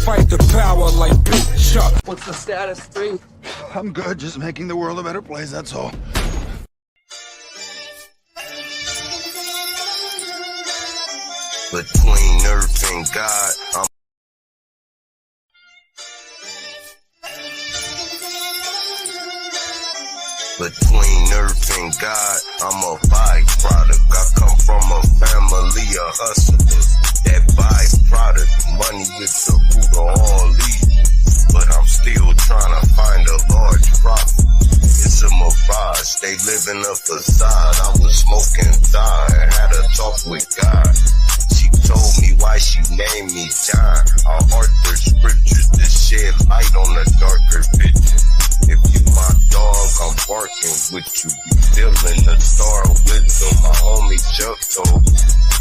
fight the power like BITCHUTE. What's the status, 3? I'm good, just making the world a better place, that's all. Between earth and God, Between earth and God, I'm a byproduct. I come from a family of hustlers. That byproduct, money is the root of all evil. But I'm still trying to find a large profit. It's a mirage, they live in a facade. I was smoking thigh and had a talk with God. She told me why she named me John. I art the scriptures to shed light on the darker picture. If you my dog, I'm barking with you. Be feeling the star of wisdom. My homie Chuck told me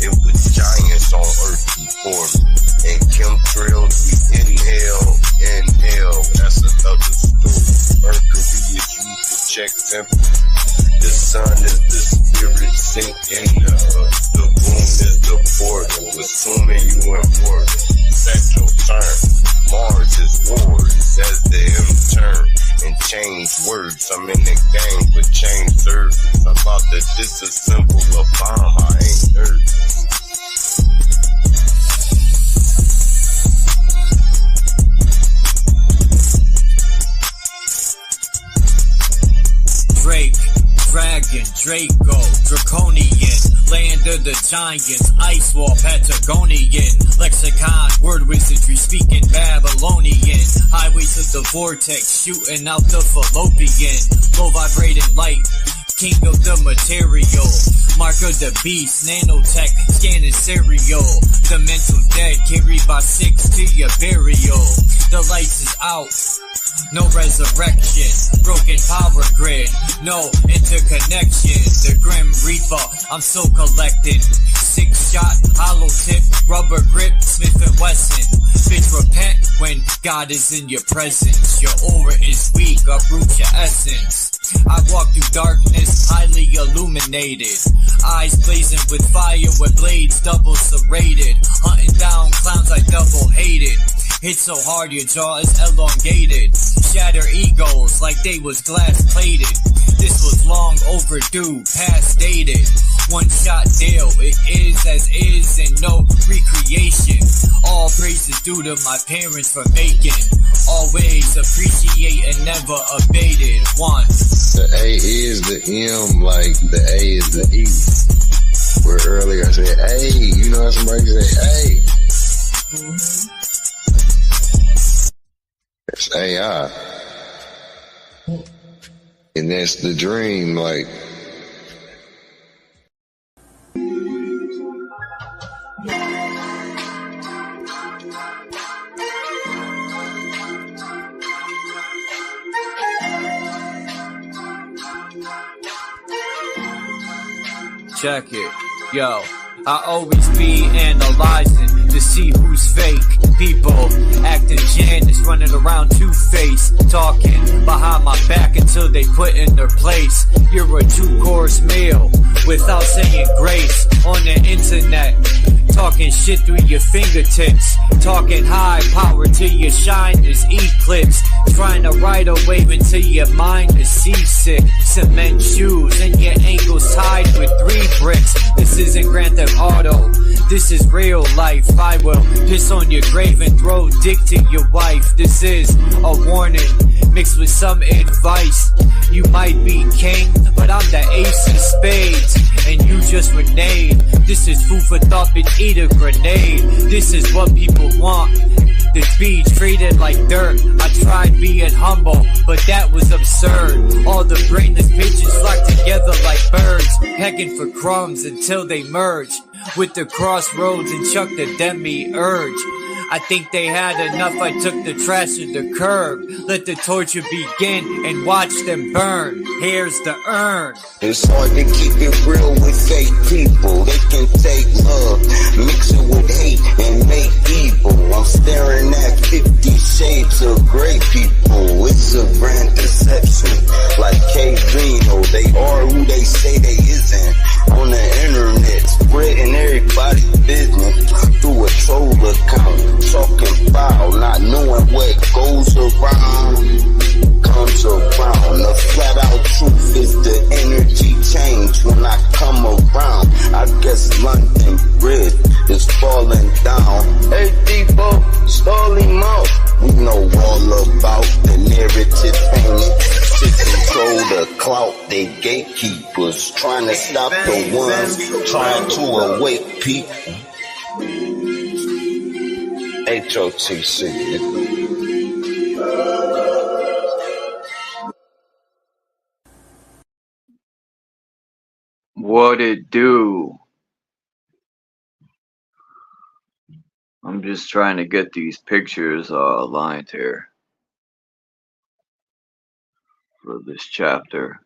it was giants on earth before me. And chemtrails, we inhale, that's another story. Mercury is used to check temperature. The sun is the spirit sinking. The moon is the portal, assuming you important. Set your turn. Mars is wars as the M turn. And change words, I'm in the game, but change service. I'm about to disassemble a bomb, I ain't nervous. Drake, Dragon, Draco, Draconian, land of the giants, ice wall, Patagonian, lexicon, word wizardry, speaking Babylonian, highways of the vortex, shooting out the fallopian, low vibrating light, king of the material, mark of the beast, nanotech, scanning serial, the mental dead, carried by 6 to your burial, the lights is out. No resurrection, broken power grid, no interconnection. The Grim Reaper, I'm so collecting. 6-shot, hollow tip, rubber grip, Smith & Wesson. Bitch, repent when God is in your presence. Your aura is weak, uproot your essence. I walk through darkness, highly illuminated. Eyes blazing with fire, with blades double serrated. Hunting down clowns I double hated. Hit so hard your jaw is elongated. Shatter egos like they was glass plated. This was long overdue, past dated. One shot deal, it is as is and no recreation. All praises due to my parents for making. Always appreciate and never abated. One. The A is the M like the A is the E. Where earlier I said, hey, you know how somebody say, hey. That's AI. And that's the dream, like. Check it, yo. I always be analyzing to see who's fake. People acting Janice, running around two-faced, talking behind my back until they put in their place. You're a 2-course meal without saying grace on the internet. Talking shit through your fingertips, talking high power till your shine is eclipsed. Trying to ride a wave until your mind is seasick. Cement shoes and your ankles tied with 3 bricks. This isn't Grand Theft Auto, this is real life. I will piss on your grave and throw dick to your wife. This is a warning mixed with some advice. You might be king, but I'm the ace of spades, and you just renegade. This is food for thought, bitch, eat a grenade. This is what people want, to be treated like dirt. I tried being humble, but that was absurd. All the brainless pigeons flock together like birds, pecking for crumbs until they merge with the crossroads and chuck the demi-urge. I think they had enough, I took the trash to the curb. Let the torture begin and watch them burn. Here's the urn. It's hard to keep it real with fake people. They can take love, mix it with hate, and make evil. I'm staring at 50 shades of gray people. It's a grand deception. Like K-Reno, they are who they say they isn't. On the internet, spreading everybody's business through a troll account. Talking foul, not down. Hey, people, story mouth. We know all about the narrative painting. To control the clout, they gatekeepers. Trying to stop the ones trying to awake people. HOTC, nigga. What it do? I'm just trying to get these pictures aligned here for this chapter.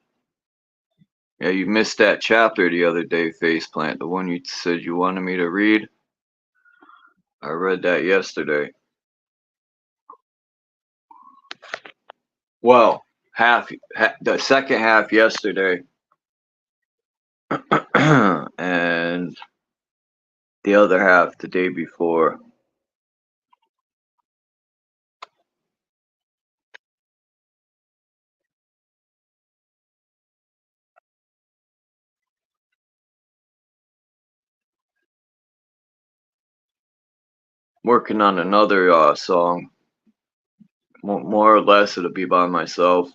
Yeah, you missed that chapter the other day, Faceplant. The one you said you wanted me to read. I read that yesterday. Well, the second half yesterday. And the other half the day before. Working on another song. More or less it'll be by myself.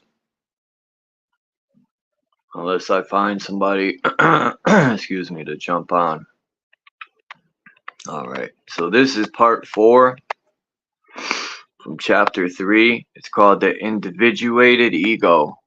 Unless I find somebody, excuse me, to jump on. Alright, so this is part 4 from chapter 3. It's called The Individuated Ego.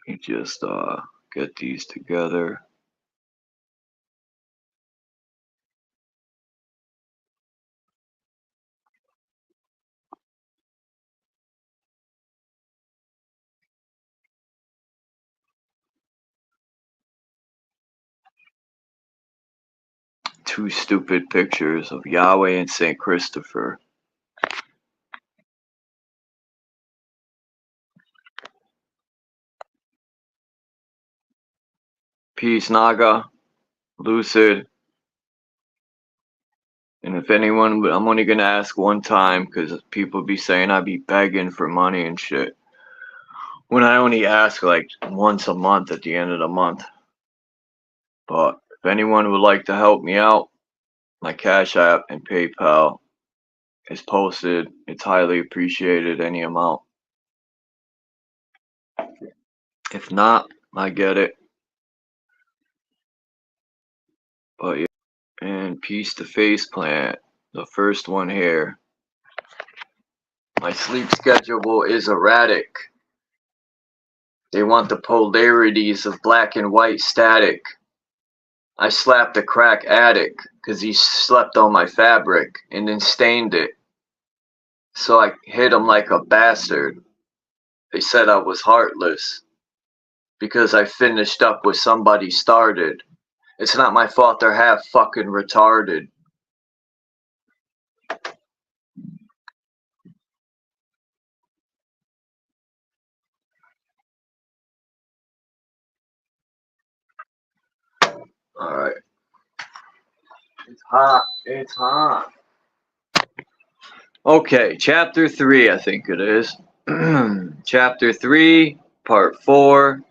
Let me just get these together. Two stupid pictures of Yahweh and Saint Christopher. Peace, Naga, Lucid. And if anyone, I'm only gonna ask one time because people be saying I be begging for money and shit. When I only ask like once a month at the end of the month. But if anyone would like to help me out, my Cash App and PayPal is posted. It's highly appreciated, any amount. If not, I get it. But yeah. And peace to Faceplant, the first one here. My sleep schedule is erratic. They want the polarities of black and white static. I slapped a crack addict because he slept on my fabric and then stained it. So I hit him like a bastard. They said I was heartless because I finished up what somebody started. It's not my fault they're half fucking retarded. Alright. It's hot. It's hot. Okay, chapter 3, I think it is. Chapter 3, part 4.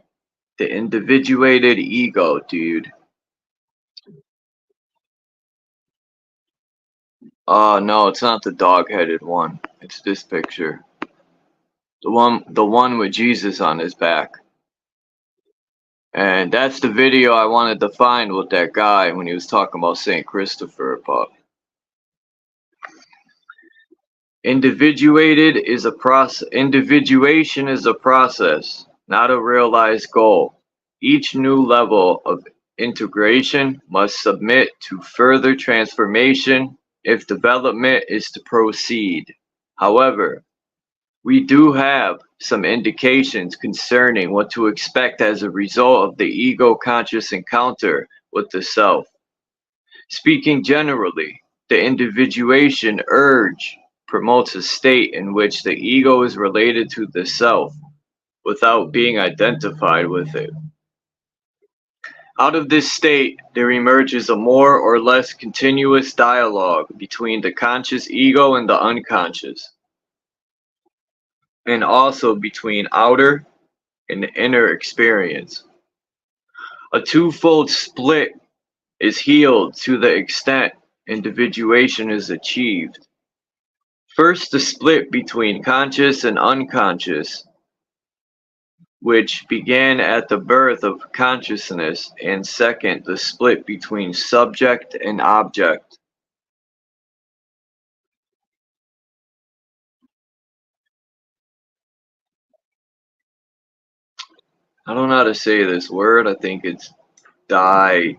The individuated ego, dude. No, it's not the dog-headed one. It's this picture. The one with Jesus on his back. And that's the video I wanted to find with that guy when he was talking about Saint Christopher. But individuation is a process, not a realized goal. Each new level of integration must submit to further transformation if development is to proceed. However, we do have some indications concerning what to expect as a result of the ego-conscious encounter with the self. Speaking generally, the individuation urge promotes a state in which the ego is related to the self without being identified with it. Out of this state, there emerges a more or less continuous dialogue between the conscious ego and the unconscious, and also between outer and inner experience. A twofold split is healed to the extent individuation is achieved. First, the split between conscious and unconscious, which began at the birth of consciousness, and second, the split between subject and object. I don't know how to say this word. I think it's dichotomy.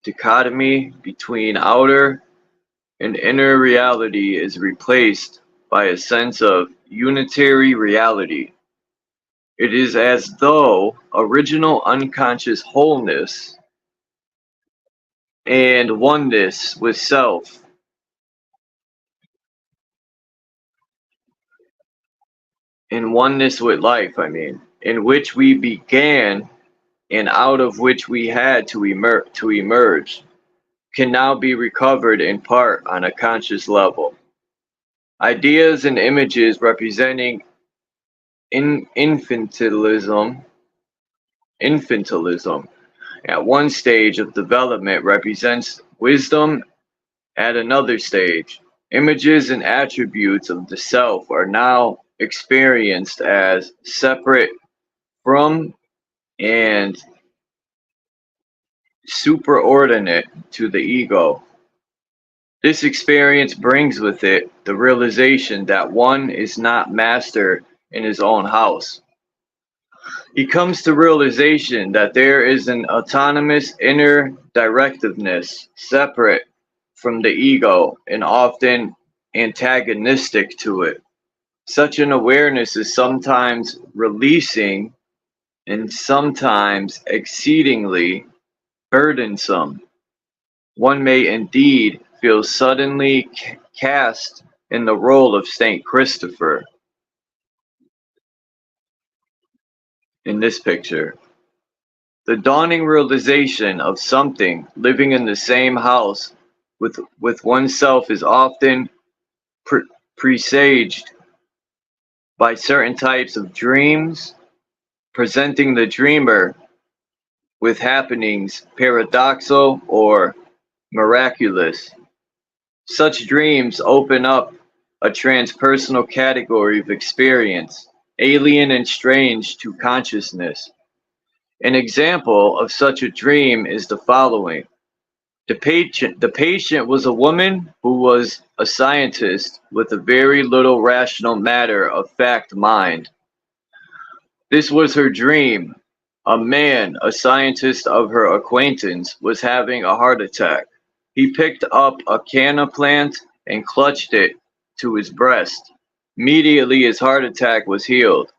Dichotomy between outer and inner reality is replaced by a sense of unitary reality. It is as though original unconscious wholeness and oneness with self and oneness with life, in which we began and out of which we had to emerge, can now be recovered in part on a conscious level. Ideas and images representing infantilism at one stage of development represents wisdom at another stage. Images and attributes of the self are now experienced as separate from and superordinate to the ego. This experience brings with it the realization that one is not master in his own house. He comes to realization that there is an autonomous inner directiveness separate from the ego and often antagonistic to it. Such an awareness is sometimes releasing and sometimes exceedingly burdensome. One may indeed feel suddenly cast in the role of Saint Christopher in this picture. The dawning realization of something living in the same house with oneself is often presaged by certain types of dreams, presenting the dreamer with happenings paradoxal or miraculous. Such dreams open up a transpersonal category of experience, alien and strange to consciousness. An example of such a dream is the following. The patient was a woman who was a scientist with a very little rational matter of fact mind. This was her dream. A man, a scientist of her acquaintance, was having a heart attack. He picked up a canna plant and clutched it to his breast. Immediately his heart attack was healed.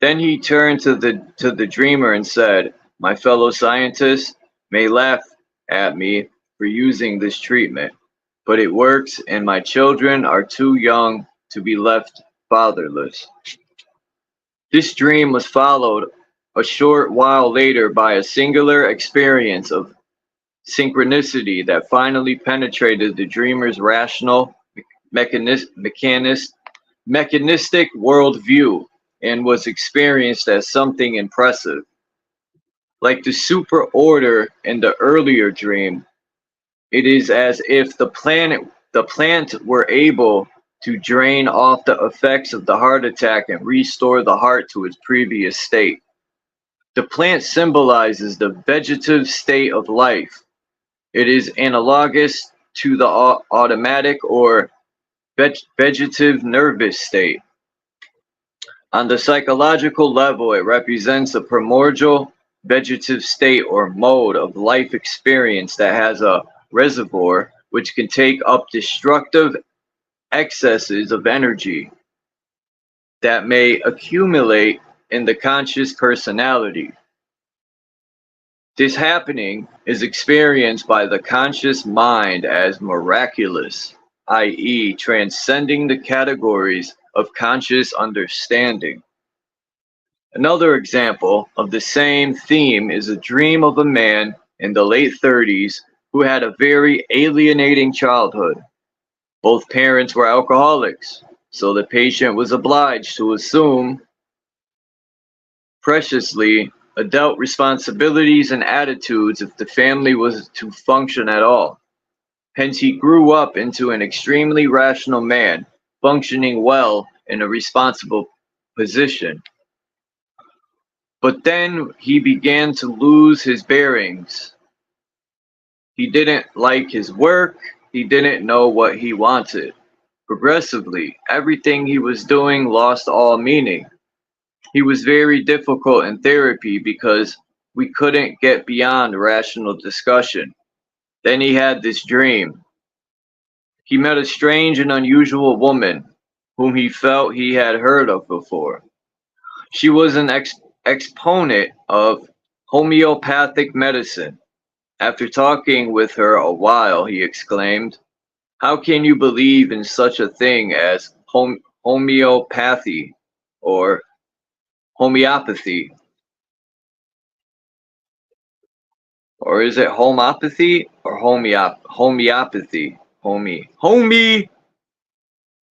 Then he turned to the dreamer and said, "My fellow scientists may laugh at me for using this treatment, but it works and my children are too young to be left fatherless." This dream was followed a short while later by a singular experience of synchronicity that finally penetrated the dreamer's rational, mechanistic worldview and was experienced as something impressive. Like the super order in the earlier dream, it is as if the plant were able to drain off the effects of the heart attack and restore the heart to its previous state. The plant symbolizes the vegetative state of life. It is analogous to the automatic or vegetative nervous state. On the psychological level, it represents a primordial vegetative state or mode of life experience that has a reservoir which can take up destructive excesses of energy that may accumulate in the conscious personality. This happening is experienced by the conscious mind as miraculous, i.e., transcending the categories of conscious understanding. Another example of the same theme is a dream of a man in the late 30s who had a very alienating childhood. Both parents were alcoholics, so the patient was obliged to assume preciously adult responsibilities and attitudes if the family was to function at all. Hence, he grew up into an extremely rational man, functioning well in a responsible position. But then he began to lose his bearings. He didn't like his work, he didn't know what he wanted. Progressively, everything he was doing lost all meaning. He was very difficult in therapy because we couldn't get beyond rational discussion. Then he had this dream. He met a strange and unusual woman whom he felt he had heard of before. She was an exponent of homeopathic medicine. After talking with her a while, he exclaimed, "How can you believe in such a thing as homeopathy or homeopathy? Or is it homopathy or homeopathy? Homie!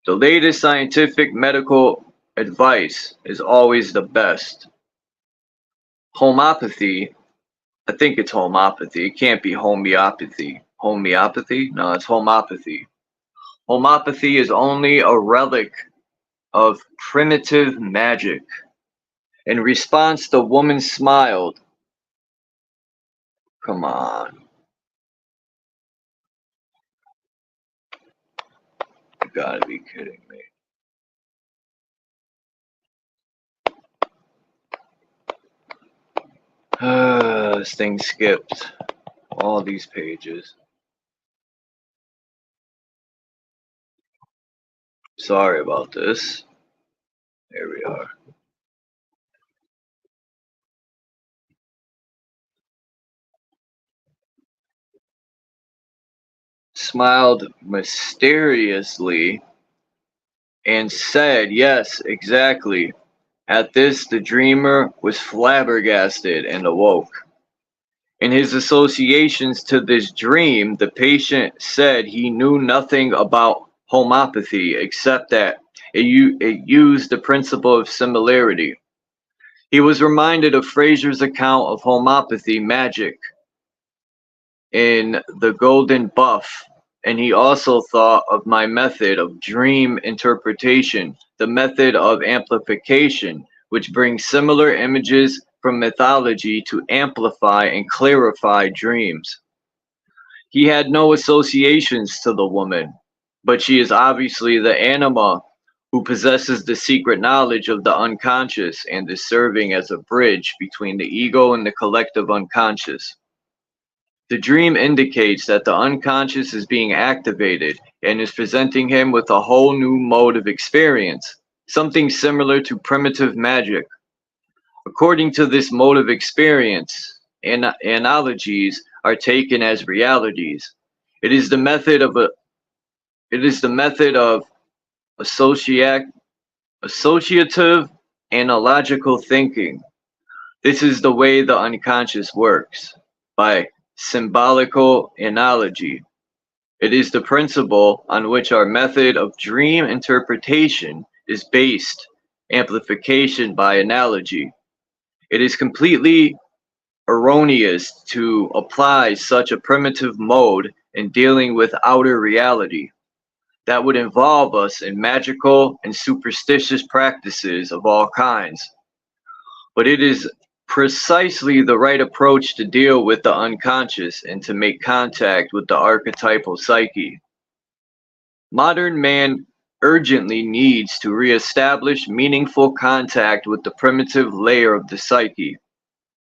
The latest scientific medical advice is always the best. Homopathy, I think it's homopathy. It can't be homeopathy. Homeopathy? No, it's homopathy. Homopathy is only a relic of primitive magic." In response, the woman smiled. Come on. You gotta be kidding me. This thing skipped all these pages. Sorry about this. Here we are. Smiled mysteriously and said, "Yes, exactly." At this, the dreamer was flabbergasted and awoke. In his associations to this dream, the patient said he knew nothing about homeopathy except that it used the principle of similarity. He was reminded of Fraser's account of homeopathy magic in The Golden Buff, and he also thought of my method of dream interpretation, the method of amplification, which brings similar images from mythology to amplify and clarify dreams. He had no associations to the woman, but she is obviously the anima who possesses the secret knowledge of the unconscious and is serving as a bridge between the ego and the collective unconscious. The dream indicates that the unconscious is being activated and is presenting him with a whole new mode of experience, something similar to primitive magic. According to this mode of experience, analogies are taken as realities. It is the method of associative analogical thinking. This is the way the unconscious works, by symbolical analogy. It is the principle on which our method of dream interpretation is based, amplification by analogy. It is completely erroneous to apply such a primitive mode in dealing with outer reality. That would involve us in magical and superstitious practices of all kinds. But it is precisely the right approach to deal with the unconscious and to make contact with the archetypal psyche. Modern man urgently needs to reestablish meaningful contact with the primitive layer of the psyche.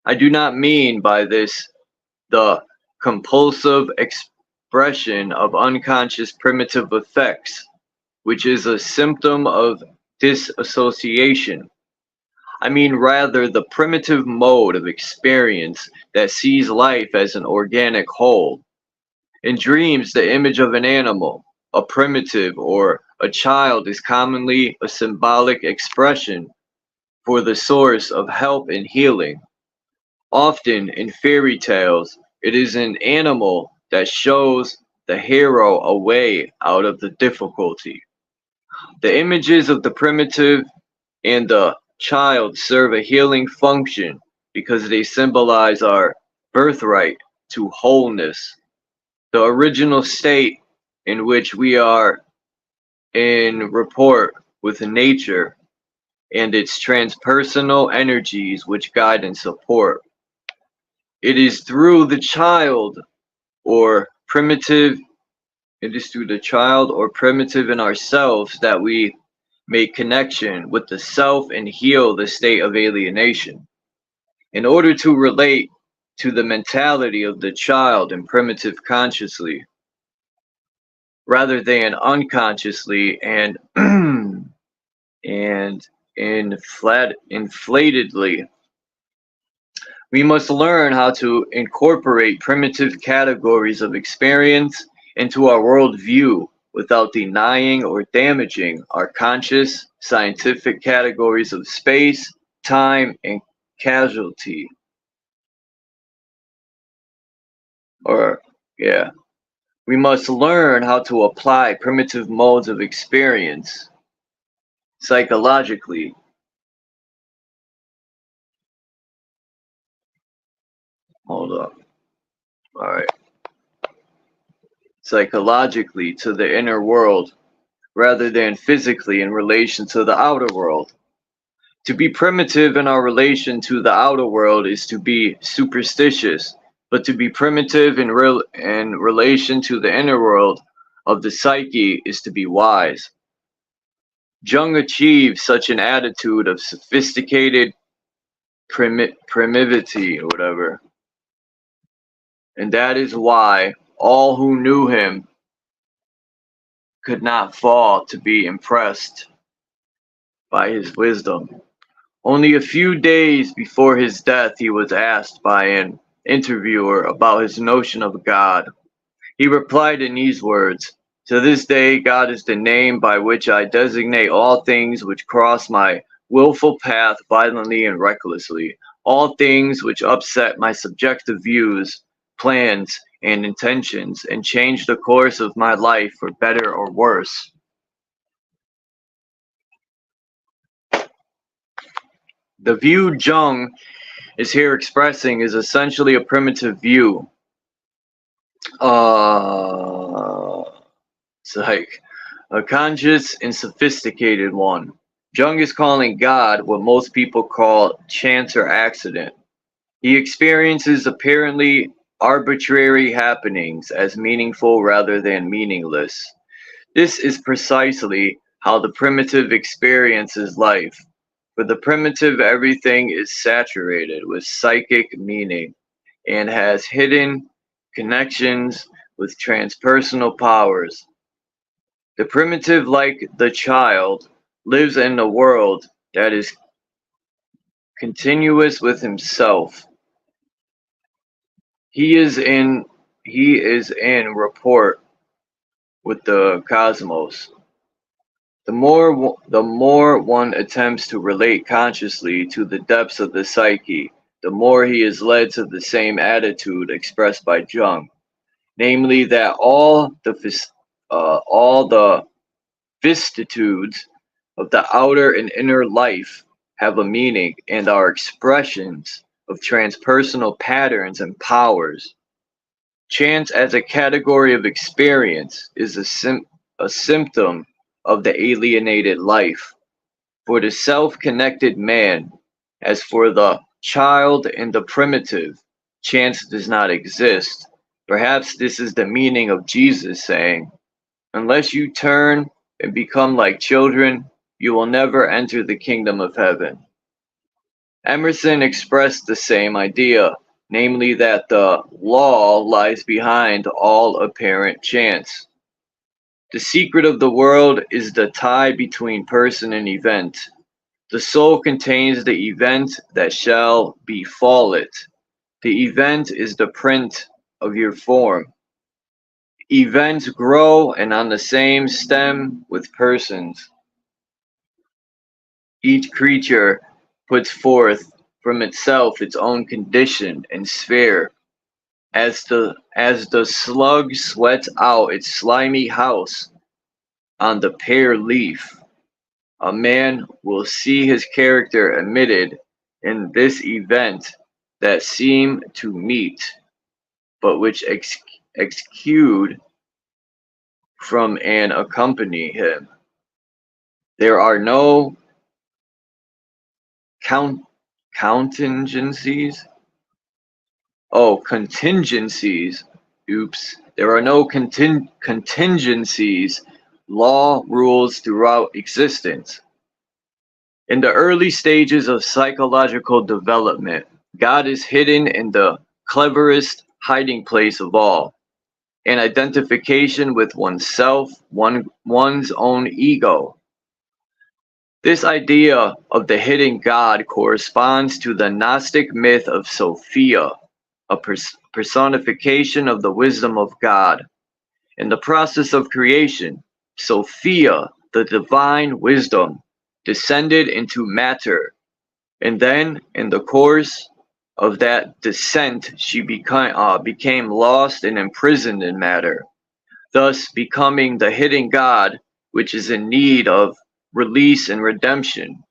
I do not mean by this the compulsive expression of unconscious primitive effects, which is a symptom of disassociation. I mean rather the primitive mode of experience that sees life as an organic whole. In dreams, the image of an animal, a primitive, or a child is commonly a symbolic expression for the source of help and healing. Often in fairy tales, it is an animal that shows the hero a way out of the difficulty. The images of the primitive and the child serve a healing function because they symbolize our birthright to wholeness, the original state in which we are in rapport with nature and its transpersonal energies which guide and support. It is through the child or primitive It is through the child or primitive in ourselves that we make connection with the self and heal the state of alienation. In order to relate to the mentality of the child and primitive consciously, rather than unconsciously and and inflatedly, we must learn how to incorporate primitive categories of experience into our worldview without denying or damaging our conscious scientific categories of space, time, and causality. We must learn how to apply primitive modes of experience psychologically. Hold up. All right. Psychologically to the inner world rather than physically in relation to the outer world. To be primitive in our relation to the outer world is to be superstitious, but to be primitive in relation to the inner world of the psyche is to be wise. Jung achieved such an attitude of sophisticated primivity or whatever, and that is why all who knew him could not fail to be impressed by his wisdom. Only a few days before his death, he was asked by an interviewer about his notion of God. He replied in these words, "To this day, God is the name by which I designate all things which cross my willful path violently and recklessly, all things which upset my subjective views, plans, and intentions, and change the course of my life for better or worse." The view Jung is here expressing is essentially a primitive view. It's like a conscious and sophisticated one. Jung is calling God what most people call chance or accident. He experiences apparently arbitrary happenings as meaningful rather than meaningless. This is precisely how the primitive experiences life. For the primitive, everything is saturated with psychic meaning and has hidden connections with transpersonal powers. The primitive, like the child, lives in a world that is continuous with himself. He is in rapport with the cosmos. The more one attempts to relate consciously to the depths of the psyche, the more he is led to the same attitude expressed by Jung, namely that all the vicissitudes of the outer and inner life have a meaning and are expressions of transpersonal patterns and powers. Chance as a category of experience is a symptom of the alienated life. For the self-connected man, as for the child and the primitive, chance does not exist. Perhaps this is the meaning of Jesus saying, "Unless you turn and become like children, you will never enter the kingdom of heaven." Emerson expressed the same idea, namely that the law lies behind all apparent chance. The secret of the world is the tie between person and event. The soul contains the event that shall befall it. The event is the print of your form. Events grow and on the same stem with persons. Each creature puts forth from itself its own condition and sphere. As the slug sweats out its slimy house on the pear leaf, a man will see his character emitted in this event that seem to meet, but which exude from and accompany him. There are no contingencies. Contingencies. Oops. There are no contingencies, law rules throughout existence. In the early stages of psychological development, God is hidden in the cleverest hiding place of all, an identification with oneself, one's own ego. This idea of the hidden God corresponds to the Gnostic myth of Sophia, a personification of the wisdom of God. In the process of creation, Sophia, the divine wisdom, descended into matter, and then in the course of that descent she became lost and imprisoned in matter, thus becoming the hidden God which is in need of release and redemption.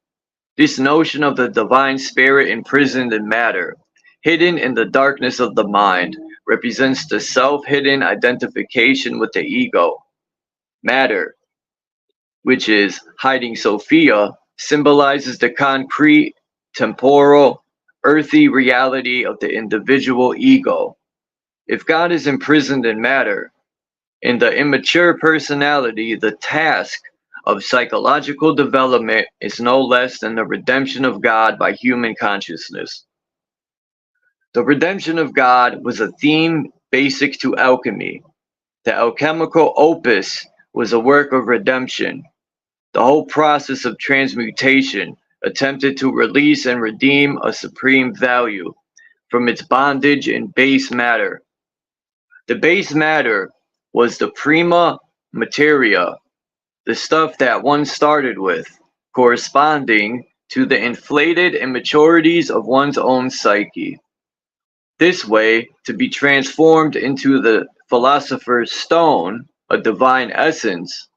This notion of the divine spirit imprisoned in matter, hidden in the darkness of the mind, represents the self-hidden identification with the ego. Matter, which is hiding Sophia, symbolizes the concrete, temporal, earthy reality of the individual ego. If God is imprisoned in matter, in the immature personality, the task of psychological development is no less than the redemption of God by human consciousness. The redemption of God was a theme basic to alchemy. The alchemical opus was a work of redemption. The whole process of transmutation attempted to release and redeem a supreme value from its bondage in base matter. The base matter was the prima materia, the stuff that one started with, corresponding to the inflated immaturities of one's own psyche. This way, to be transformed into the philosopher's stone, a divine essence,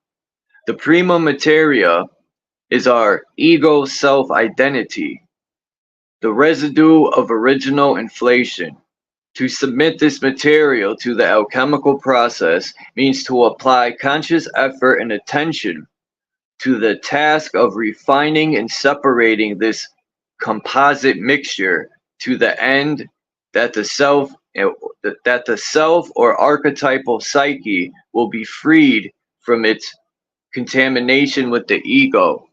the prima materia is our ego self-identity, the residue of original inflation. To submit this material to the alchemical process means to apply conscious effort and attention to the task of refining and separating this composite mixture to the end that the self or archetypal psyche will be freed from its contamination with the ego.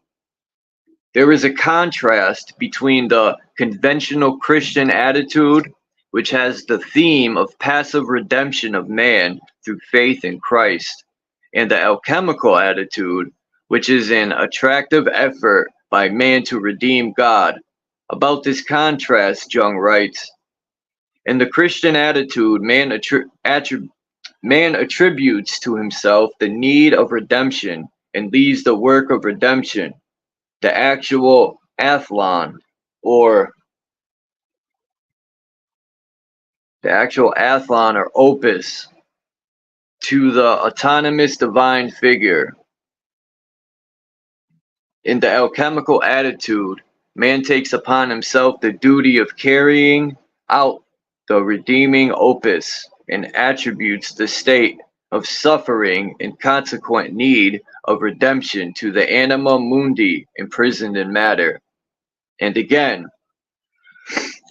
There is a contrast between the conventional Christian attitude, which has the theme of passive redemption of man through faith in Christ, and the alchemical attitude, which is an attractive effort by man to redeem God. About this contrast, Jung writes, in the Christian attitude, man attributes to himself the need of redemption and leaves the work of redemption, the actual athlon, or opus, to the autonomous divine figure. In the alchemical attitude, man takes upon himself the duty of carrying out the redeeming opus and attributes the state of suffering and consequent need of redemption to the anima mundi imprisoned in matter. And again,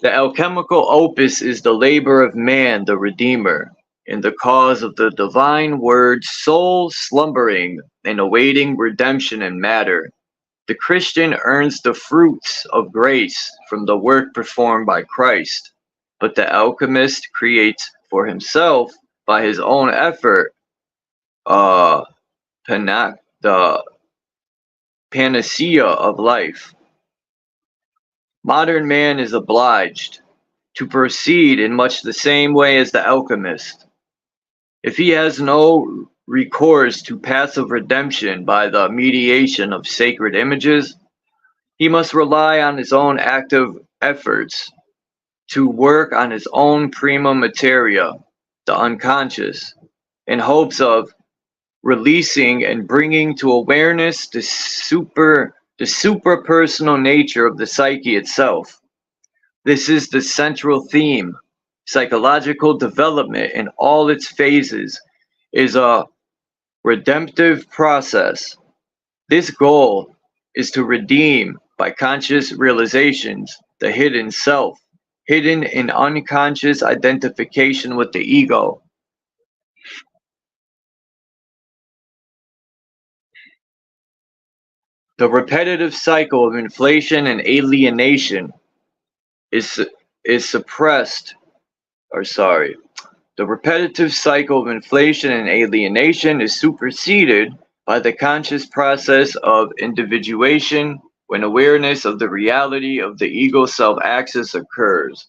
the alchemical opus is the labor of man, the Redeemer, in the cause of the divine word's soul slumbering and awaiting redemption in matter. The Christian earns the fruits of grace from the work performed by Christ, but the alchemist creates for himself by his own effort the panacea of life. Modern man is obliged to proceed in much the same way as the alchemist. If he has no recourse to passive redemption by the mediation of sacred images, He must rely on his own active efforts to work on his own prima materia, the unconscious, in hopes of releasing and bringing to awareness the suprapersonal nature of the psyche itself. This is the central theme. Psychological development in all its phases is a redemptive process. This goal is to redeem by conscious realizations the hidden self, hidden in unconscious identification with the ego. The repetitive cycle of inflation and alienation is suppressed, or sorry, the repetitive cycle of inflation and alienation is superseded by the conscious process of individuation when awareness of the reality of the ego self-axis occurs.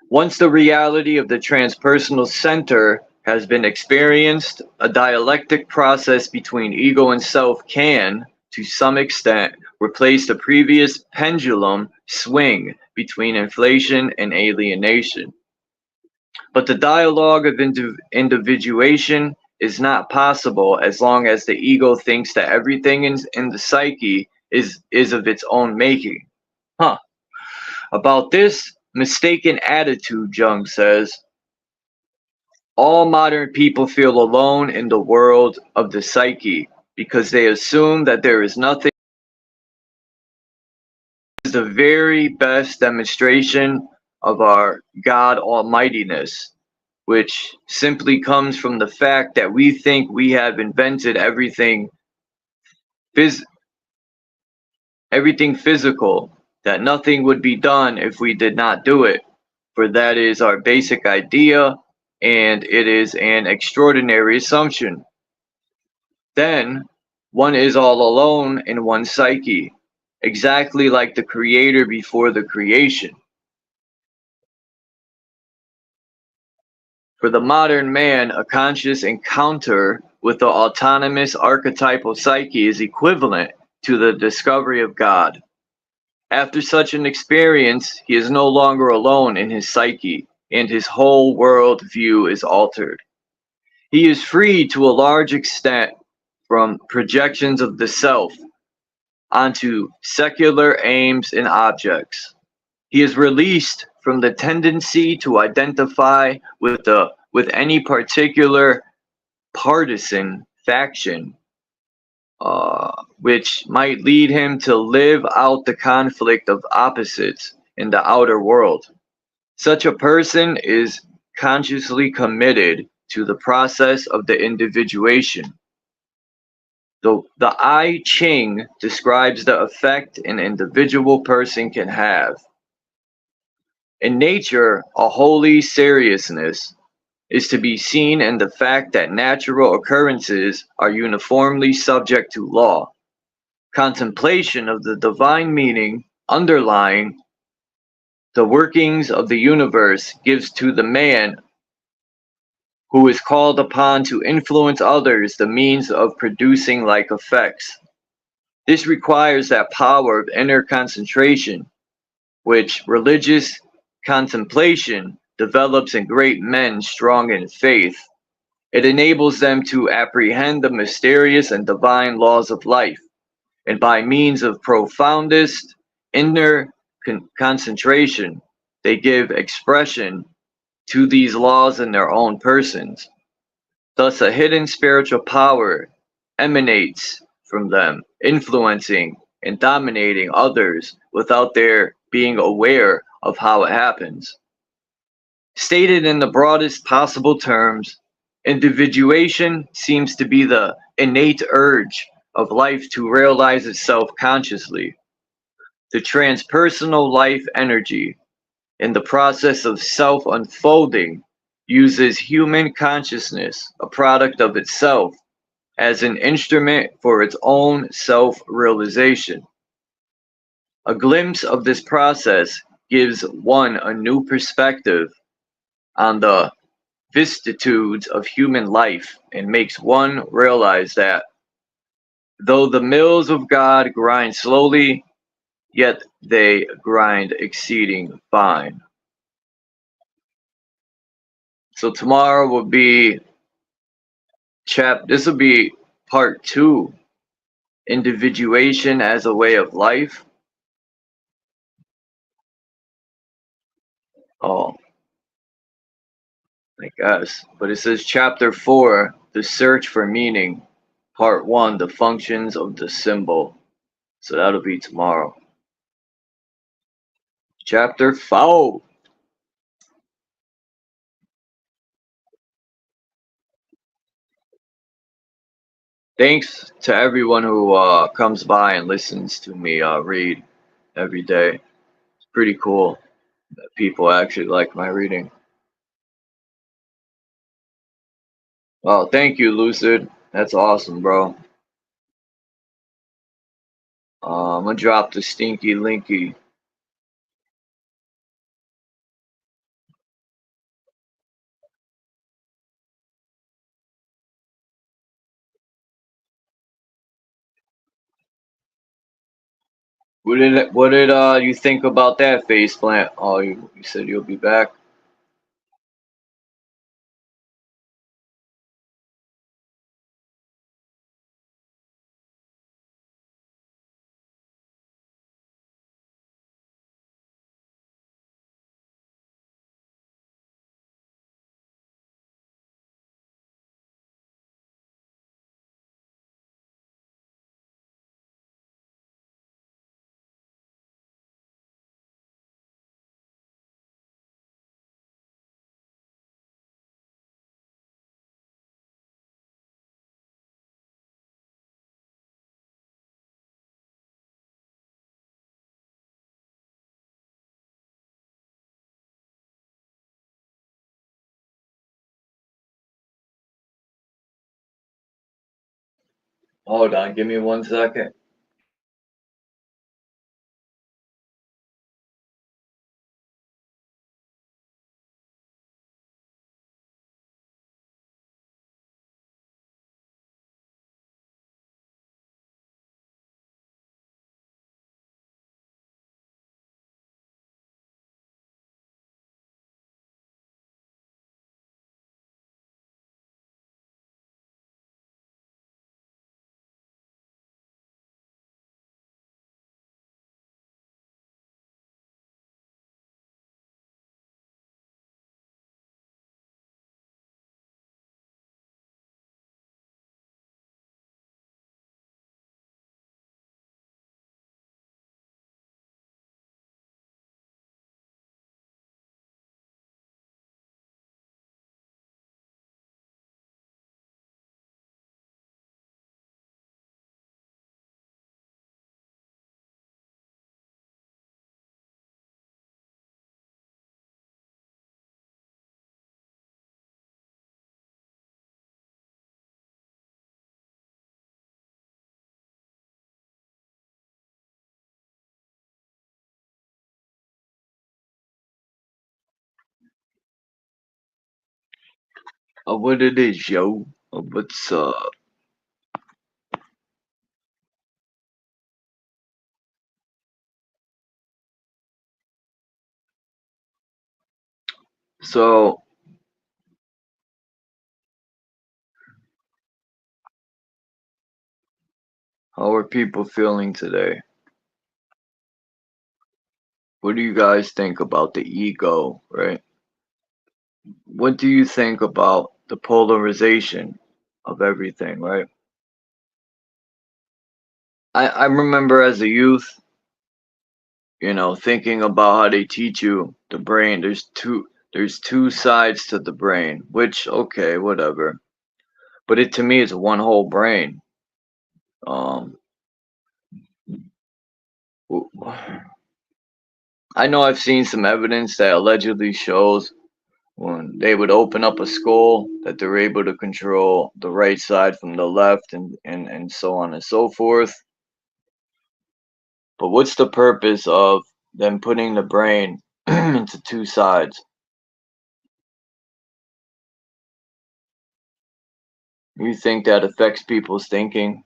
Once the reality of the transpersonal center has been experienced, a dialectic process between ego and self can, to some extent, replace the previous pendulum swing between inflation and alienation. But the dialogue of individuation is not possible as long as the ego thinks that everything in the psyche is of its own making. About this mistaken attitude, Jung says, all modern people feel alone in the world of the psyche because they assume that there is nothing. This is the very best demonstration of our God Almightiness, which simply comes from the fact that we think we have invented everything physical, that nothing would be done if we did not do it, for that is our basic idea, and it is an extraordinary assumption. Then, one is all alone in one's psyche, exactly like the creator before the creation. For the modern man, a conscious encounter with the autonomous archetypal psyche is equivalent to the discovery of God. After such an experience, he is no longer alone in his psyche, and his whole world view is altered. He is freed to a large extent from projections of the self onto secular aims and objects. He is released from the tendency to identify with any particular partisan faction, which might lead him to live out the conflict of opposites in the outer world. Such a person is consciously committed to the process of the individuation. The I Ching describes the effect an individual person can have. In nature, a holy seriousness is to be seen in the fact that natural occurrences are uniformly subject to law. Contemplation of the divine meaning underlying the workings of the universe gives to the man who is called upon to influence others the means of producing like effects. This requires that power of inner concentration, which religious contemplation develops in great men strong in faith. It enables them to apprehend the mysterious and divine laws of life, and by means of profoundest inner concentration, they give expression to these laws in their own persons. Thus, a hidden spiritual power emanates from them, influencing and dominating others without their being aware of how it happens. Stated in the broadest possible terms, individuation seems to be the innate urge of life to realize itself consciously. The transpersonal life energy in the process of self-unfolding uses human consciousness, a product of itself, as an instrument for its own self-realization. A glimpse of this process gives one a new perspective on the vicissitudes of human life and makes one realize that though the mills of God grind slowly, yet they grind exceeding fine. So tomorrow will be this will be part 2, individuation as a way of life. Oh, I guess. But it says chapter 4, the search for meaning, part 1, the functions of the symbol. So that'll be tomorrow. Chapter 4. Thanks to everyone who comes by and listens to me read every day. It's pretty cool that people actually like my reading. Oh, thank you, Lucid. That's awesome, bro. I'm gonna drop the stinky linky. What did you think about that face plant? Oh, you said you'll be back. Hold on, give me 1 second. What it is, yo? What's up? So, how are people feeling today? What do you guys think about the ego, right? What do you think about the polarization of everything, right? I remember as a youth, thinking about how they teach you the brain. There's two sides to the brain, which okay, whatever. But to me it's one whole brain. Um I know I've seen some evidence that allegedly shows when they would open up a skull that they're able to control the right side from the left and so on and so forth. But what's the purpose of them putting the brain into two sides? You think that affects people's thinking?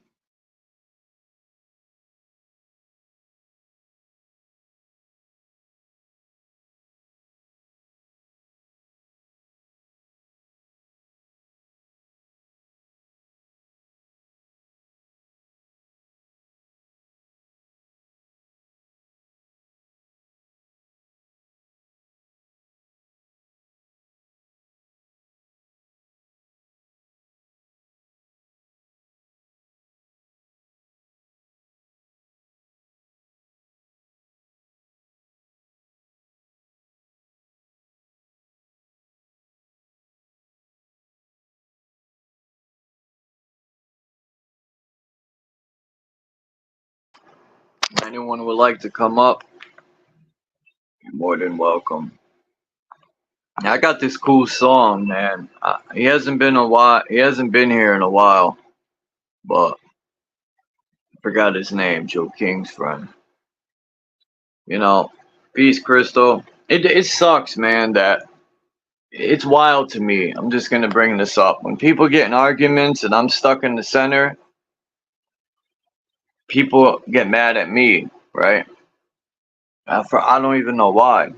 Anyone would like to come up, you're more than welcome. I got this cool song, man. He hasn't been here in a while, but I forgot his name. Joe King's friend. You know, peace, Crystal. It sucks, man. That it's wild to me. I'm just gonna bring this up. When people get in arguments and I'm stuck in the center, people get mad at me, right? I don't even know why.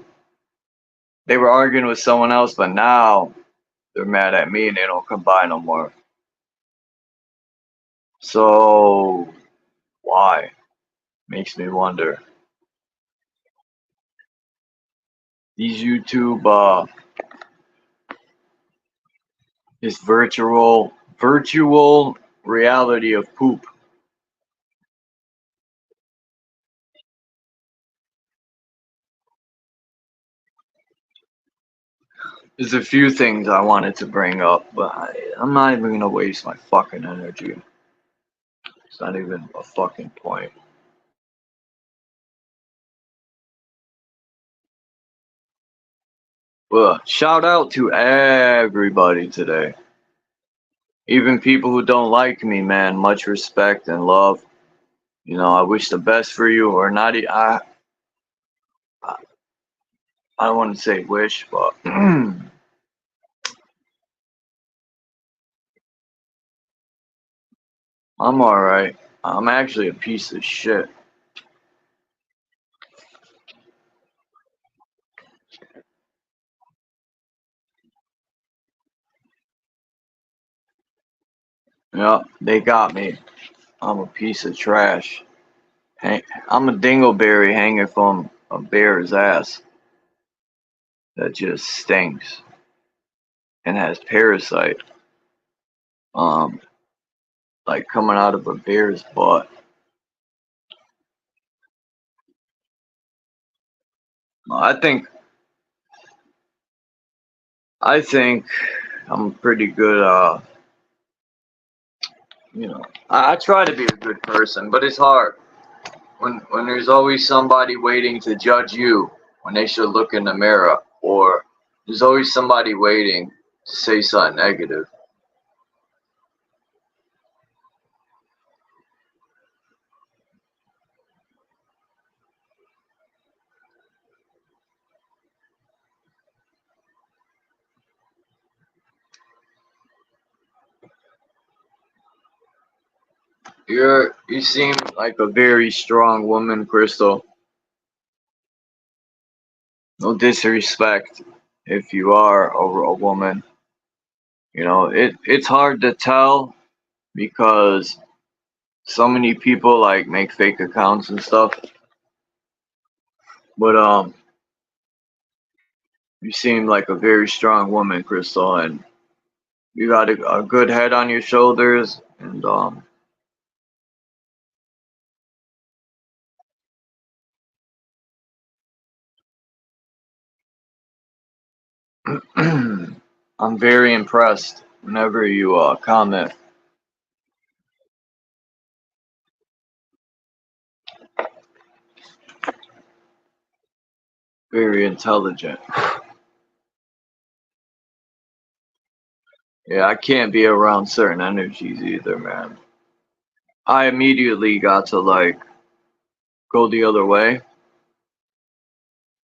They were arguing with someone else, but now they're mad at me and they don't come by no more. So why? Makes me wonder. These YouTube this virtual reality of poop. There's a few things I wanted to bring up, but I'm not even gonna waste my fucking energy. It's not even a fucking point. But shout out to everybody today. Even people who don't like me, man. Much respect and love. You know, I wish the best for you, or not. I don't want to say wish, but I'm alright. I'm actually a piece of shit. Yep, they got me. I'm a piece of trash. I'm a dingleberry hanging from a bear's ass that just stinks and has parasite. Like coming out of a bear's butt. I think I'm pretty good. You know, I try to be a good person, but it's hard when there's always somebody waiting to judge you when they should look in the mirror, or there's always somebody waiting to say something negative. You seem like a very strong woman, Crystal. No disrespect if you are a woman. You know, it's hard to tell because so many people like make fake accounts and stuff. But you seem like a very strong woman, Crystal, and you got a good head on your shoulders, and I'm very impressed whenever you comment. Very intelligent. Yeah, I can't be around certain energies either, man. I immediately got to like go the other way.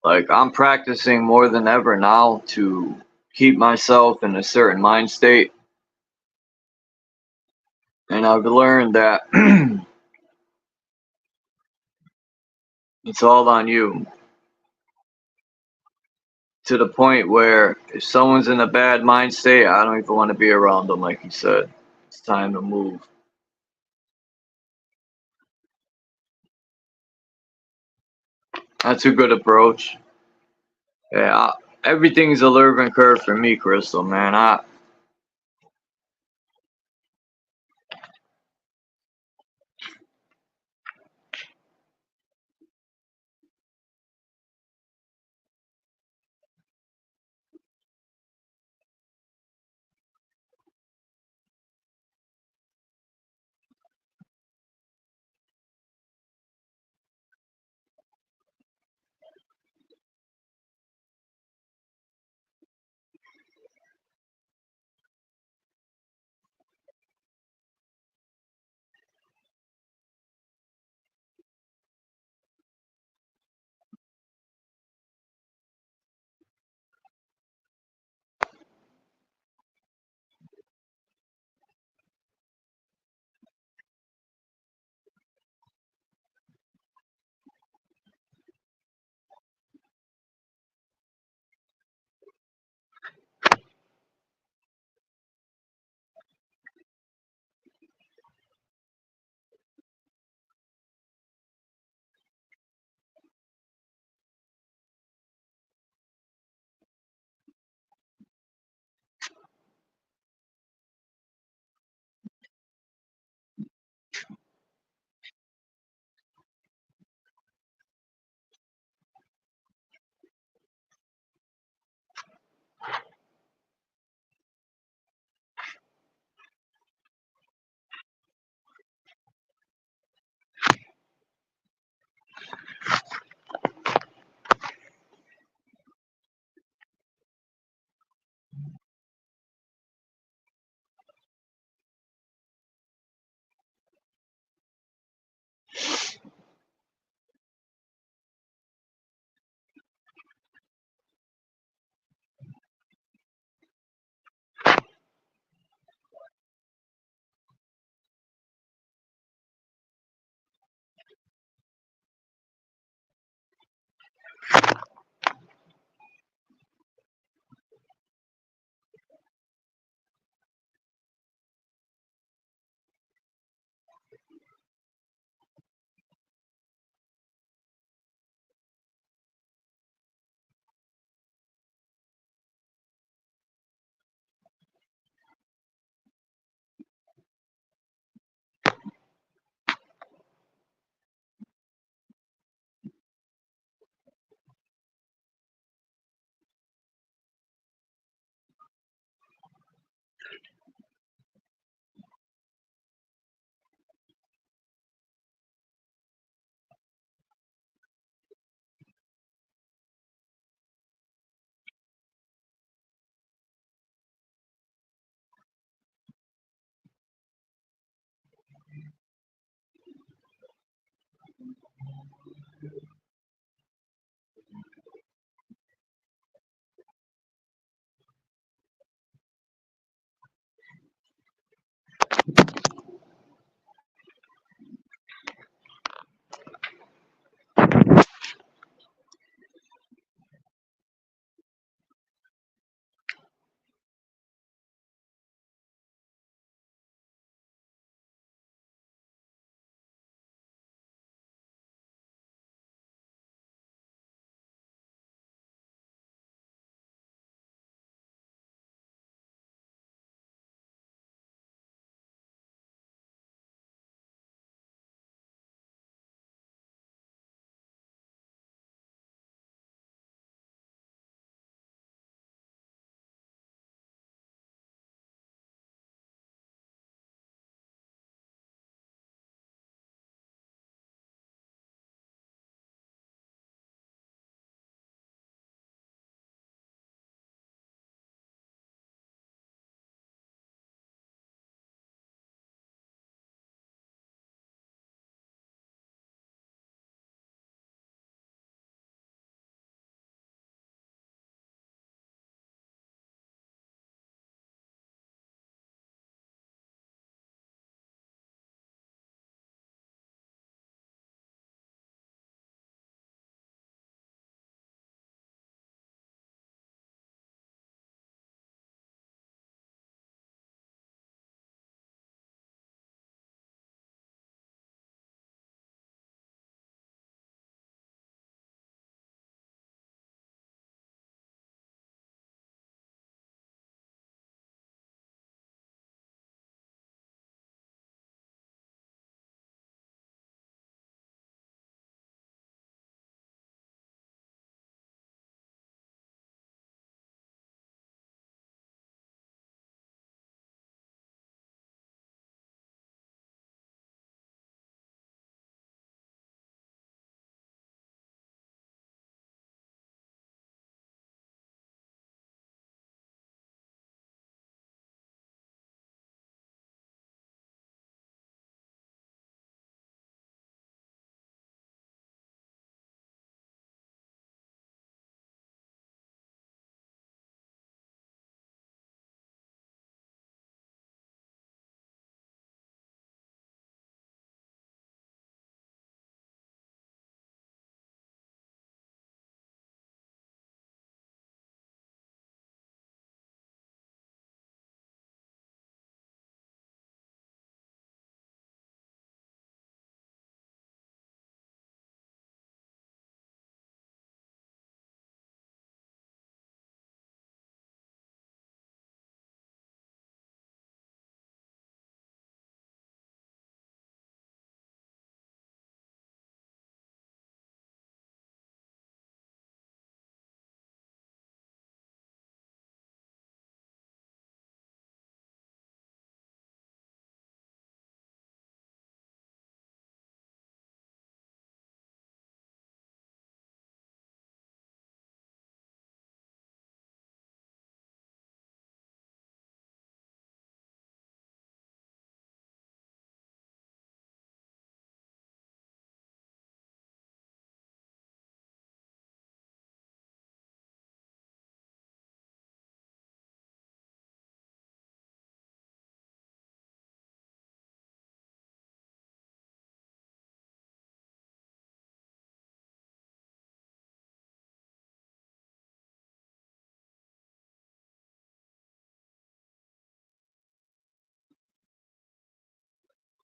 Like I'm practicing more than ever now to keep myself in a certain mind state. And I've learned that it's all on you. To the point where if someone's in a bad mind state, I don't even want to be around them, like you said. It's time to move. That's a good approach. Yeah, everything's a learning curve for me, Crystal, man.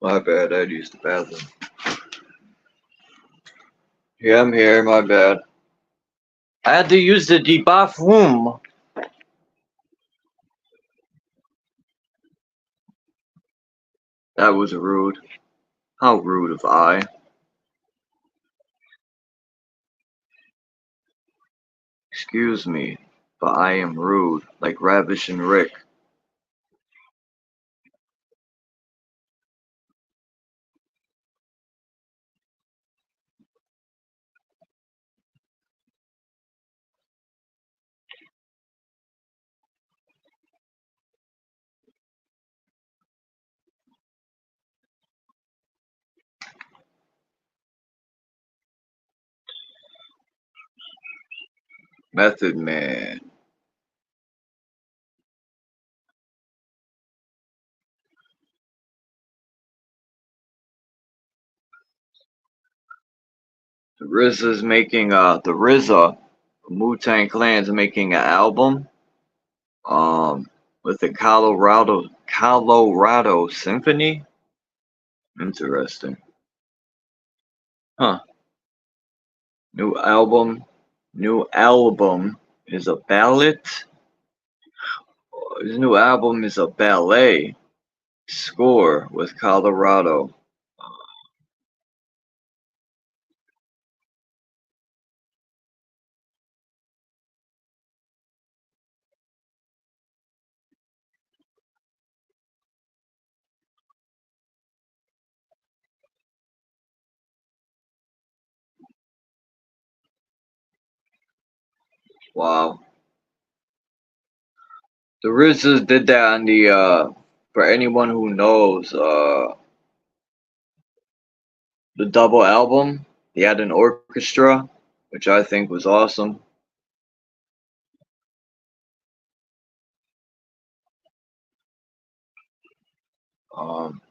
My bad, I'd use the bathroom. Yeah, I'm here, my bad. I had to use the bathroom. That was rude. How rude of I. Excuse me, but I am rude, like Ravish and Rick. Method Man. The RZA's making the RZA Wu-Tang Clan's making an album with the Colorado Symphony. Interesting. Huh. New album is a ballad. His new album is a ballet score with Colorado. Wow. The RZA did that on the for anyone who knows the double album. He had an orchestra, which I think was awesome. Um,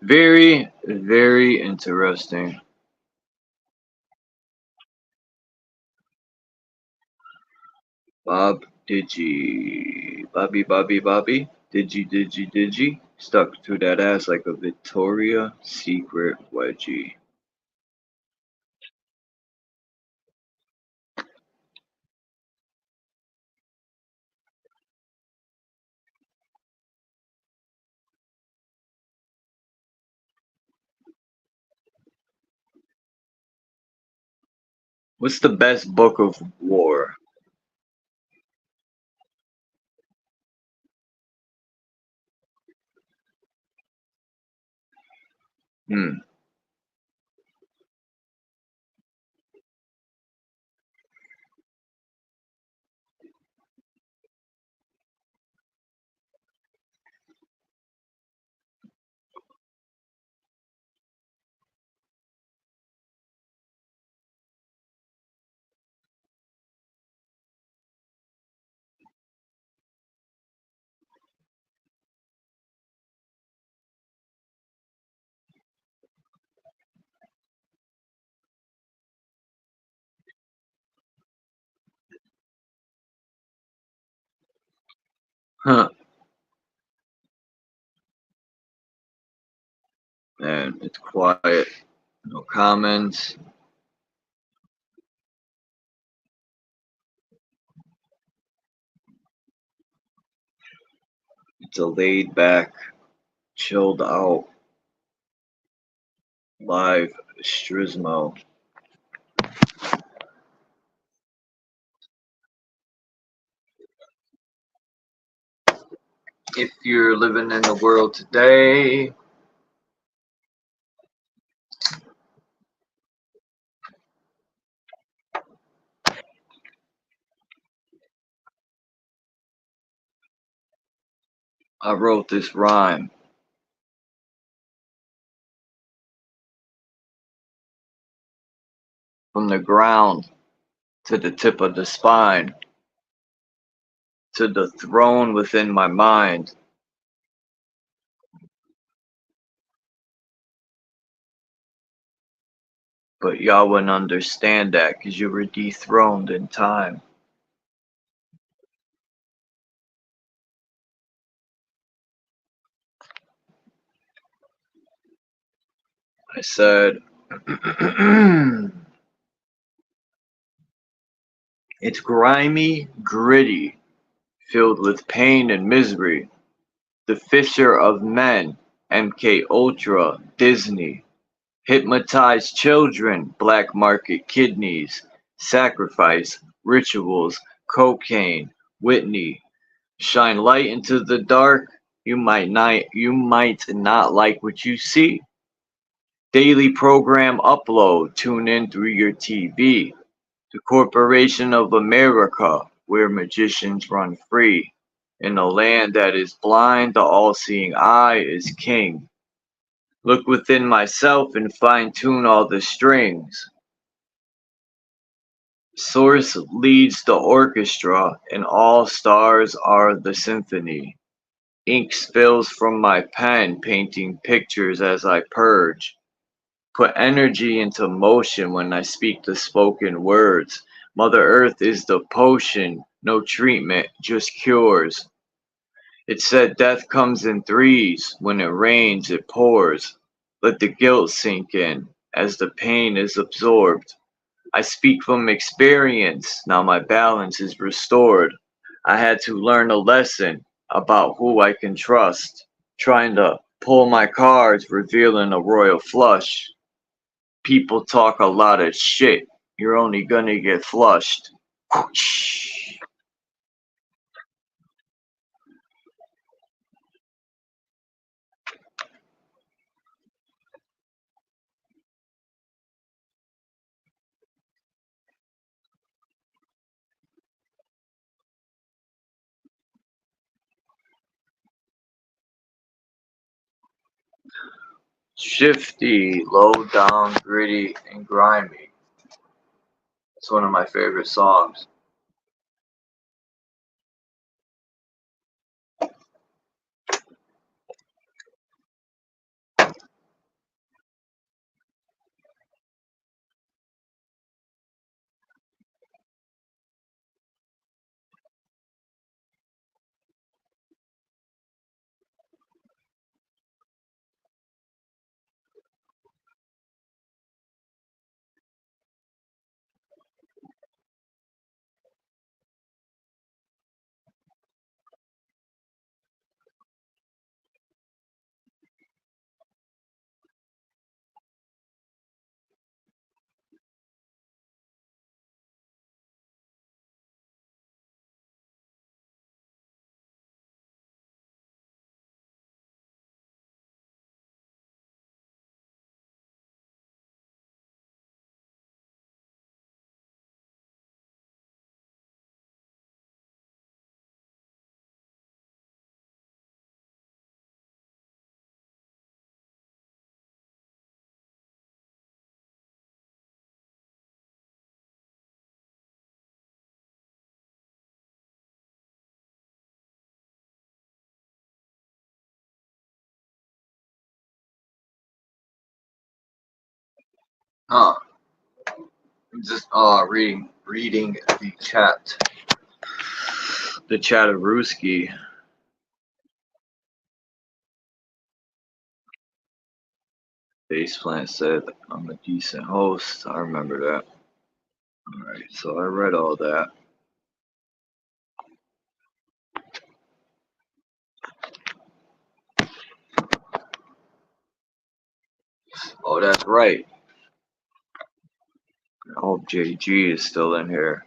very, very interesting. Bobby, Digi, stuck to that ass like a Victoria Secret wedgie. What's the best book of war? Hmm. Huh. And it's quiet. No comments. It's a laid back, chilled out, live strismo. If you're living in the world today, I wrote this rhyme. From the ground to the tip of the spine, to the throne within my mind. But y'all wouldn't understand that because you were dethroned in time. I said, it's grimy, gritty, filled with pain and misery. The Fisher of Men, MK Ultra, Disney. Hypnotized children, black market kidneys, sacrifice, rituals, cocaine, Whitney. Shine light into the dark, you might not like what you see. Daily program upload, tune in through your TV. The Corporation of America, where magicians run free. In a land that is blind, the all-seeing eye is king. Look within myself and fine-tune all the strings. Source leads the orchestra, and all stars are the symphony. Ink spills from my pen, painting pictures as I purge. Put energy into motion when I speak the spoken words. Mother Earth is the potion, no treatment, just cures. It said death comes in threes, when it rains it pours. Let the guilt sink in, as the pain is absorbed. I speak from experience, now my balance is restored. I had to learn a lesson about who I can trust. Trying to pull my cards, revealing a royal flush. People talk a lot of shit, you're only gonna get flushed. Whoosh. Shifty, low down, gritty, and grimy. It's one of my favorite songs. Huh. I'm just reading the chat. The Chatterooski. Faceplant said I'm a decent host. I remember that. Alright, so I read all that. Oh, that's right. I hope JG is still in here.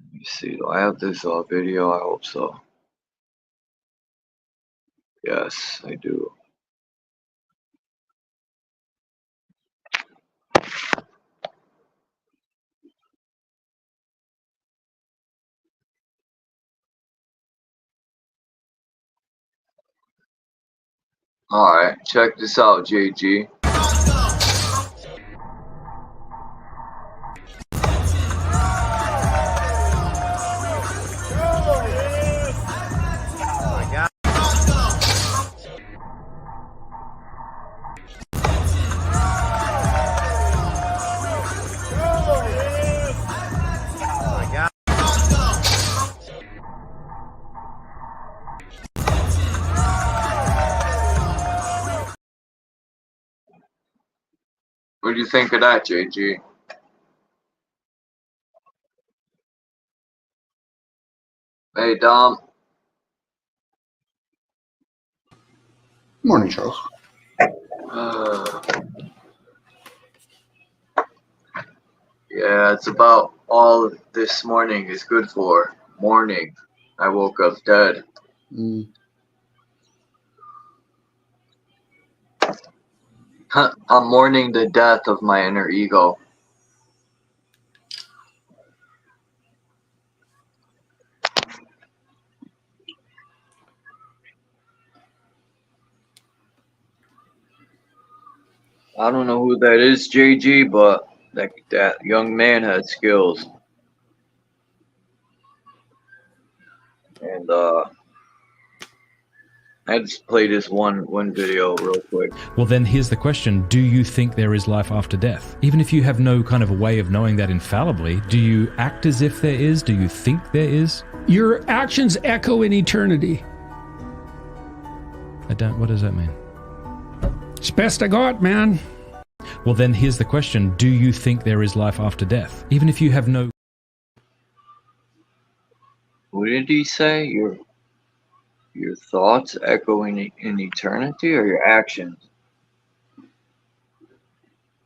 Let me see. Do I have this video? I hope so. Yes, I do. Alright, check this out, JG. What do you think of that, JG? Hey, Dom. Morning, Charles. Yeah, it's about all this morning is good for. Morning. I woke up dead. I'm mourning the death of my inner ego. I don't know who that is, JG, but that young man had skills. And I just play this one video real quick. Well, then here's the question. Do you think there is life after death? Even if you have no kind of a way of knowing that infallibly, do you act as if there is? Do you think there is? Your actions echo in eternity. What does that mean? It's best I got, man. Well, then here's the question. Do you think there is life after death? Even if you have no... What did he say? Your thoughts echoing in eternity, or your actions?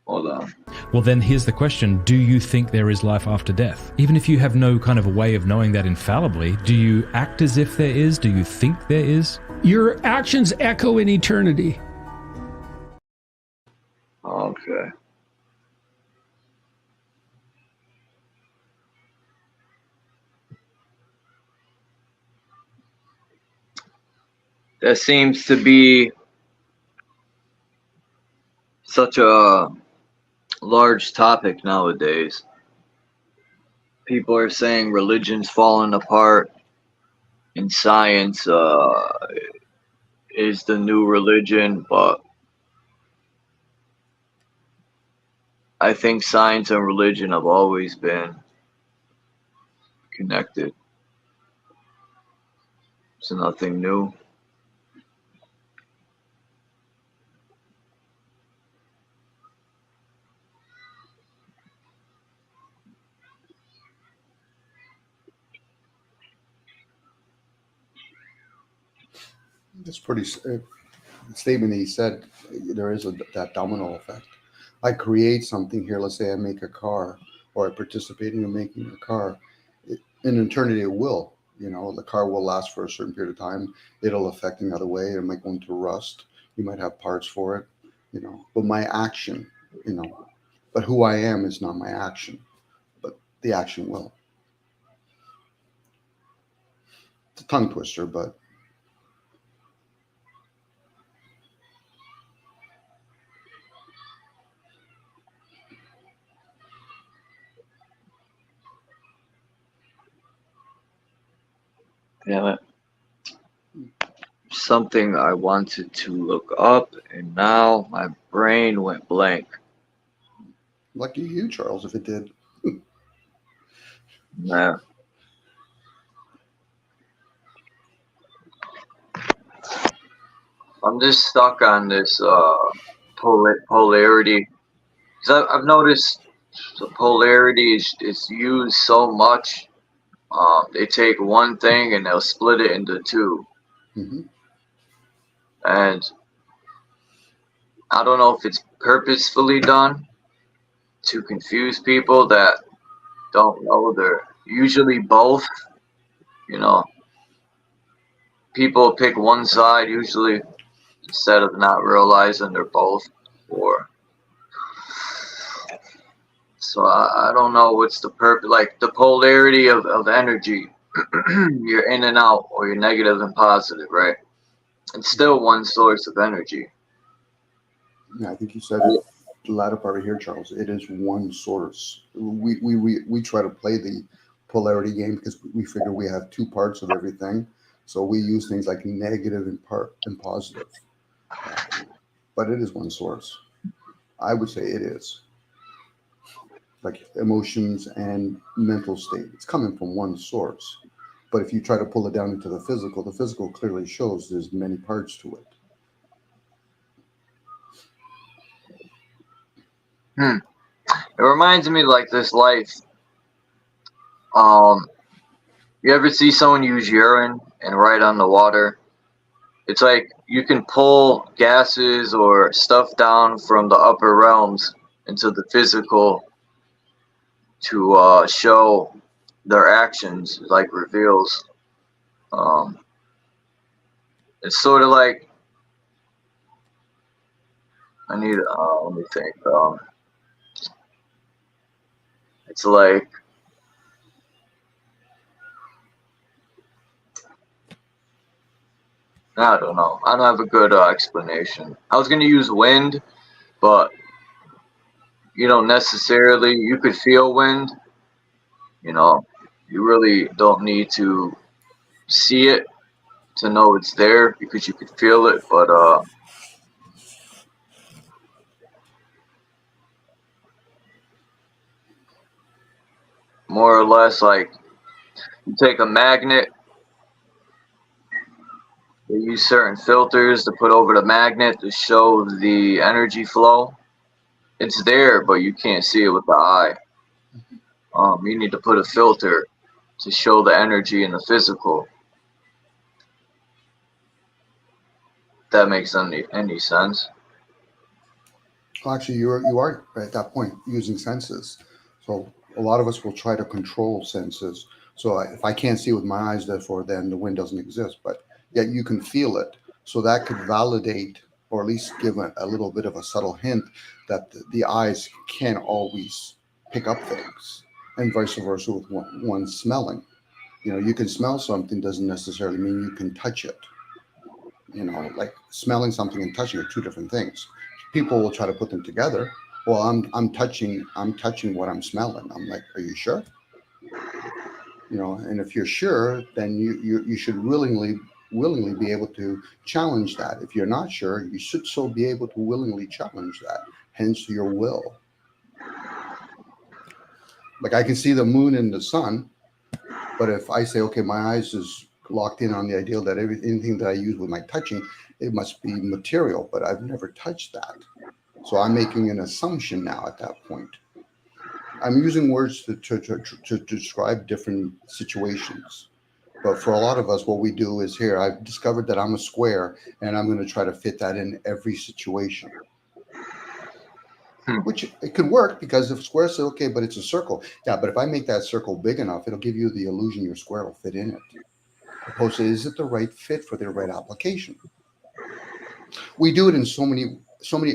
Hold on. Well, then here's the question. Do you think there is life after death? Even if you have no kind of a way of knowing that infallibly, do you act as if there is? Do you think there is? Your actions echo in eternity. Okay. That seems to be such a large topic nowadays. People are saying religion's falling apart and science is the new religion, but I think science and religion have always been connected. It's nothing new. That's pretty statement that he said. There is that domino effect. I create something here. Let's say I make a car, or I participate in making a car. In eternity, it will. You know, the car will last for a certain period of time. It'll affect another way. It might go into rust. You might have parts for it. You know, but my action, you know, but who I am is not my action, but the action will. It's a tongue twister, but. Damn it. Something I wanted to look up, and now my brain went blank. Lucky you, Charles, if it did. Nah. I'm just stuck on this polarity. 'Cause I've noticed the polarity is used so much. They take one thing and they'll split it into two. Mm-hmm. And I don't know if it's purposefully done to confuse people that don't know. They're usually both, you know. People pick one side usually instead of not realizing they're both. Or so I don't know what's the purpose, like the polarity of energy. You're in and out, or you're negative and positive, right? It's still one source of energy. Yeah, I think you said it, the latter part of here, Charles. It is one source. We try to play the polarity game because we figure we have two parts of everything. So we use things like negative and positive. But it is one source. I would say it is. Like emotions and mental state. It's coming from one source. But if you try to pull it down into the physical clearly shows there's many parts to it. It reminds me like this life. You ever see someone use urine and write on the water? It's like you can pull gases or stuff down from the upper realms into the physical to show their actions, like reveals. It's sort of like let me think. It's like I don't know. I don't have a good explanation. I was gonna use wind, but you don't necessarily. You could feel wind. You know, you really don't need to see it to know it's there because you could feel it. But more or less, like you take a magnet. They use certain filters to put over the magnet to show the energy flow. It's there, but you can't see it with the eye. You need to put a filter to show the energy in the physical. If that makes any sense. Well, actually, you are at that point using senses. So a lot of us will try to control senses. So if I can't see with my eyes, therefore, then the wind doesn't exist. But yet you can feel it. So that could validate, or at least give a little bit of a subtle hint that the eyes can't always pick up things, and vice versa with one smelling. You know, you can smell something doesn't necessarily mean you can touch it. You know, like smelling something and touching are two different things. People will try to put them together. Well, I'm touching what I'm smelling. I'm like, are you sure? You know, and if you're sure, then you should willingly be able to challenge that. If you're not sure, you should still be able to willingly challenge that. Hence your will. Like I can see the moon and the sun, but if I say, okay, my eyes is locked in on the ideal that anything that I use with my touching, it must be material, but I've never touched that. So I'm making an assumption now at that point. I'm using words to describe different situations. But for a lot of us, what we do is here, I've discovered that I'm a square and I'm going to try to fit that in every situation. Which it could work because if square say, okay, but it's a circle. Yeah, but if I make that circle big enough, it'll give you the illusion your square will fit in it. Opposed to, is it the right fit for the right application? We do it in so many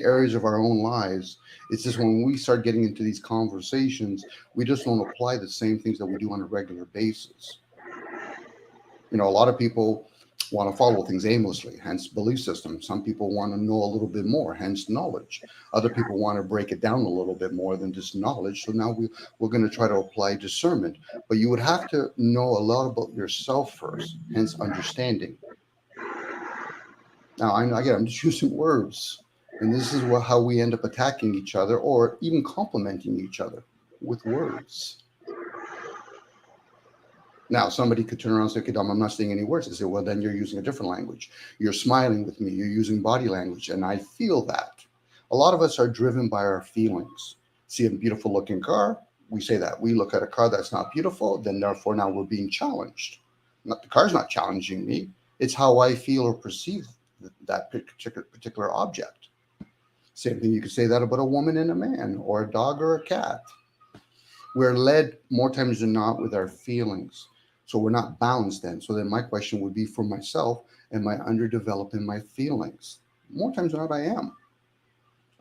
areas of our own lives. It's just when we start getting into these conversations, we just don't apply the same things that we do on a regular basis. You know, a lot of people want to follow things aimlessly, hence belief system. Some people want to know a little bit more, hence knowledge. Other people want to break it down a little bit more than just knowledge. So now we're going to try to apply discernment. But you would have to know a lot about yourself first, hence understanding. Now, I'm just using words. And this is how we end up attacking each other or even complimenting each other with words. Now, somebody could turn around and say, okay, Dom, I'm not saying any words. I say, well, then you're using a different language. You're smiling with me. You're using body language. And I feel that. A lot of us are driven by our feelings. See a beautiful looking car, we say that. We look at a car that's not beautiful, then therefore now we're being challenged. The car's not challenging me. It's how I feel or perceive that particular object. Same thing, you could say that about a woman and a man, or a dog or a cat. We're led more times than not with our feelings. So we're not balanced then. So then my question would be for myself, am I underdeveloped in my feelings? More times than not, I am.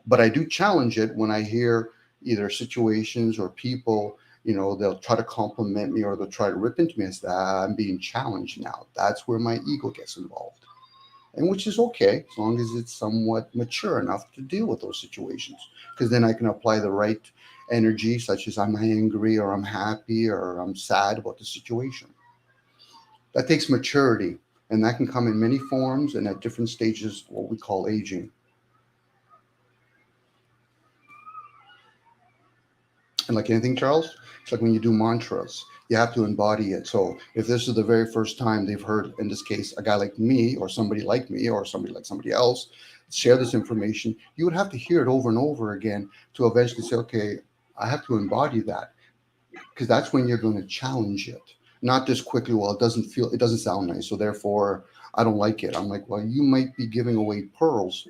But I do challenge it when I hear either situations or people, they'll try to compliment me or they'll try to rip into me and say, I'm being challenged now. That's where my ego gets involved. And which is okay, as long as it's somewhat mature enough to deal with those situations. Because then I can apply the right energy, such as I'm angry or I'm happy or I'm sad about the situation. That takes maturity, and that can come in many forms and at different stages, what we call aging. And like anything, Charles, it's like when you do mantras, you have to embody it. So if this is the very first time they've heard, in this case, a guy like me or somebody like me or somebody like somebody else share this information, you would have to hear it over and over again to eventually say, okay, I have to embody that, because that's when you're going to challenge it. Not just quickly, well, it doesn't sound nice, so therefore I don't like it. I'm like, well, you might be giving away pearls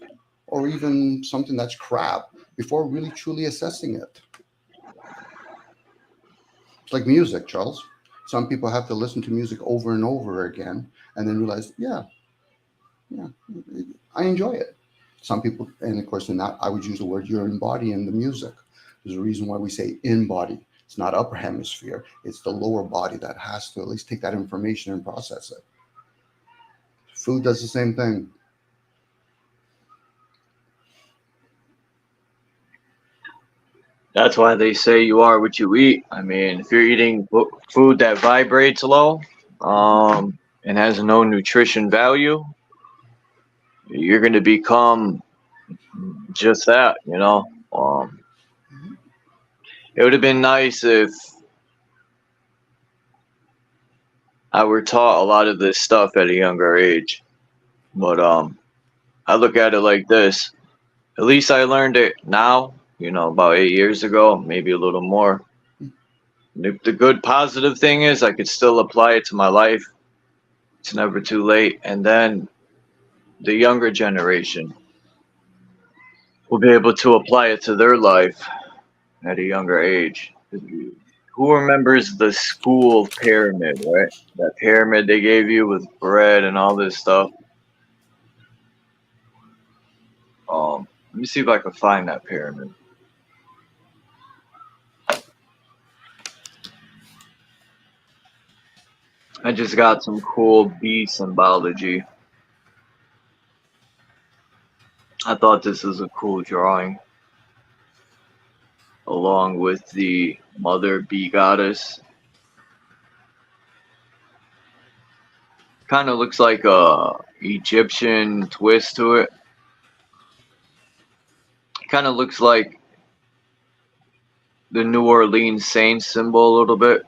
or even something that's crap before really truly assessing it. It's like music, Charles. Some people have to listen to music over and over again and then realize, yeah, I enjoy it. Some people, and of course in that I would use the word, you're embodying the music. There's a reason why we say embody. It's not upper hemisphere. It's the lower body that has to at least take that information and process it. Food does the same thing. That's why they say you are what you eat. I mean, if you're eating food that vibrates low, and has no nutrition value, you're going to become just that, It would have been nice if I were taught a lot of this stuff at a younger age. But I look at it like this. At least I learned it now, about 8 years ago, maybe a little more. The good positive thing is I could still apply it to my life. It's never too late. And then the younger generation will be able to apply it to their life at a younger age. Who remembers the school pyramid, right? That pyramid they gave you with bread and all this stuff. Let me see if I can find that pyramid. I just got some cool bee symbology. I thought this was a cool drawing. Along with the mother bee goddess. Kind of looks like a Egyptian twist to it. Kind of looks like the New Orleans Saints symbol a little bit.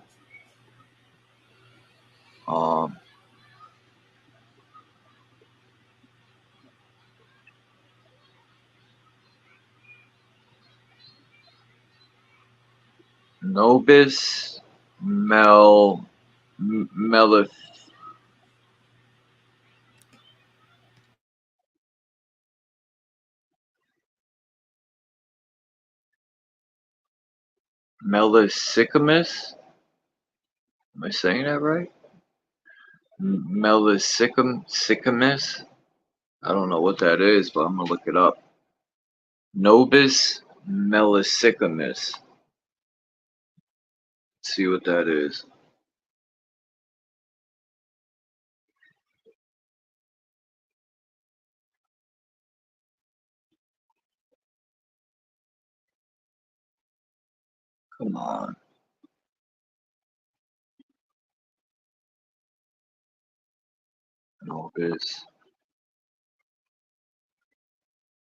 Nobis Melisicamus. Am I saying that right? Melisicamus. I don't know what that is, but I'm gonna look it up. Nobis Melisicamus. See what that is. Come on. Nobis.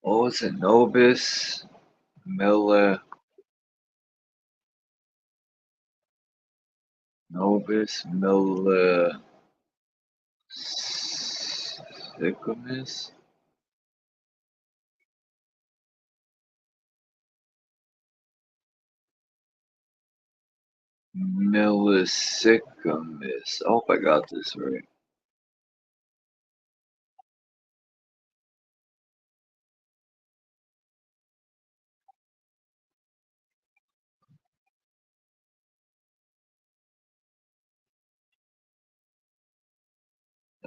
Oh, is it Nobis Mele? Nobis Melisicamus? Melisicamus. I hope I got this right.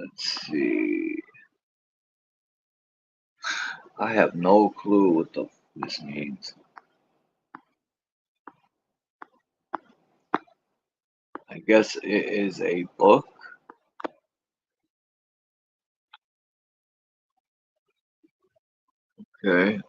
Let's see. I have no clue what this means. I guess it is a book. Okay.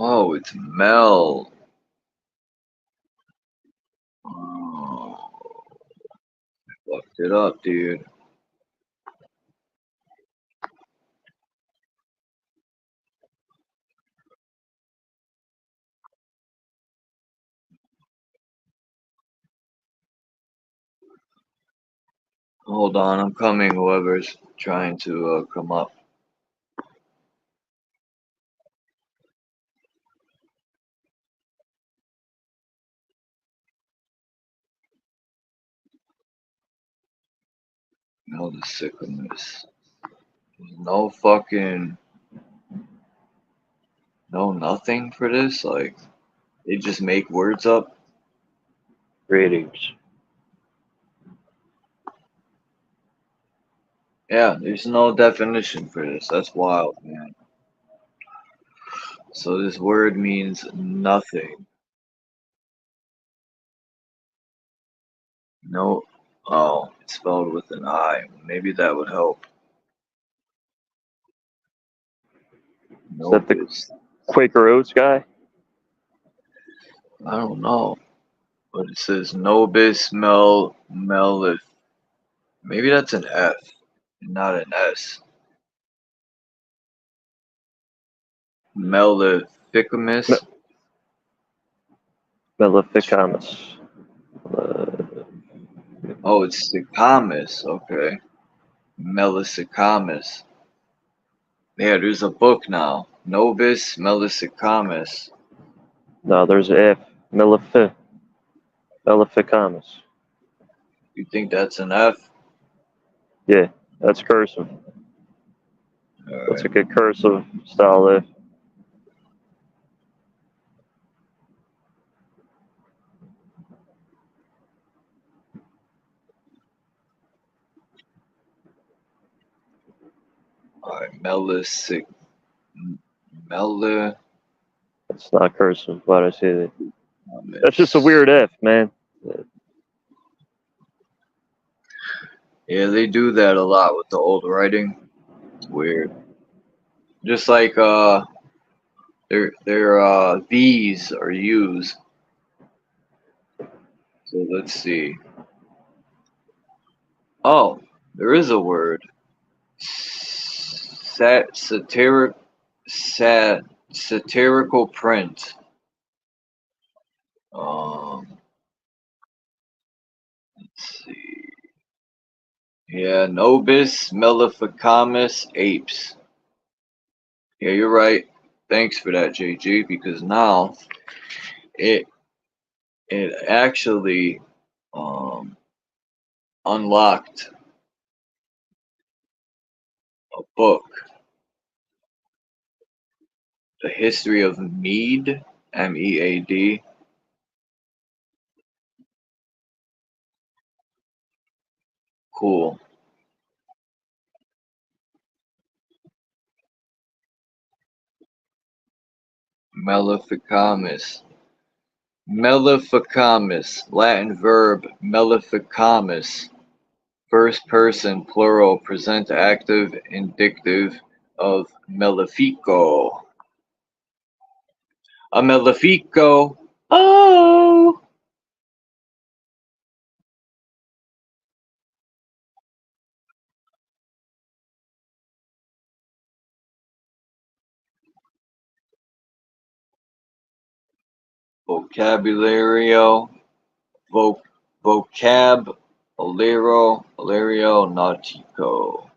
Oh, it's Mel. Oh, fucked it up, dude. Hold on, I'm coming, whoever's trying to come up. No, the sickness. No fucking, no nothing for this? Like, they just make words up? Greetings. Yeah, there's no definition for this. That's wild, man. So this word means nothing. No, oh, it's spelled with an I. Maybe that would help. Is that the Nobis. Quaker Oats guy? I don't know. But it says Nobis Melif. Maybe that's an F, not an S. Maleficamus. Maleficamus. Oh, it's Sicamus. Okay. Melisicamus. Yeah, there's a book now. Nobis Melisicamus. No, there's an F. Maleficamus. You think that's an F? Yeah, that's cursive. That's like a cursive style F. Alright, It's not cursive, but I say that. That's just a weird F, man. Yeah, they do that a lot with the old writing. It's weird. Just like their V's are U's. So let's see. Oh, there is a word. Satirical print. Let's see. Yeah, Nobis Mellificamus apes. Yeah, you're right. Thanks for that, JG, because now it actually unlocked a book, The History of Mead, MEAD. Cool. Mellificamus. Mellificamus, Latin verb mellificamus, first person plural, present active indicative of mellifico. A mellifico. Oh. Vocabulario. Vocab. Alero nautico.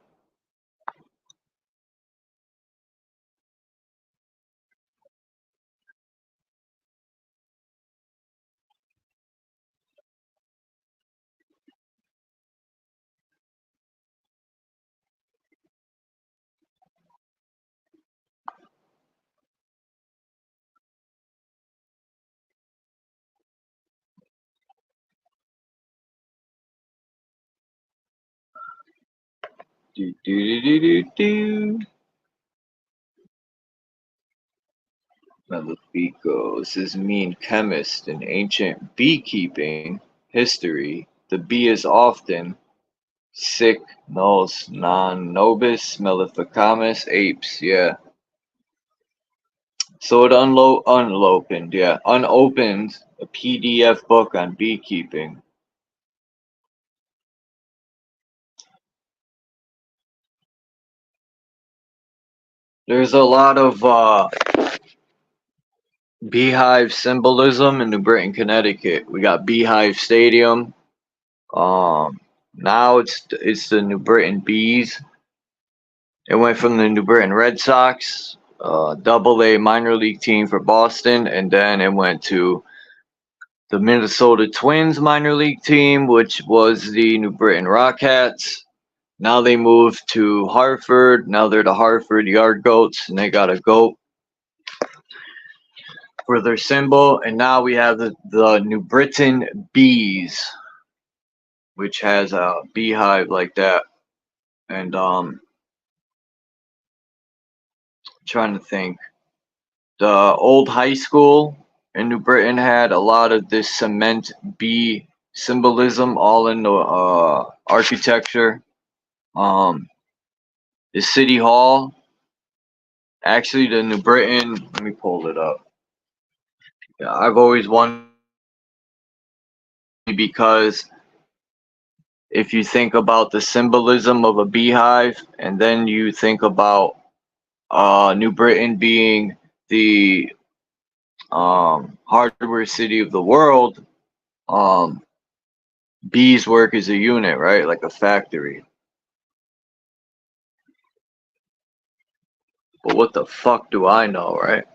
Do, do, do, do, do. Malefico. This is mean chemist in ancient beekeeping history. The bee is often sic nos non nobis maleficamus apes. Yeah. So it unopened. Yeah, unopened a PDF book on beekeeping. There's a lot of beehive symbolism in New Britain, Connecticut. We got Beehive Stadium. Now it's the New Britain Bees. It went from the New Britain Red Sox, AA minor league team for Boston, and then it went to the Minnesota Twins minor league team, which was the New Britain Rockets. Now they moved to Hartford. Now they're the Hartford Yard Goats, and they got a goat for their symbol. And now we have the New Britain Bees, which has a beehive like that. And trying to think, the old high school in New Britain had a lot of this cement bee symbolism all in the architecture. The city hall, actually, the New Britain. Let me pull it up. Yeah, I've always wondered because if you think about the symbolism of a beehive, and then you think about New Britain being the hardware city of the world, bees work as a unit, right? Like a factory. But what the fuck do I know, right?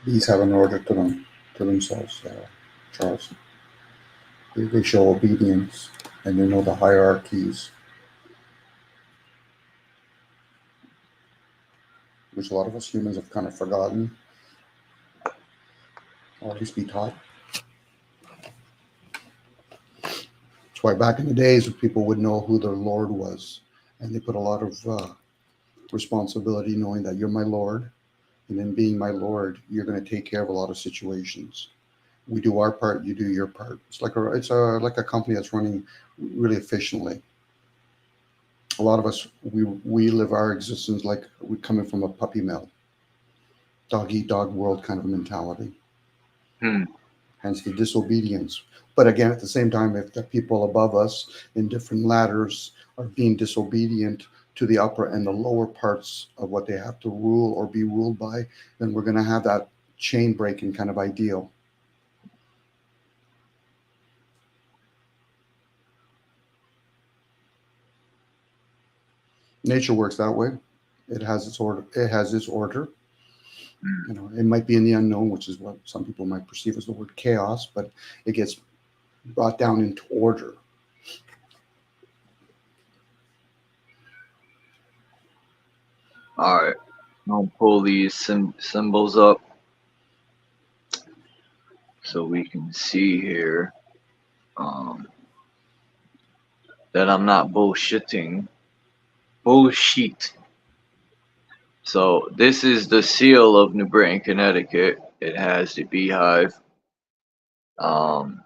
Bees have an order to themselves, Charles. They show obedience, and they know the hierarchies, which a lot of us humans have kind of forgotten, or at least be taught. That's why back in the days, people would know who their Lord was, and they put a lot of responsibility knowing that you're my Lord, and in being my Lord, you're going to take care of a lot of situations. We do our part, you do your part. It's like a company that's running really efficiently. A lot of us, we live our existence like we're coming from a puppy mill, dog eat dog world kind of mentality. Hence the disobedience. But again, at the same time, if the people above us in different ladders are being disobedient to the upper and the lower parts of what they have to rule or be ruled by, then we're going to have that chain breaking kind of ideal. Nature works that way. It has its order. It has its order. You know, it might be in the unknown, which is what some people might perceive as the word chaos, but it gets brought down into order. All right, I'll pull these symbols up so we can see here that I'm not bullshitting. Bullshit. So this is the seal of New Britain, Connecticut. It has the beehive. And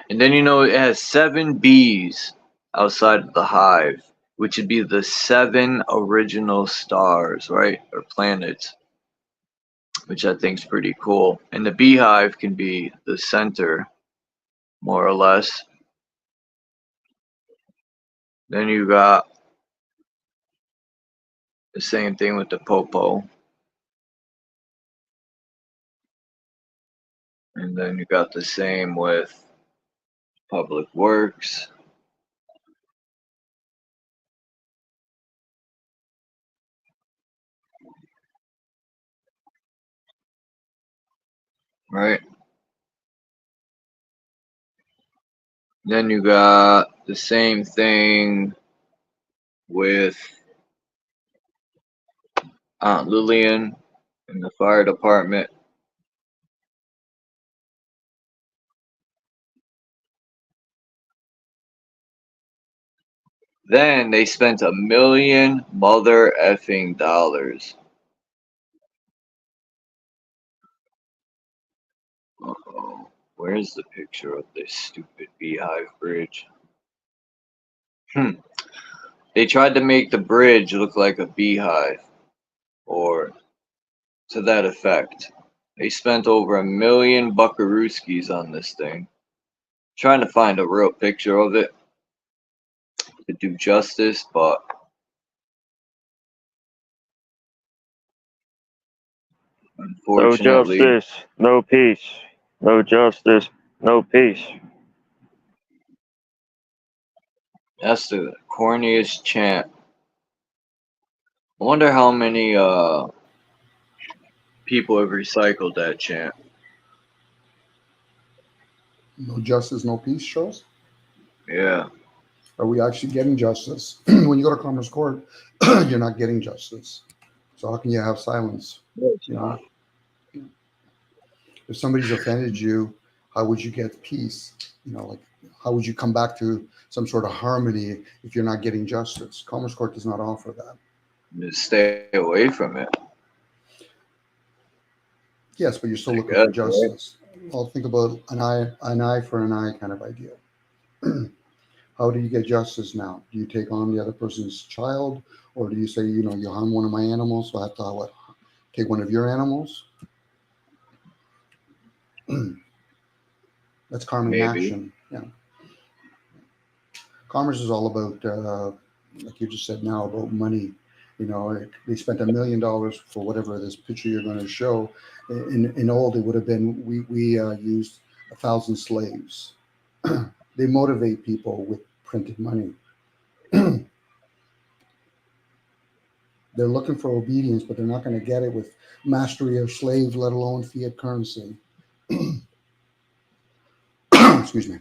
then it has 7 bees outside of the hive, which would be the 7 original stars, right? Or planets, which I think is pretty cool. And the beehive can be the center, more or less. Then you got the same thing with the popo. And then you got the same with Public Works. Right? Then you got the same thing with Aunt Lillian in the fire department. Then they spent $1 million mother effing dollars. Uh-oh. Where's the picture of this stupid beehive bridge? They tried to make the bridge look like a beehive, or to that effect. They spent over $1 million buckarooskies on this thing. Trying to find a real picture of it to do justice, but No unfortunately, justice, no peace. No justice, no peace. that's the corniest chant. I wonder how many people have recycled that chant. No justice, no peace shows. Yeah, Are we actually getting justice? When you go to Commerce Court, you're not getting justice. So how can you have silence? You know, if somebody's offended you, how would you get peace? You know, like how would you come back to some sort of harmony if you're not getting justice? Commerce Court does not offer that. just stay away from it. Yes, but you're still looking Yes, for justice. Well, think about an eye for an eye kind of idea. How do you get justice now? Do you take on the other person's child, or do you say, you know, you harm one of my animals, so I have to take one of your animals? That's karma in maybe. action. Yeah. Commerce is all about, like you just said now, about money. You know, they spent $1 million for whatever this picture you're going to show. In old, it would have been we used 1,000 slaves. They motivate people with printed money. They're looking for obedience, but they're not going to get it with mastery of slaves, let alone fiat currency. Excuse me.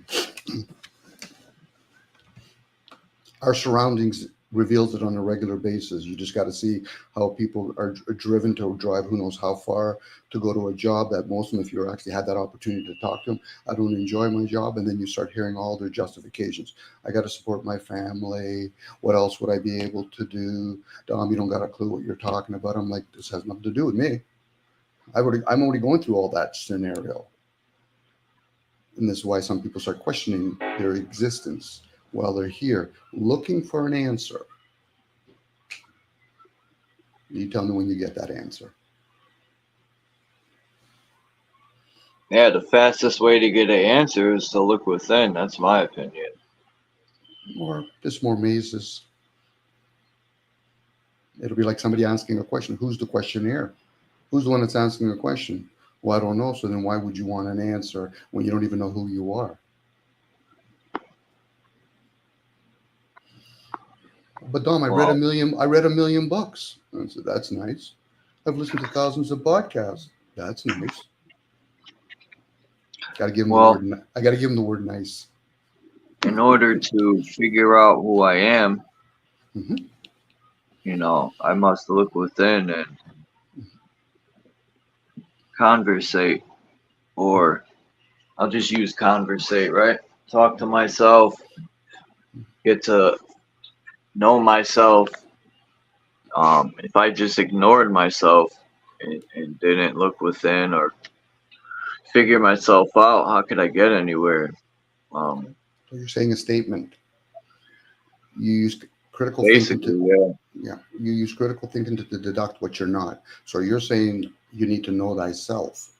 Our surroundings reveals it on a regular basis. You just got to see how people are driven to drive who knows how far to go to a job that most of them, if you actually had that opportunity to talk to them, I don't enjoy my job. And then you start hearing all their justifications. I got to support my family. What else would I be able to do? Dom, you don't got a clue what you're talking about. I'm like, this has nothing to do with me. I'm already going through all that scenario. And this is why some people start questioning their existence while they're here, looking for an answer. You tell me when you get that answer. Yeah, the fastest way to get an answer is to look within. That's my opinion. Or just more mazes. It'll be like somebody asking a question. Who's the questionnaire? Who's the one that's asking a question? Well, I don't know. So then why would you want an answer when you don't even know who you are? But Dom, I read $1 million books. I said, that's nice. I've listened to thousands of podcasts. That's nice. Got to give him the word. I got to give him the word nice. In order to figure out who I am, you know, I must look within and conversate, or I'll just use conversate, right? Talk to myself, get to know myself. If I just ignored myself and didn't look within or figure myself out, how could I get anywhere? So you're saying a statement. You use critical basically, thinking. You use critical thinking to deduct what you're not. So you're saying you need to know thyself.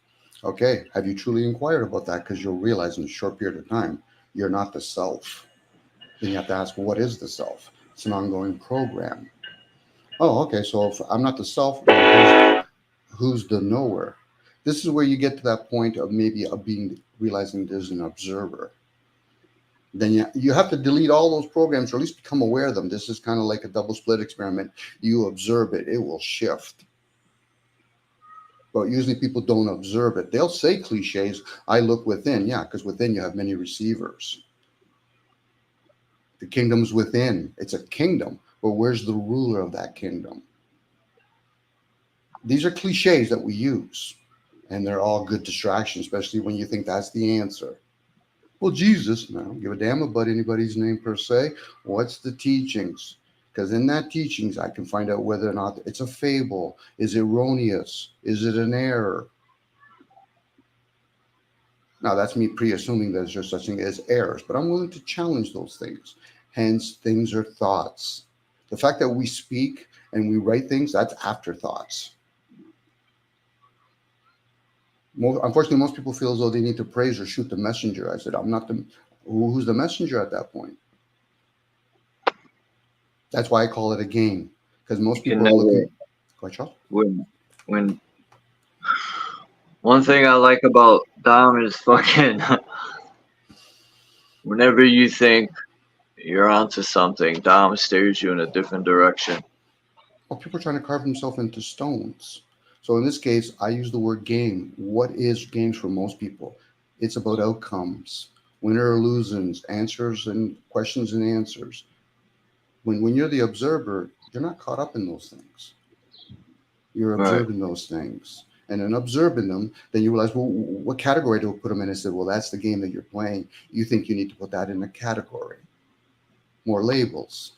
Okay. Have you truly inquired about that? Because you'll realize in a short period of time, you're not the self. Then you have to ask, well, what is the self? It's an ongoing program. Oh, okay. So if I'm not the self, who's the knower? This is where you get to that point of maybe realizing there's an observer. Then you have to delete all those programs, or at least become aware of them. This is kind of like a double split experiment. You observe it, it will shift. But usually people don't observe it. They'll say cliches, I look within. Yeah, because within you have many receivers. The kingdom's within. It's a kingdom, but where's the ruler of that kingdom? These are cliches that we use, and they're all good distractions, especially when you think that's the answer. Well, Jesus, I don't give a damn about anybody's name per se. What's the teachings? Because in that teachings, I can find out whether or not it's a fable, is erroneous, is it an error? Now, that's me pre-assuming there's just such thing as errors, but I'm willing to challenge those things. Hence, things are thoughts. The fact that we speak and we write things, that's afterthoughts. Unfortunately, most people feel as though they need to praise or shoot the messenger. I said, I'm not the. Who's the messenger at that point? That's why I call it a game, because most people are looking. Go ahead, Charles. When one thing I like about Dom is fucking whenever you think you're onto something, Dom steers you in a different direction. Well, people are trying to carve themselves into stones. So in this case, I use the word game. What is games for most people? It's about outcomes, winner or losers, answers and questions and answers. When you're the observer, you're not caught up in those things. You're observing those things. And in observing them, then you realize, well, what category do we put them in? I said, well, that's the game that you're playing. You think you need to put that in a category. More labels,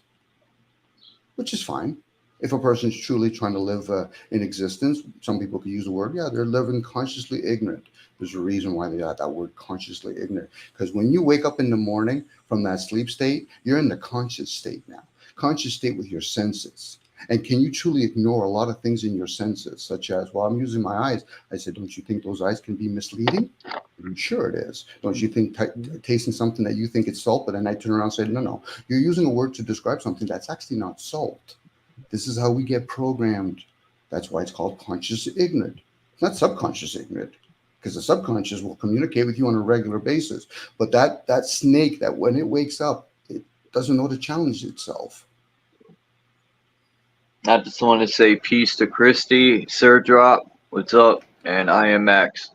which is fine. If a person's truly trying to live in existence, some people could use the word, yeah, they're living consciously ignorant. There's a reason why they got that word consciously ignorant. Because when you wake up in the morning from that sleep state, you're in the conscious state now. Conscious state with your senses. And can you truly ignore a lot of things in your senses, such as, well, I'm using my eyes. I said, don't you think those eyes can be misleading? Sure it is. Don't you think tasting something that you think it's salt, but then I turn around and say, no, you're using a word to describe something that's actually not salt. This is how we get programmed. That's why it's called conscious ignorant. It's not subconscious ignorant, because the subconscious will communicate with you on a regular basis. But that snake, that when it wakes up, it doesn't know to challenge itself. I just want to say peace to Christy, Sir Drop, what's up, and I am Max.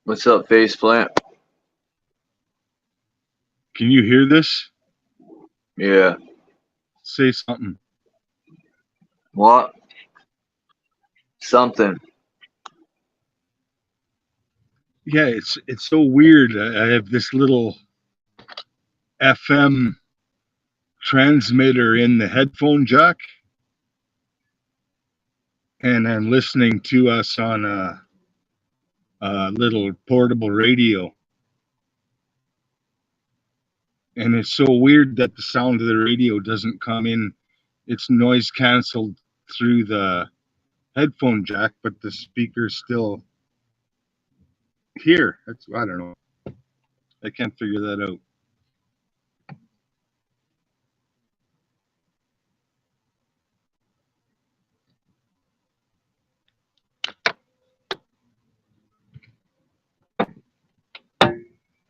What's up, Faceplant? Can you hear this? Yeah. Say something. What? Something. Yeah, it's so weird. I have this little FM transmitter in the headphone jack, and I'm listening to us on a little portable radio. And it's so weird that the sound of the radio doesn't come in. It's noise canceled through the headphone jack, but the speaker's still here. I don't know. I can't figure that out.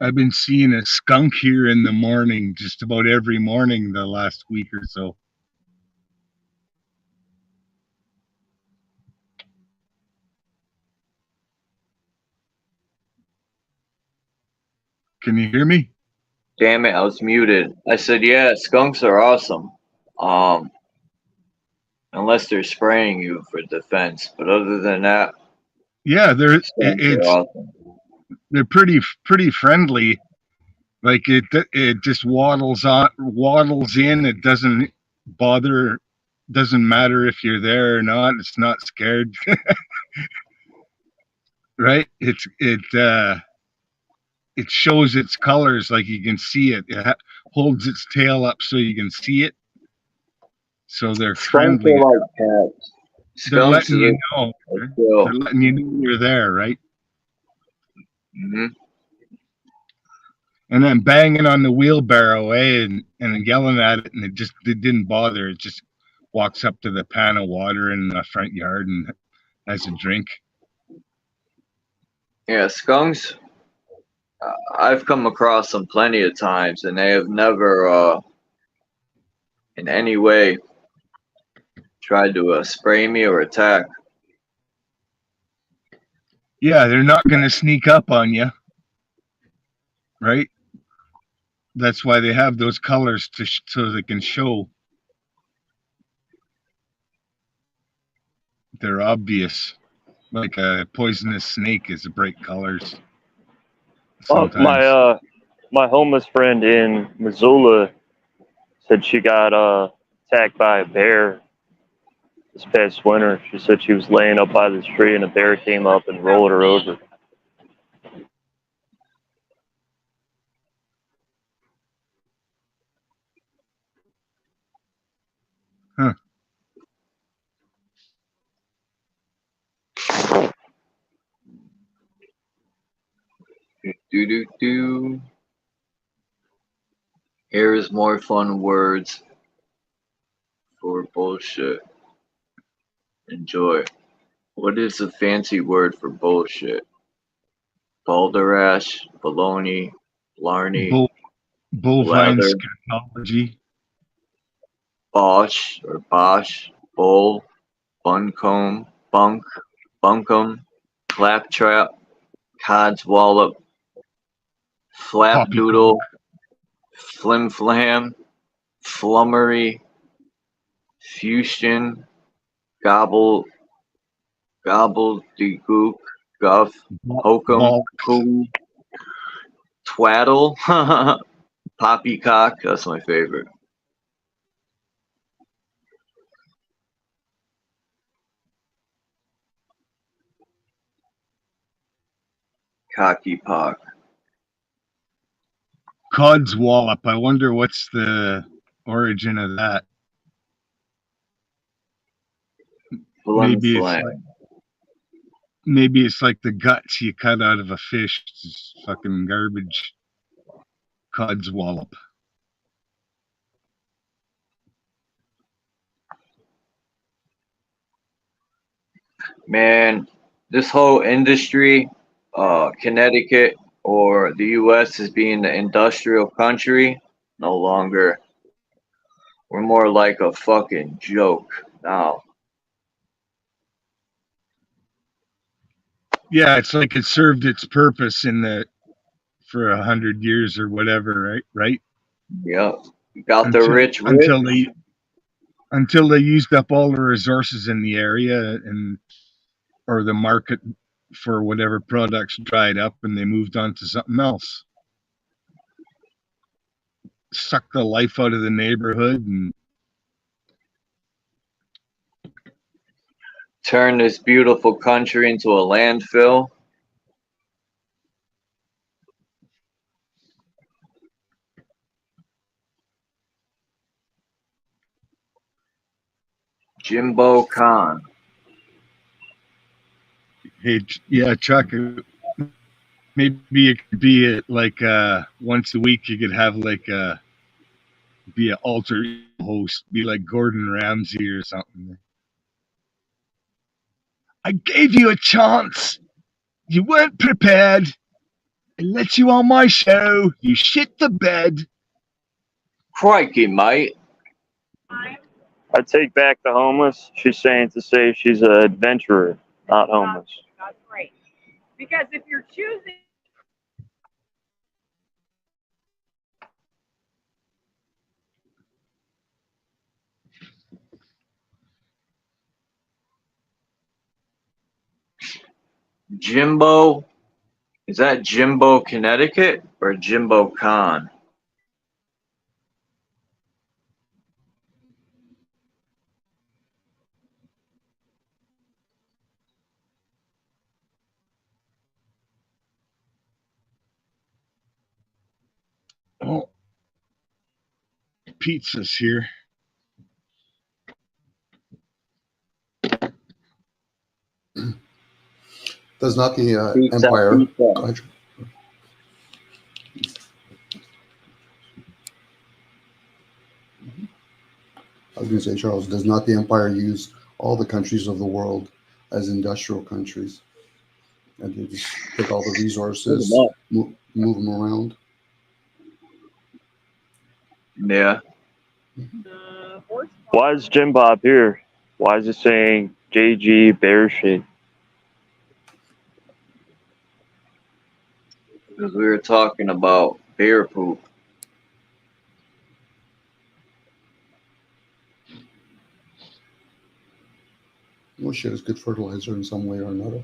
I've been seeing a skunk here in the morning, just about every morning the last week or so. Can you hear me? Damn it, I was muted. I said, yeah, skunks are awesome. Unless they're spraying you for defense, but other than that, yeah, they're awesome. They're pretty friendly. Like it just waddles in. It doesn't bother. Doesn't matter if you're there or not. It's not scared. Right? It shows its colors, like you can see it. It holds its tail up so you can see it. So they're friendly. Like cats. They're letting you know. They're letting you know you're there, right? Mm-hmm. And then banging on the wheelbarrow, and yelling at it, and it didn't bother. It just walks up to the pan of water in the front yard and has a drink. Yeah, skunks. I've come across them plenty of times, and they have never, in any way, tried to spray me or attack. Yeah, they're not going to sneak up on you, right? That's why they have those colors so they can show. they're obvious. Like a poisonous snake is bright colors. Sometimes. My homeless friend in Missoula said she got attacked by a bear this past winter. She said she was laying up by this tree and a bear came up and rolled her over. Huh. Do. Here's more fun words for bullshit. Enjoy. What is a fancy word for bullshit? Balderdash, baloney, blarney, Bovine leather, scatology. bosh or bosh, bull, buncombe, bunk, bunkum, claptrap, codswallop, flapdoodle, flimflam, flummery, fustian, gobbledygook, guff, hokum, coo, twaddle, poppycock. That's my favorite. Cocky pock. Codswallop. I wonder what's the origin of that. Maybe it's like the guts you cut out of a fish. It's fucking garbage. Codswallop. Man, this whole industry, Connecticut or the U.S. as being the industrial country, no longer. We're more like a fucking joke now. Yeah, it's like it served its purpose for 100 years or whatever, right? Yep. Got the rich until they used up all the resources in the area or the market for whatever products dried up and they moved on to something else. Sucked the life out of the neighborhood and turn this beautiful country into a landfill. Jimbo Khan. Hey, yeah, Chuck, maybe it could be like once a week you could have like be an alter host, be like Gordon Ramsay or something. I gave you a chance. You weren't prepared. I let you on my show. You shit the bed. Crikey, mate. I take back the homeless. She's saying to say she's an adventurer, not homeless. That's great. Because if you're choosing Jimbo. Is that Jimbo, Connecticut or Jimbo Khan? Oh, pizza's here. Does not the Empire... I was going to say, Charles, does not the Empire use all the countries of the world as industrial countries? And they just take all the resources, move them around? Yeah. Why is Jim Bob here? Why is it saying JG bear shit? Because we were talking about bear poop. Well, Bullshit is good fertilizer in some way or another.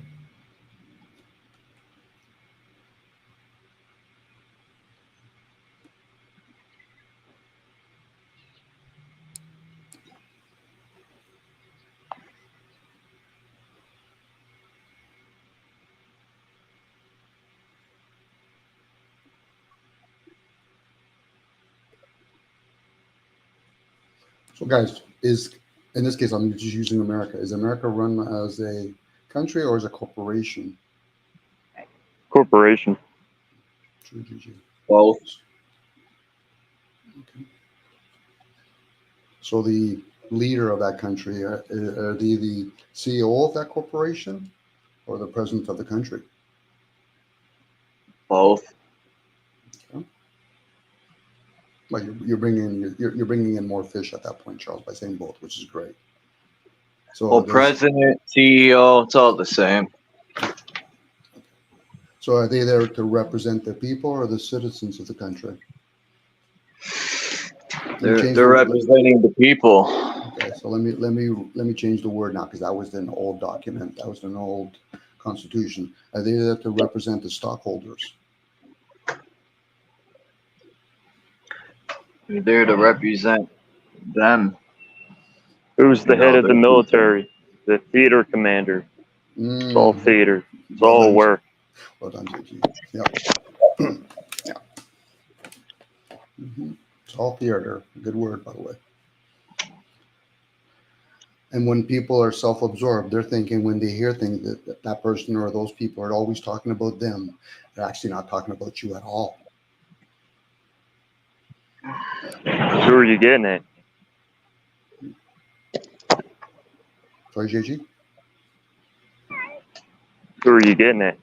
So, guys, in this case, I'm just using America. Is America run as a country or as a corporation? Corporation. True, GG. Both. Okay. So the leader of that country, are they the CEO of that corporation or the president of the country? Both. Okay. Well, you're bringing in more fish at that point, Charles, by saying both, which is great. So Well, president, CEO, it's all the same. So are they there to represent the people or the citizens of the country? They're representing the people. Okay, so let me change the word now, because that was an old document. That was an old constitution. Are they there to represent the stockholders? They're there to represent them. Who's the head of the military? The theater commander. It's all theater. It's all work. Well done, JG. Yep. Yeah. It's all theater. Good word, by the way. And when people are self-absorbed, they're thinking, when they hear things, that person or those people are always talking about them. They're actually not talking about you at all. Who are you getting at? Sorry, JG? Who are you getting at?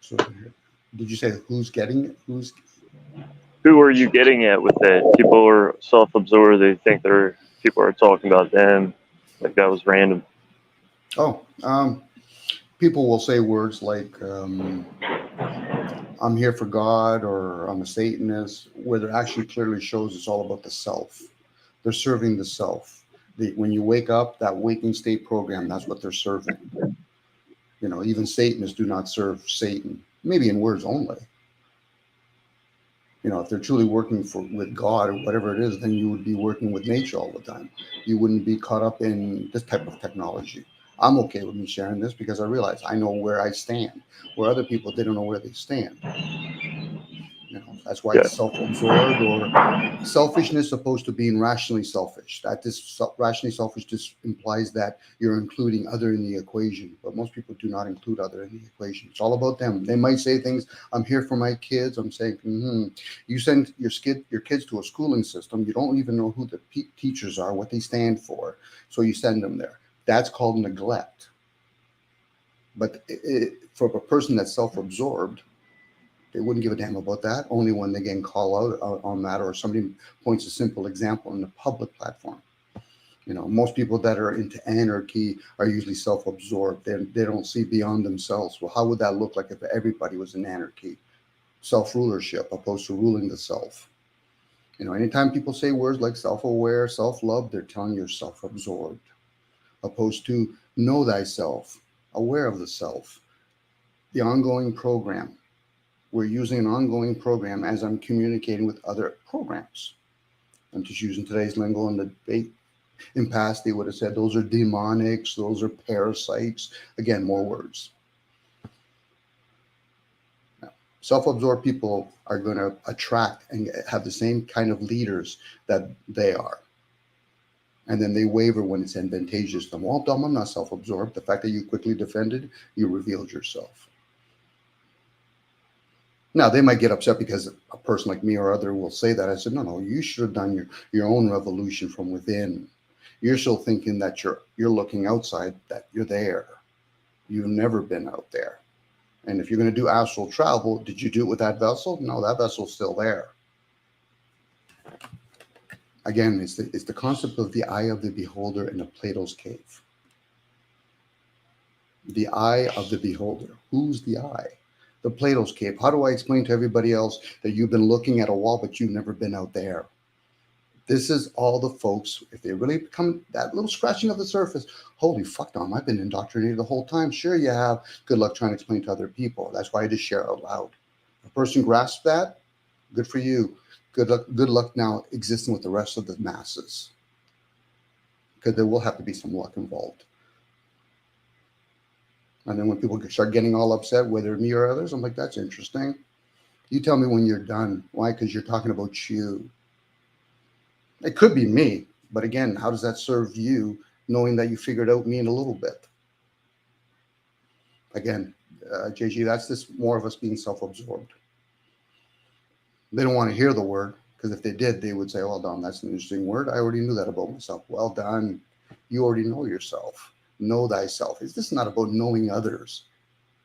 So, did you say who's getting it? Who are you getting at with that? People are self-absorbed. They think people are talking about them. Like that was random. Oh, people will say words like, I'm here for God, or I'm a Satanist, where it actually clearly shows it's all about the self. They're serving the self. When you wake up, that waking state program, that's what they're serving. You know, even Satanists do not serve Satan, maybe in words only. You know, if they're truly working with God or whatever it is, then you would be working with nature all the time. You wouldn't be caught up in this type of technology. I'm okay with me sharing this because I realize I know where I stand, where other people, they don't know where they stand. You know, that's why it's self-absorbed, or selfishness opposed to being rationally selfish. That this rationally selfish just implies that you're including other in the equation, but most people do not include other in the equation. It's all about them. They might say things, I'm here for my kids. I'm saying, you send your kids to a schooling system. You don't even know who the teachers are, what they stand for. So you send them there. That's called neglect. But for a person that's self-absorbed, they wouldn't give a damn about that, only when they get called out on that, or somebody points a simple example in the public platform. You know, most people that are into anarchy are usually self-absorbed. They don't see beyond themselves. Well, how would that look like if everybody was in anarchy? Self-rulership opposed to ruling the self. You know, anytime people say words like self-aware, self-love, they're telling you're self-absorbed. Opposed to know thyself, aware of the self. The ongoing program. We're using an ongoing program as I'm communicating with other programs. I'm just using today's lingo in the debate. In past, they would have said those are demonics, those are parasites. Again, more words. Now, self-absorbed people are going to attract and have the same kind of leaders that they are. And then they waver when it's advantageous to them. Well, Dom, I'm not self-absorbed. The fact that you quickly defended, you revealed yourself. Now, they might get upset because a person like me or other will say that. I said, no, you should have done your own revolution from within. You're still thinking that you're looking outside, that you're there. You've never been out there. And if you're going to do astral travel, did you do it with that vessel? No, that vessel's still there. Again, it's the concept of the eye of the beholder in a Plato's cave. The eye of the beholder. Who's the eye? The Plato's cave. How do I explain to everybody else that you've been looking at a wall, but you've never been out there? This is all the folks, if they really become that little scratching of the surface, holy fuck, Dom, I've been indoctrinated the whole time. Sure, you have. Good luck trying to explain to other people. That's why I just share out loud. If a person grasps that, good for you. Good luck now existing with the rest of the masses. Because there will have to be some luck involved. And then when people start getting all upset, whether me or others, I'm like, that's interesting. You tell me when you're done. Why? Because you're talking about you. It could be me, but again, how does that serve you, knowing that you figured out me in a little bit? Again, JG, that's just more of us being self-absorbed. They don't want to hear the word, because if they did, they would say, well, Dom, that's an interesting word. I already knew that about myself. Well done. You already know yourself. Know thyself. This is not about knowing others.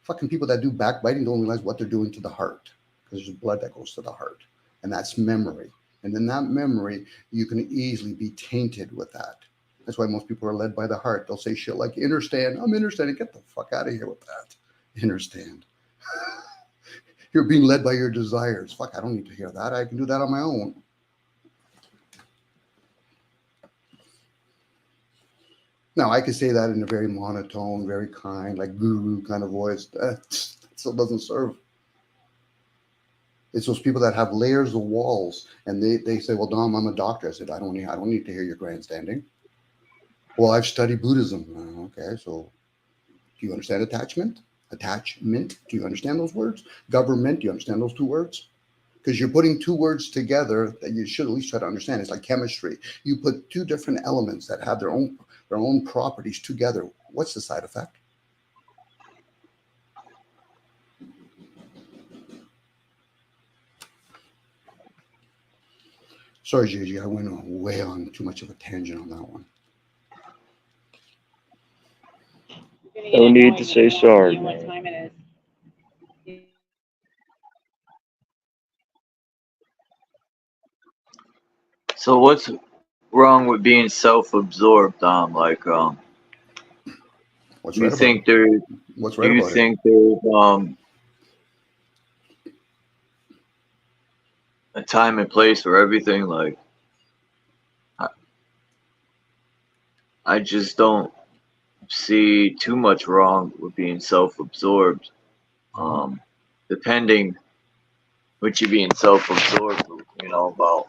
Fucking people that do backbiting don't realize what they're doing to the heart, because there's blood that goes to the heart, and that's memory. And in that memory, you can easily be tainted with that. That's why most people are led by the heart. They'll say shit like, inner stand. I'm inner standing. Get the fuck out of here with that. Inner stand. You're being led by your desires. Fuck, I don't need to hear that. I can do that on my own. Now, I could say that in a very monotone, very kind, like guru kind of voice. That still doesn't serve. It's those people that have layers of walls, and they say, well, Dom, I'm a doctor. I said, I don't need to hear your grandstanding. Well, I've studied Buddhism. Okay, so do you understand attachment? Attachment, do you understand those words? Government, do you understand those two words? Because you're putting two words together that you should at least try to understand. It's like chemistry. You put two different elements that have their own properties together. What's the side effect? Sorry, Gigi, I went way on too much of a tangent on that one. No need to say sorry. What time it is. So what's wrong with being self-absorbed, Dom? Like, What's do right you think about it? there's What's do right you about it? think there's a time and place for everything? Like, I just don't see too much wrong with being self-absorbed. Depending what you being self-absorbed, about.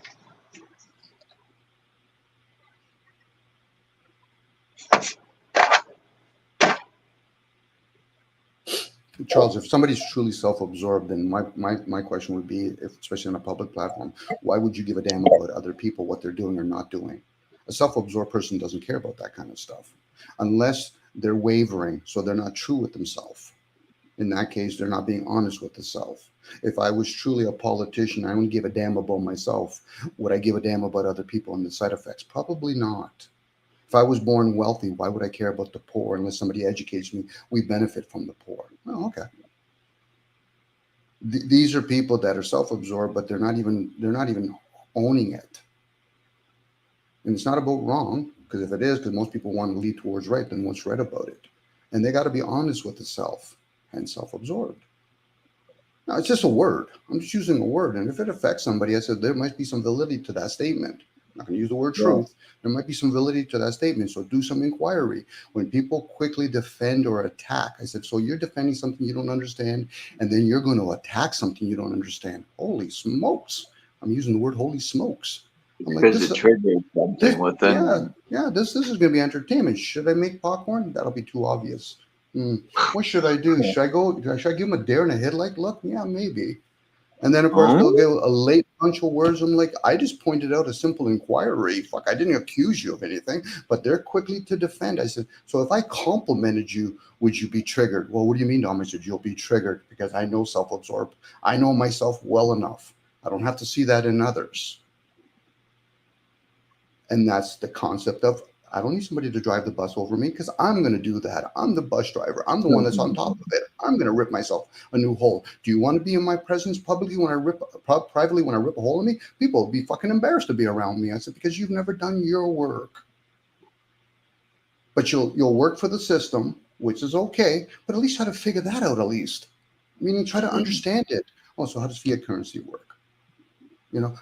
Charles, if somebody's truly self-absorbed, then my question would be, especially on a public platform, why would you give a damn about other people, what they're doing or not doing? A self-absorbed person doesn't care about that kind of stuff, unless they're wavering, so they're not true with themselves. In that case, they're not being honest with the self. If I was truly a politician, I only give a damn about myself. Would I give a damn about other people and the side effects? Probably not. If I was born wealthy, why would I care about the poor unless somebody educates me? We benefit from the poor. Oh, okay. These are people that are self-absorbed, but they're not even owning it. And it's not about wrong, because if it is, because most people want to lead towards right, then what's right about it? And they got to be honest with the self and self-absorbed. Now, it's just a word. I'm just using a word. And if it affects somebody, I said there might be some validity to that statement. I'm not going to use the word truth. There might be some validity to that statement. So do some inquiry. When people quickly defend or attack, I said, so you're defending something you don't understand, and then you're going to attack something you don't understand. Holy smokes. I'm using the word holy smokes. I'm like, Because it triggers something within. Yeah, this is going to be entertainment. Should I make popcorn? That'll be too obvious. What should I do? Should I give them a dare and a headlight look? Yeah, maybe. And then, of course, they'll give a late bunch of words. I'm like, I just pointed out a simple inquiry. Fuck, I didn't accuse you of anything, but they're quickly to defend. I said, so if I complimented you, would you be triggered? Well, what do you mean, Dom? I said, you'll be triggered because I know self-absorbed. I know myself well enough. I don't have to see that in others. And that's the concept of, I don't need somebody to drive the bus over me because I'm going to do that. I'm the bus driver. I'm the one that's on top of it. I'm going to rip myself a new hole. Do you want to be in my presence publicly when I rip, privately when I rip a hole in me? People will be fucking embarrassed to be around me. I said, because you've never done your work. But you'll work for the system, which is okay, but at least try to figure that out at least. Meaning try to understand it. Oh, so how does fiat currency work? You know,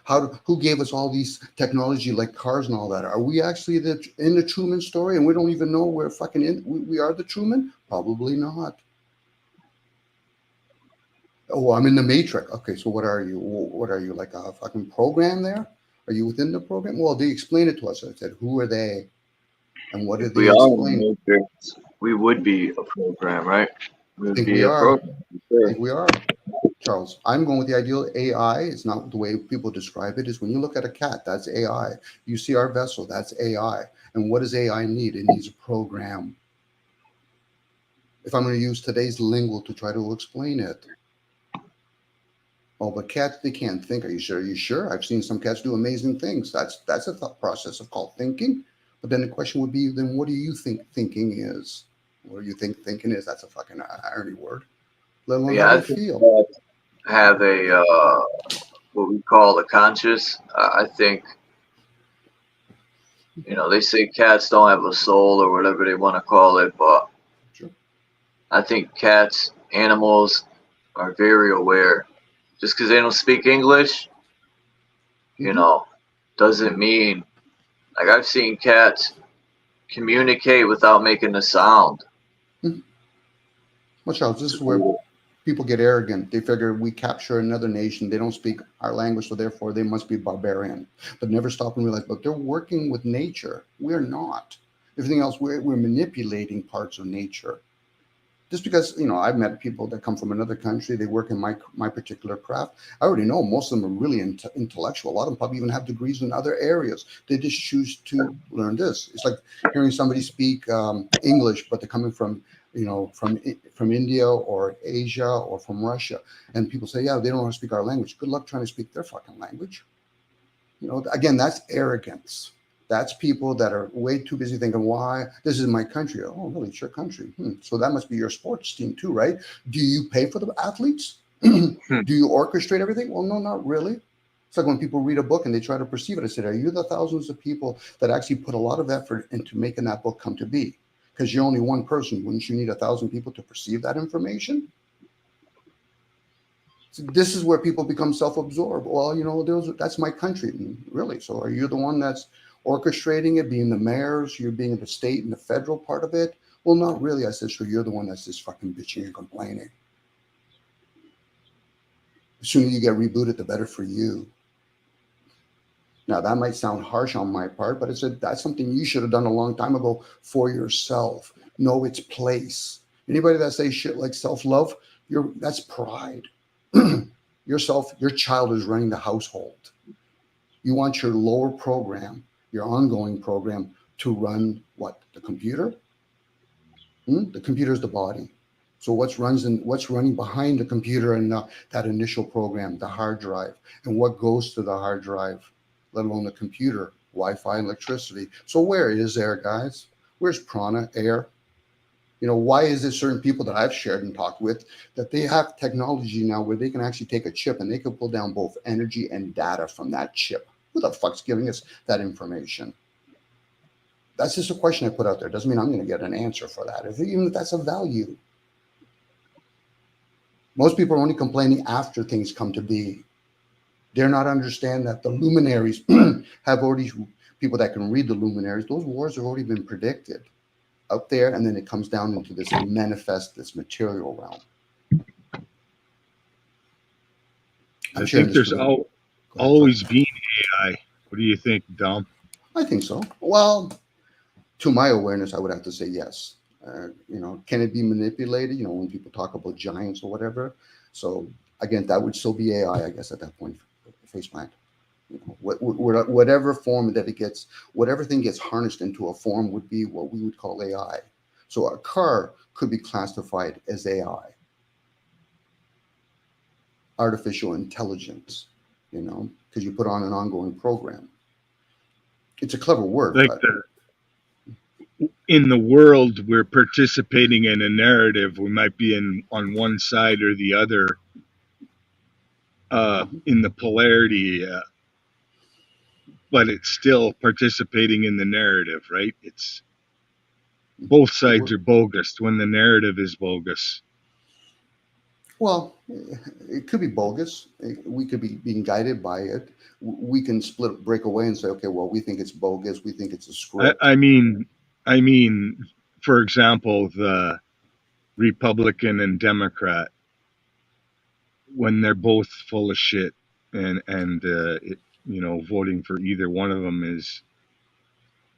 who gave us all these technology like cars and all that? Are we actually in the Truman story and we don't even know we're fucking we are the Truman? Probably not. Oh, I'm in the Matrix. Okay, so what are you? What are you, like a fucking program there? Are you within the program? Well, they explain it to us. I said, who are they, and what If did we they are in the explain? Matrix, we would be a program, right? We I would think be we a are. program. I Sure. think we are, Charles. I'm going with the ideal AI. It's not the way people describe it. Is when you look at a cat, that's AI. You see our vessel, that's AI. And what does AI need? It needs a program. If I'm going to use today's lingo to try to explain it. Oh, but cats, they can't think. Are you sure? Are you sure? I've seen some cats do amazing things. That's a thought process of called thinking. But then the question would be, then what do you think thinking is? What do you think thinking is? That's a fucking irony word. Let alone how Yeah, I they think feel. cats have a what we call a conscious. I think they say cats don't have a soul or whatever they want to call it, but Sure. I think cats, animals, are very aware. Just because they don't speak English, Mm-hmm. doesn't mean like I've seen cats communicate without making a sound. Mm-hmm. Well, Charles, this It's is where cool. people get arrogant. They figure we capture another nation. They don't speak our language, so therefore they must be barbarian. But never stop and realize, look, they're working with nature. We're not. Everything else, we're manipulating parts of nature. Just because I've met people that come from another country, they work in my particular craft. I already know most of them are really intellectual. A lot of them probably even have degrees in other areas. They just choose to learn this. It's like hearing somebody speak English, but they're coming from from India or Asia or from Russia, and people say, yeah, they don't want to speak our language. Good luck trying to speak their fucking language. Again, that's arrogance. That's people that are way too busy thinking, why? This is my country. Oh, really? It's your country. So that must be your sports team too, right? Do you pay for the athletes? Do you orchestrate everything? Well, no, not really. It's like when people read a book and they try to perceive it. I said, are you the thousands of people that actually put a lot of effort into making that book come to be? Because you're only one person. Wouldn't you need 1,000 people to perceive that information? So this is where people become self-absorbed. Well, that's my country. Really? So are you the one that's orchestrating it, being the mayors, you're being the state and the federal part of it? Well, not really. I said, so you're the one that's just fucking bitching and complaining. The sooner you get rebooted, the better for you. Now, that might sound harsh on my part, but I said that's something you should have done a long time ago for yourself. Know its place. Anybody that says shit like self-love, that's pride. Your child is running the household. You want your lower program, your ongoing program, to run what? The computer? The computer is the body. So what's running behind the computer and that initial program, the hard drive, and what goes to the hard drive, let alone the computer, Wi-Fi, electricity. So where is air, guys? Where's prana, air? Why is it certain people that I've shared and talked with that they have technology now where they can actually take a chip and they can pull down both energy and data from that chip? Who the fuck's giving us that information? That's just a question I put out there. Doesn't mean I'm going to get an answer for that. Even if that's a value. Most people are only complaining after things come to be. They're not understand that the luminaries have already, people that can read the luminaries, those wars have already been predicted out there, and then it comes down into this this material realm. I think there's always been AI. What do you think, Dom? I think so. Well, to my awareness, I would have to say yes. Can it be manipulated? When people talk about giants or whatever. So again, that would still be AI, I guess, at that point, face plant. Whatever form that it gets, whatever thing gets harnessed into a form would be what we would call AI. So a car could be classified as AI, artificial intelligence, because you put on an ongoing program. It's a clever word. Like in the world, we're participating in a narrative. We might be on one side or the other in the polarity, but it's still participating in the narrative, right? It's both sides are bogus when the narrative is bogus. Well, it could be bogus. We could be being guided by it. We can break away and say, okay, well, we think it's bogus. We think it's a script. I mean, for example, the Republican and Democrat, when they're both full of shit, voting for either one of them is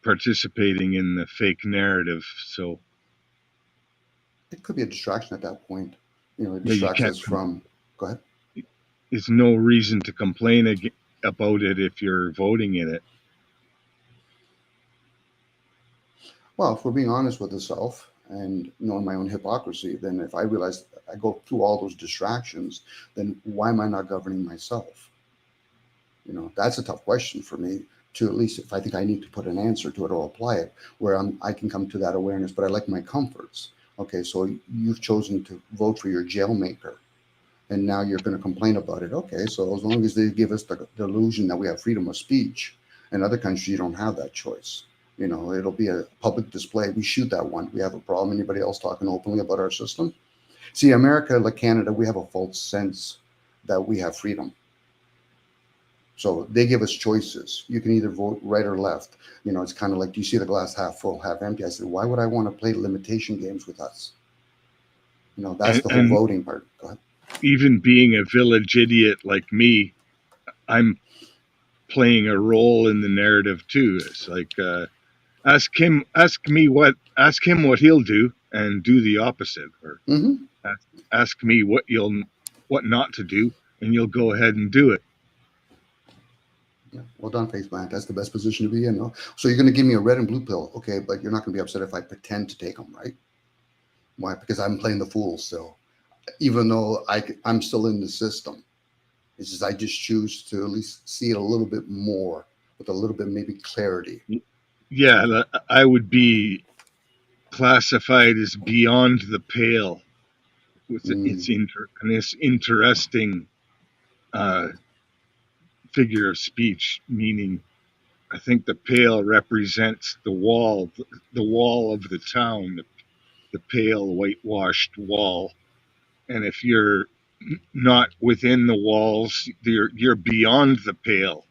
participating in the fake narrative. So It could be a distraction at that point. It yeah, you distracts can't. us from. Go ahead. There's no reason to complain about it if you're voting in it. Well, if we're being honest with the self and knowing my own hypocrisy, then if I realize I go through all those distractions, then why am I not governing myself? That's a tough question for me to, at least if I think I need to put an answer to it or apply it, where I can come to that awareness, but I like my comforts. Okay, so you've chosen to vote for your jail maker, and now you're going to complain about it. Okay, so as long as they give us the illusion that we have freedom of speech, in other countries you don't have that choice. It'll be a public display. We shoot that one. We have a problem. Anybody else talking openly about our system? See, America, like Canada, we have a false sense that we have freedom. So they give us choices. You can either vote right or left. It's kind of like, do you see the glass half full, half empty? I said, why would I want to play limitation games with us? That's the whole voting part. Go ahead. Even being a village idiot like me, I'm playing a role in the narrative too. It's like, ask him what he'll do and do the opposite, or ask me what not to do and you'll go ahead and do it. Yeah, well done, Face Plant. That's the best position to be in. No? So you're going to give me a red and blue pill, okay? But you're not going to be upset if I pretend to take them, right? Why? Because I'm playing the fool still, even though I'm still in the system. It's just I just choose to at least see it a little bit more with a little bit maybe clarity. Yeah, I would be classified as beyond the pale with its interesting figure of speech, meaning I think the pale represents the wall of the town, the pale whitewashed wall. And if you're not within the walls, you're beyond the pale.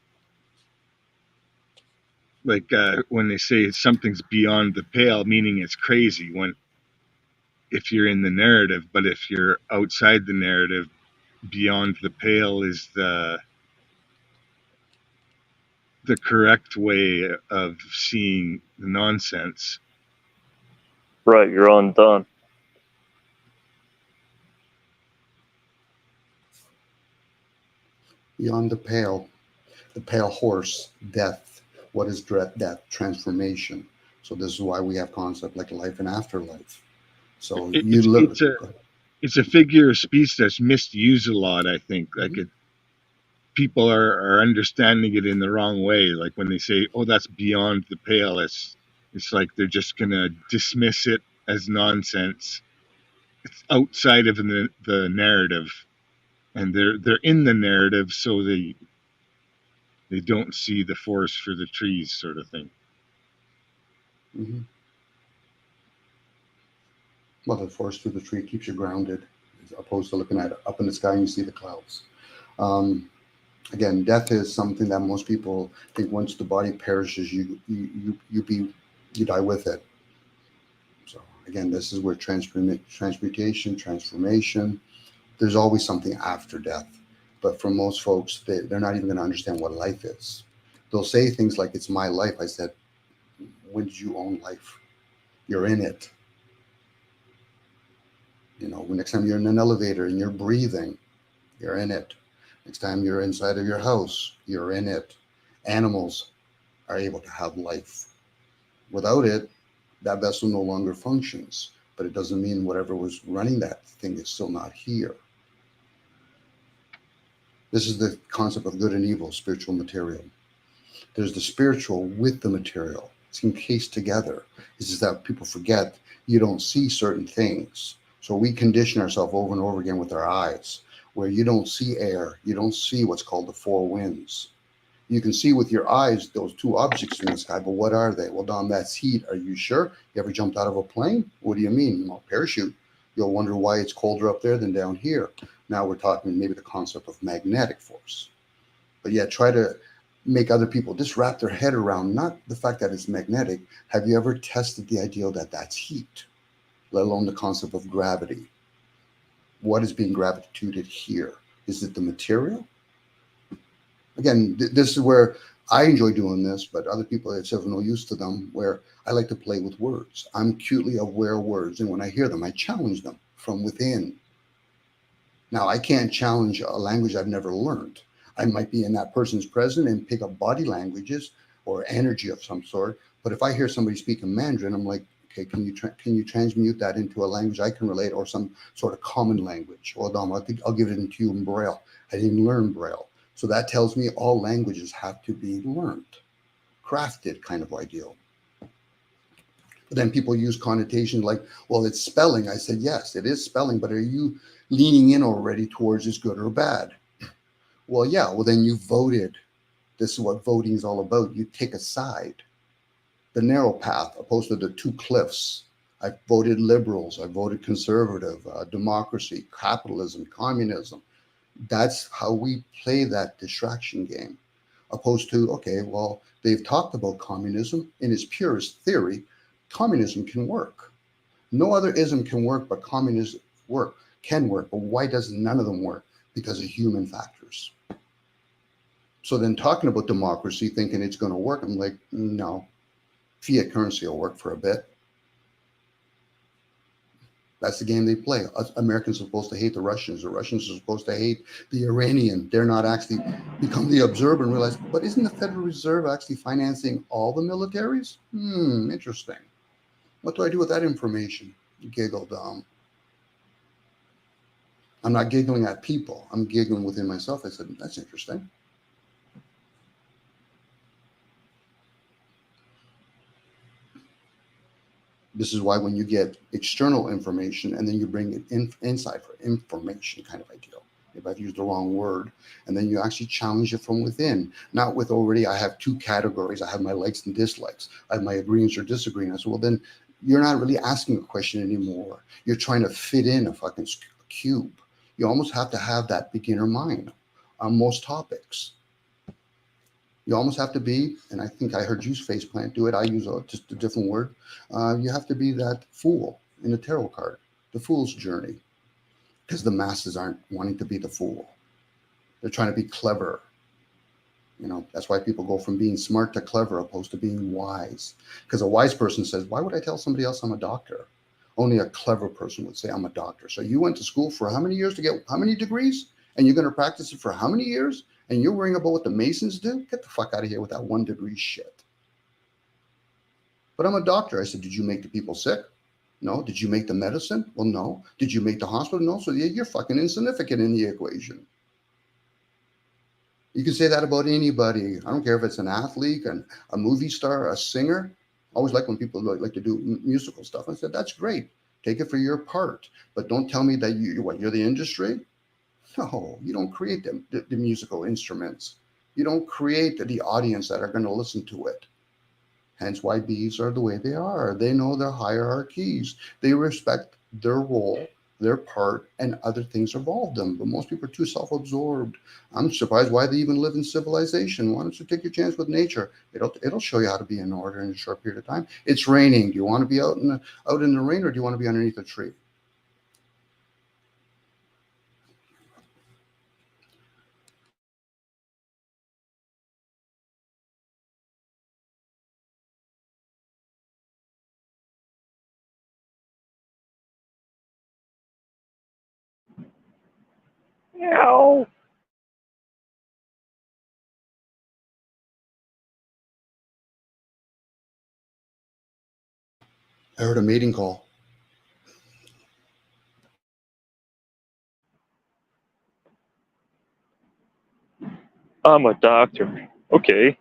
Like when they say something's beyond the pale, meaning it's crazy if you're in the narrative. But if you're outside the narrative, beyond the pale is the correct way of seeing the nonsense. Right, you're undone. Beyond the pale horse, death. What is death? Transformation. So this is why we have concepts like life and afterlife. So it's a figure of speech that's misused a lot, I think. Like people are understanding it in the wrong way. Like when they say, "Oh, that's beyond the pale," it's like they're just gonna dismiss it as nonsense. It's outside of the narrative, and they're in the narrative, so they don't see the forest for the trees, sort of thing. Mm-hmm. Well, the forest through the tree keeps you grounded, as opposed to looking at it up in the sky and you see the clouds. Again, death is something that most people think once the body perishes, you die with it. So again, this is where transmutation, transformation. There's always something after death, but for most folks, they're not even going to understand what life is. They'll say things like, "It's my life." I said, "When did you own life? You're in it." Next time you're in an elevator and you're breathing, you're in it. Next time you're inside of your house, you're in it. Animals are able to have life. Without it, that vessel no longer functions, but it doesn't mean whatever was running that thing is still not here. This is the concept of good and evil, spiritual material. There's the spiritual with the material. It's encased together. It's just that people forget you don't see certain things. So we condition ourselves over and over again with our eyes, where you don't see air. You don't see what's called the four winds. You can see with your eyes those two objects in the sky, but what are they? Well, Don, that's heat. Are you sure? You ever jumped out of a plane? What do you mean? Well, parachute. You'll wonder why it's colder up there than down here. Now we're talking maybe the concept of magnetic force. But yeah, try to make other people just wrap their head around not the fact that it's magnetic. Have you ever tested the idea that that's heat, let alone the concept of gravity? What is being gravitated here? Is it the material? Again, this is where I enjoy doing this, but other people, it's of no use to them, where I like to play with words. I'm acutely aware of words, and when I hear them, I challenge them from within. Now, I can't challenge a language I've never learned. I might be in that person's presence and pick up body languages or energy of some sort, but if I hear somebody speak in Mandarin, I'm like, okay, can you transmute that into a language I can relate, or some sort of common language? Well, Dom, I'll give it into you in Braille. I didn't learn Braille. So that tells me all languages have to be learned, crafted kind of ideal. But then people use connotations like, well, it's spelling. I said, yes, it is spelling, but are you leaning in already towards is good or bad? Well, yeah, well, then you voted. This is what voting is all about. You take a side, the narrow path opposed to the two cliffs. I voted liberals. I voted conservative, democracy, capitalism, communism. That's how we play that distraction game, opposed to, okay, well, they've talked about communism in its purest theory. Communism can work. No other ism can work, but communism can work. But why does none of them work? Because of human factors. So then talking about democracy, thinking it's going to work, I'm like, no, fiat currency will work for a bit. That's the game they play. Americans are supposed to hate the Russians. The Russians are supposed to hate the Iranian. They're not actually become the observer and realize, but isn't the Federal Reserve actually financing all the militaries? Interesting. What do I do with that information? Giggled. I'm not giggling at people. I'm giggling within myself. I said, that's interesting. This is why when you get external information and then you bring it inside for information kind of ideal, if I've used the wrong word, and then you actually challenge it from within, not with already, I have two categories. I have my likes and dislikes. I have my agreements or disagreements. Well, then you're not really asking a question anymore. You're trying to fit in a fucking cube. You almost have to have that beginner mind on most topics. You almost have to be, and I think I heard you faceplant do it. I use just a different word. You have to be that fool in the tarot card, the fool's journey, because the masses aren't wanting to be the fool. They're trying to be clever. You know, that's why people go from being smart to clever opposed to being wise. Because a wise person says, why would I tell somebody else I'm a doctor? Only a clever person would say I'm a doctor. So you went to school for how many years to get how many degrees? And you're going to practice it for how many years? And you're worrying about what the Masons do? Get the fuck out of here with that 1 degree shit. But I'm a doctor. I said, did you make the people sick? No. Did you make the medicine? Well, no. Did you make the hospital? No. So you're fucking insignificant in the equation. You can say that about anybody. I don't care if it's an athlete, a movie star, a singer. I always like when people like to do musical stuff. I said, that's great. Take it for your part. But don't tell me that you're the industry. No, you don't create the musical instruments. You don't create the audience that are going to listen to it. Hence why bees are the way they are. They know their hierarchies. They respect their role, their part, and other things involve them. But most people are too self-absorbed. I'm surprised why they even live in civilization. Why don't you take your chance with nature? It'll show you how to be in order in a short period of time. It's raining. Do you want to be out in the rain, or do you want to be underneath a tree? Ow. I heard a mating call. I'm a doctor. Okay.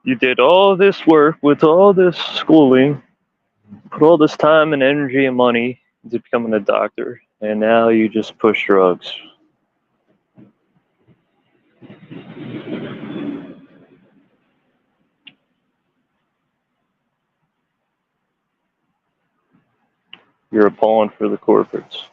You did all this work with all this schooling, put all this time and energy and money into becoming a doctor, and now you just push drugs. You're a pawn for the corporates.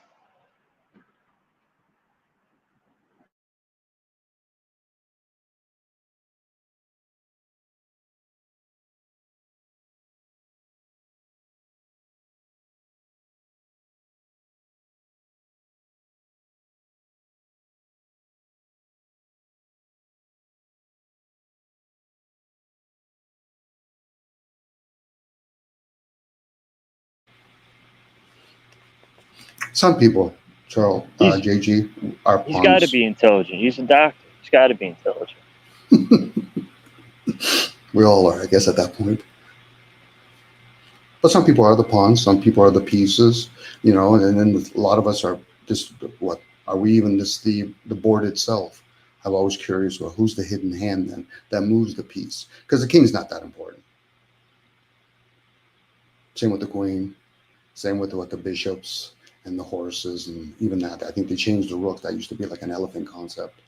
Some people, Charles, JG, are pawns. He's got to be intelligent. He's a doctor. He's got to be intelligent. We all are, I guess, at that point. But some people are the pawns. Some people are the pieces, you know, and then a lot of us are just, what, are we even just the board itself? I'm always curious, well, who's the hidden hand then that moves the piece? Because the king's not that important. Same with the queen. Same with what the bishops and the horses, and even that. I think they changed the rook. That used to be like an elephant concept.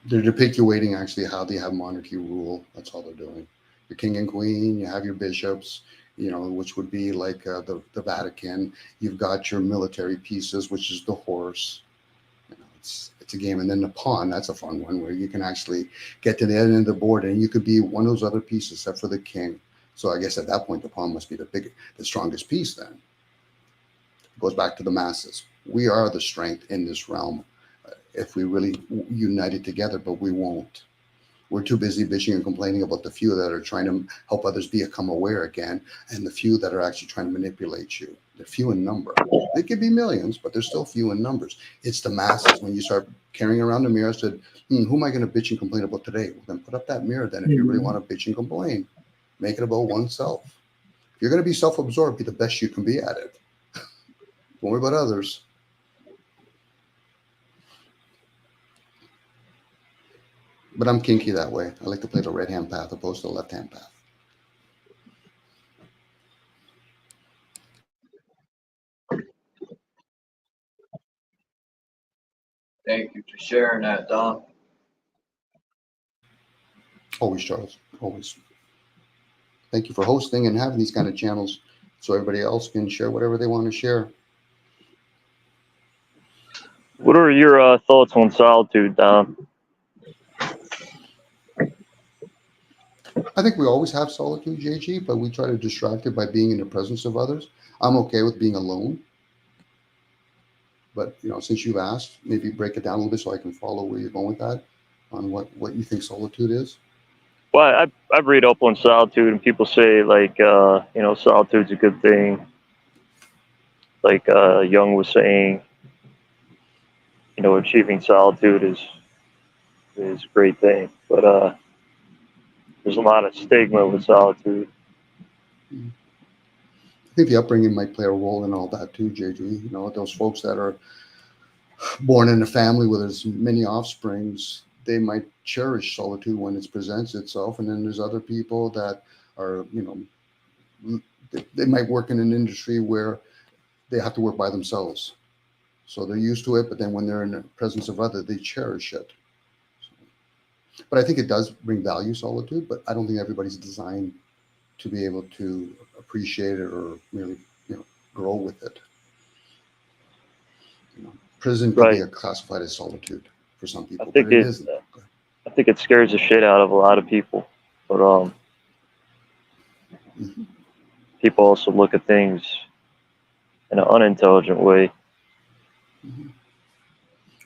They're depicting actually how they have monarchy rule. That's all they're doing. Your king and queen, you have your bishops, you know, which would be like the Vatican. You've got your military pieces, which is the horse. You know, it's a game. And then the pawn, that's a fun one where you can actually get to the end of the board and you could be one of those other pieces except for the king. So I guess at that point, the pawn must be the strongest piece then. It goes back to the masses. We are the strength in this realm if we really united together, but we won't. We're too busy bitching and complaining about the few that are trying to help others become aware again, and the few that are actually trying to manipulate you. They're few in number. They could be millions, but they're still few in numbers. It's the masses. When you start carrying around the mirror, said, who am I going to bitch and complain about today? Well, then put up that mirror then if you really want to bitch and complain. Make it about oneself. If you're going to be self-absorbed, be the best you can be at it. Don't worry about others. But I'm kinky that way. I like to play the right-hand path opposed to the left-hand path. Thank you for sharing that, Don. Always, Charles. Always. Thank you for hosting and having these kind of channels so everybody else can share whatever they want to share. What are your thoughts on solitude, Don? I think we always have solitude, JG, but we try to distract it by being in the presence of others. I'm okay with being alone. But, you know, since you've asked, maybe break it down a little bit so I can follow where you're going with that, on what you think solitude is. Well, I read up on solitude, and people say, like, you know, solitude's a good thing. Like Jung was saying, you know, achieving solitude is a great thing. But there's a lot of stigma with solitude. I think the upbringing might play a role in all that too, JG. You know, those folks that are born in a family where there's many offsprings, they might cherish solitude when it presents itself. And then there's other people that are, you know, they might work in an industry where they have to work by themselves. So they're used to it, but then when they're in the presence of others, they cherish it. But I think it does bring value, solitude, but I don't think everybody's designed to be able to appreciate it or really, you know, grow with it. You know, prison can be classified as solitude for some people, but it isn't. I think it scares the shit out of a lot of people. But people also look at things in an unintelligent way.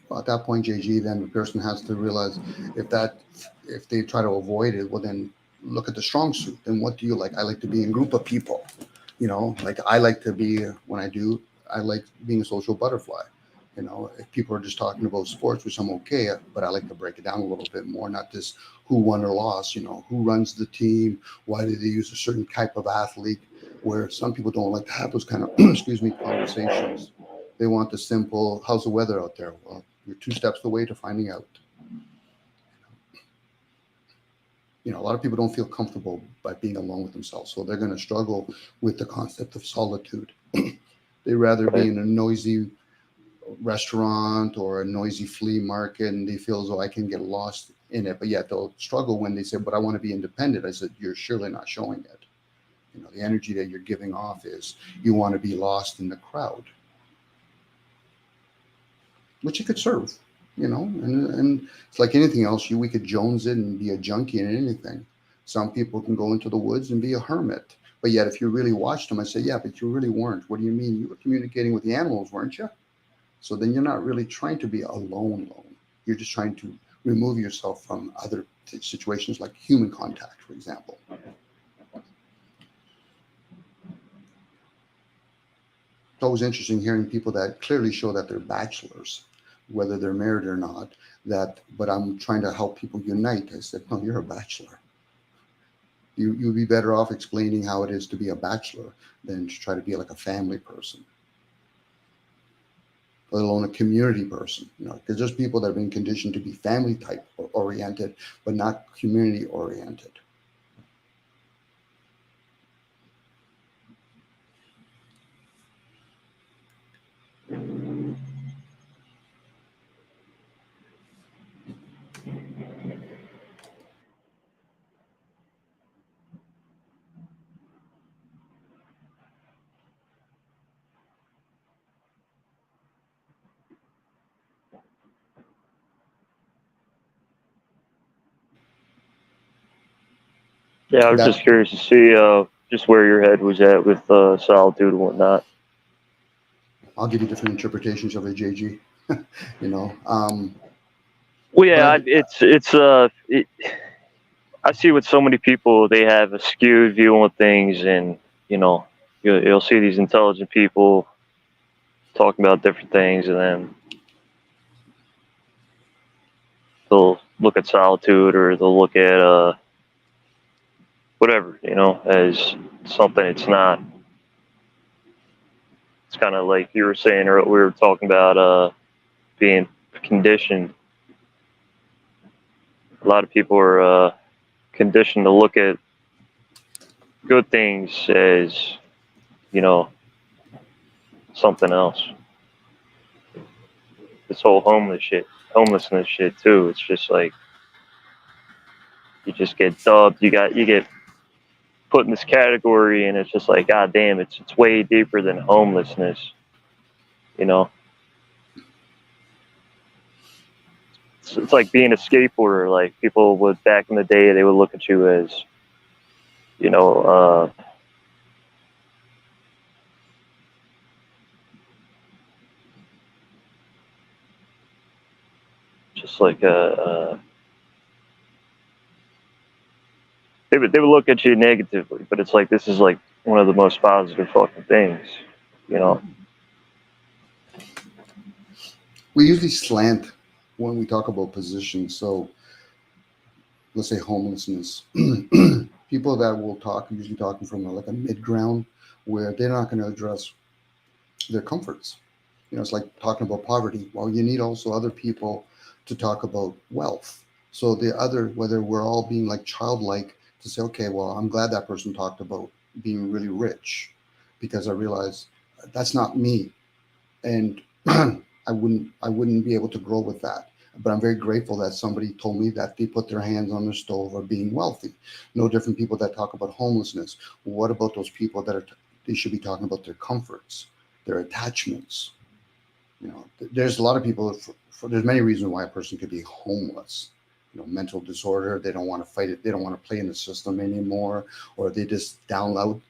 Well, at that point, JG, then the person has to realize if they try to avoid it, well, then look at the strong suit. Then what do you like? I like to be in a group of people. You know, like I like to be, I like being a social butterfly. You know, if people are just talking about sports, which I'm okay at, but I like to break it down a little bit more, not just who won or lost, you know, who runs the team, why do they use a certain type of athlete, where some people don't like to have those kind of, conversations. They want the simple, how's the weather out there? Well, you're 2 steps away to finding out. You know, a lot of people don't feel comfortable by being alone with themselves, so they're going to struggle with the concept of solitude. They rather be in a noisy restaurant or a noisy flea market, and they feel as though I can get lost in it, but yet they'll struggle when they say, but I want to be independent. I said, you're surely not showing it. You know, the energy that you're giving off is you want to be lost in the crowd, which you could serve, you know, and it's like anything else. We could Jones it and be a junkie in anything. Some people can go into the woods and be a hermit. But yet, if you really watched them, I say, yeah, but you really weren't. What do you mean? You were communicating with the animals, weren't you? So then you're not really trying to be alone. You're just trying to remove yourself from other situations like human contact, for example. It's always interesting hearing people that clearly show that they're bachelors, whether they're married or not, but I'm trying to help people unite. I said, no, you're a bachelor. You'd be better off explaining how it is to be a bachelor than to try to be like a family person, let alone a community person. You know, because there's people that have been conditioned to be family type oriented, but not community oriented. Yeah, I was just curious to see just where your head was at with solitude and whatnot. I'll give you different interpretations of it, JG. You know. Well, yeah, I see with so many people, they have a skewed view on things, and you know, you'll see these intelligent people talking about different things, and then they'll look at solitude or they'll look at whatever, you know, as something it's not. It's kind of like you were saying, or we were talking about being conditioned. A lot of people are conditioned to look at good things as, you know, something else. This whole homelessness shit too. It's just like you just get dubbed. You get put in this category, and it's just like, god damn, it's way deeper than homelessness, you know. It's like being a skateboarder. Like people would back in the day, they would look at you as, you know, just like they would look at you negatively, but it's like this is like one of the most positive fucking things, you know. We usually slant when we talk about positions. So let's say homelessness. People that will talk usually talking from like a mid ground where they're not going to address their comforts. You know, it's like talking about poverty. Well, you need also other people to talk about wealth. So the other, whether we're all being like childlike to say, okay, well, I'm glad that person talked about being really rich, because I realized that's not me, and I wouldn't be able to grow with that. But I'm very grateful that somebody told me that they put their hands on the stove or being wealthy. No different people that talk about homelessness. What about those people that they should be talking about their comforts, their attachments? You know, there's a lot of people. There's many reasons why a person could be homeless. You know, mental disorder. They don't want to fight it. They don't want to play in the system anymore, or they just download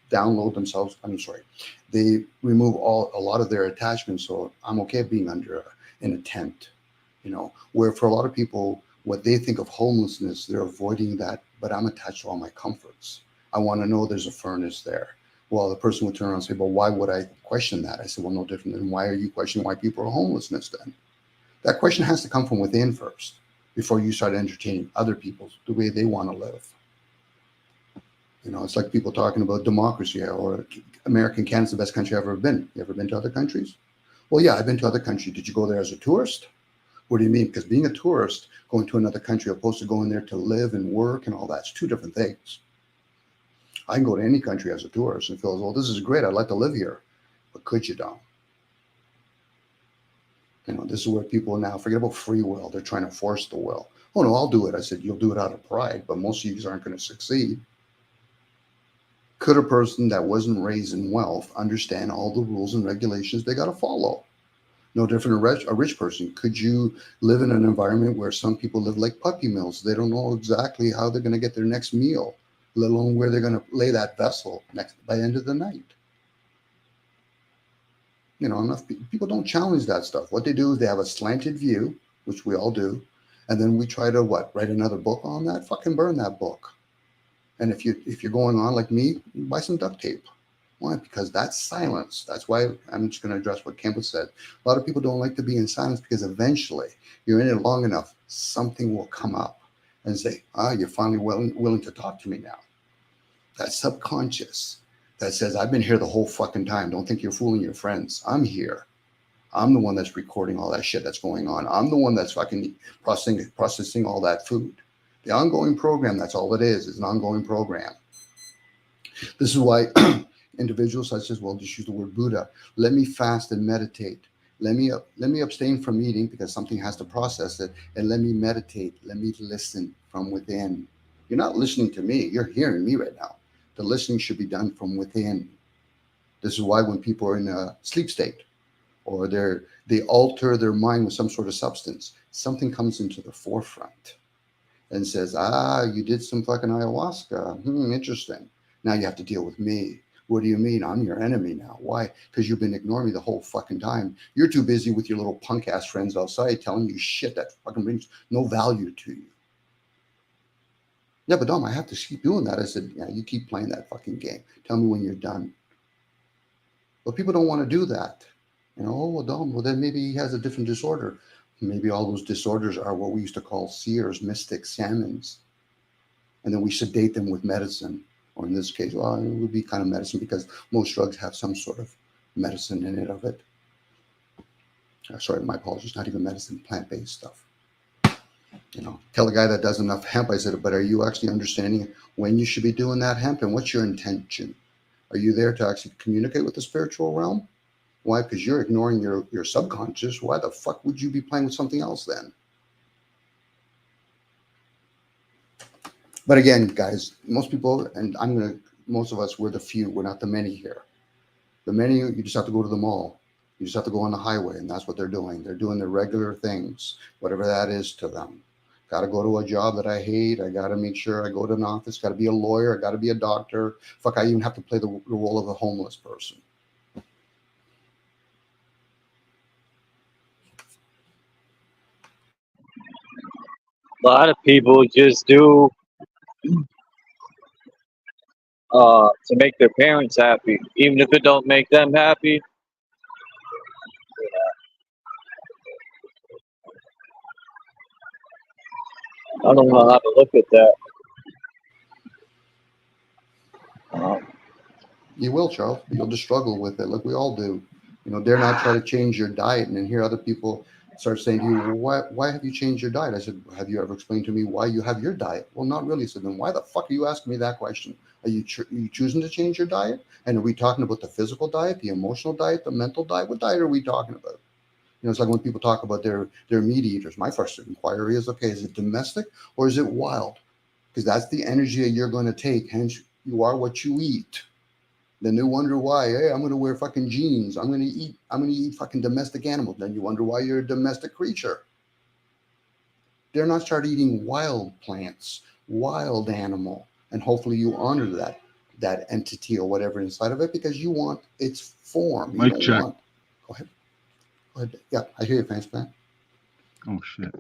themselves. I'm sorry. They remove a lot of their attachments. So I'm okay being in a tent. You know, where for a lot of people, what they think of homelessness, they're avoiding that. But I'm attached to all my comforts. I want to know there's a furnace there. Well, the person would turn around and say, well, why would I question that? I said, well, no different than why are you questioning why people are homelessness then? That question has to come from within first before you start entertaining other people the way they want to live. You know, it's like people talking about democracy or American Canada's the best country I've ever been. You ever been to other countries? Well, yeah, I've been to other countries. Did you go there as a tourist? What do you mean? Because being a tourist, going to another country opposed to going there to live and work and all that's two different things. I can go to any country as a tourist and feel, well, this is great. I'd like to live here. But could you, Dom? You know, this is where people now forget about free will. They're trying to force the will. Oh no, I'll do it. I said, you'll do it out of pride, but most of you aren't going to succeed. Could a person that wasn't raised in wealth understand all the rules and regulations they got to follow? No different a rich person. Could you live in an environment where some people live like puppy mills? They don't know exactly how they're going to get their next meal, let alone where they're going to lay that vessel next by the end of the night. You know, enough people don't challenge that stuff. What they do is they have a slanted view, which we all do, and then we try to write another book on that. Fucking burn that book. And if you're going on like me, buy some duct tape. Why? Because that's silence. That's why I'm just going to address what Campbell said. A lot of people don't like to be in silence because eventually you're in it long enough, something will come up and say, you're finally willing to talk to me now. That's subconscious. That says, I've been here the whole fucking time. Don't think you're fooling your friends. I'm here. I'm the one that's recording all that shit that's going on. I'm the one that's fucking processing all that food. The ongoing program, that's all it is an ongoing program. This is why individuals such as, just use the word Buddha. Let me fast and meditate. Let me abstain from eating because something has to process it. And let me meditate. Let me listen from within. You're not listening to me. You're hearing me right now. The listening should be done from within. This is why when people are in a sleep state or they alter their mind with some sort of substance, something comes into the forefront and says, you did some fucking ayahuasca. Interesting. Now you have to deal with me. What do you mean? I'm your enemy now. Why? Because you've been ignoring me the whole fucking time. You're too busy with your little punk ass friends outside telling you shit that fucking brings no value to you. Yeah, but Dom, I have to keep doing that. I said, yeah, you keep playing that fucking game. Tell me when you're done. But people don't want to do that. You know, Dom, then maybe he has a different disorder. Maybe all those disorders are what we used to call seers, mystics, shamans. And then we sedate them with medicine. Or in this case, it would be kind of medicine because most drugs have some sort of medicine in it of it. Sorry, my apologies, not even medicine, plant-based stuff. You know, tell a guy that does enough hemp, I said, but are you actually understanding when you should be doing that hemp and what's your intention? Are you there to actually communicate with the spiritual realm? Why? Because you're ignoring your subconscious. Why the fuck would you be playing with something else then? But again, guys, most people, and most of us, we're the few. We're not the many here. The many, you just have to go to the mall. You just have to go on the highway, and that's what they're doing. They're doing the regular things, whatever that is to them. Got to go to a job that I hate. I got to make sure I go to an office. Got to be a lawyer. I got to be a doctor. Fuck, I even have to play the role of a homeless person. A lot of people just do to make their parents happy, even if it don't make them happy. I don't know how to look at that. You will, Charles. You'll just struggle with it. Like we all do. You know, dare not try to change your diet and then hear other people start saying to you, well, why have you changed your diet? I said, have you ever explained to me why you have your diet? Well, not really. I said, then why the fuck are you asking me that question? Are you choosing to change your diet? And are we talking about the physical diet, the emotional diet, the mental diet? What diet are we talking about? You know, it's like when people talk about their meat eaters. My first inquiry is, okay, is it domestic or is it wild? Because that's the energy that you're going to take. Hence, you are what you eat. Then they wonder why, hey, I'm going to wear fucking jeans. I'm going to eat fucking domestic animals. Then you wonder why you're a domestic creature. Dare not start eating wild plants, wild animal, and hopefully you honor that entity or whatever inside of it because you want its form. You don't want. Go ahead. Go ahead. Yeah, I hear you, Fancy Man. Oh shit.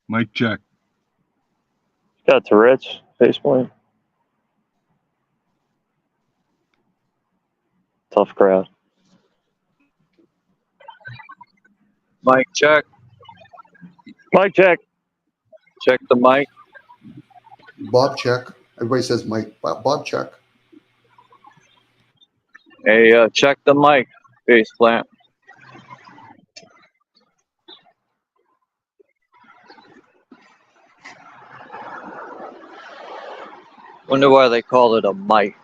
Mic check. Got Tourette's, facepoint. Tough crowd. Mic check. Mic check. Check the mic. Bob check. Everybody says Mike. Bob check. Hey, check the mic, face plant. Wonder why they call it a mic.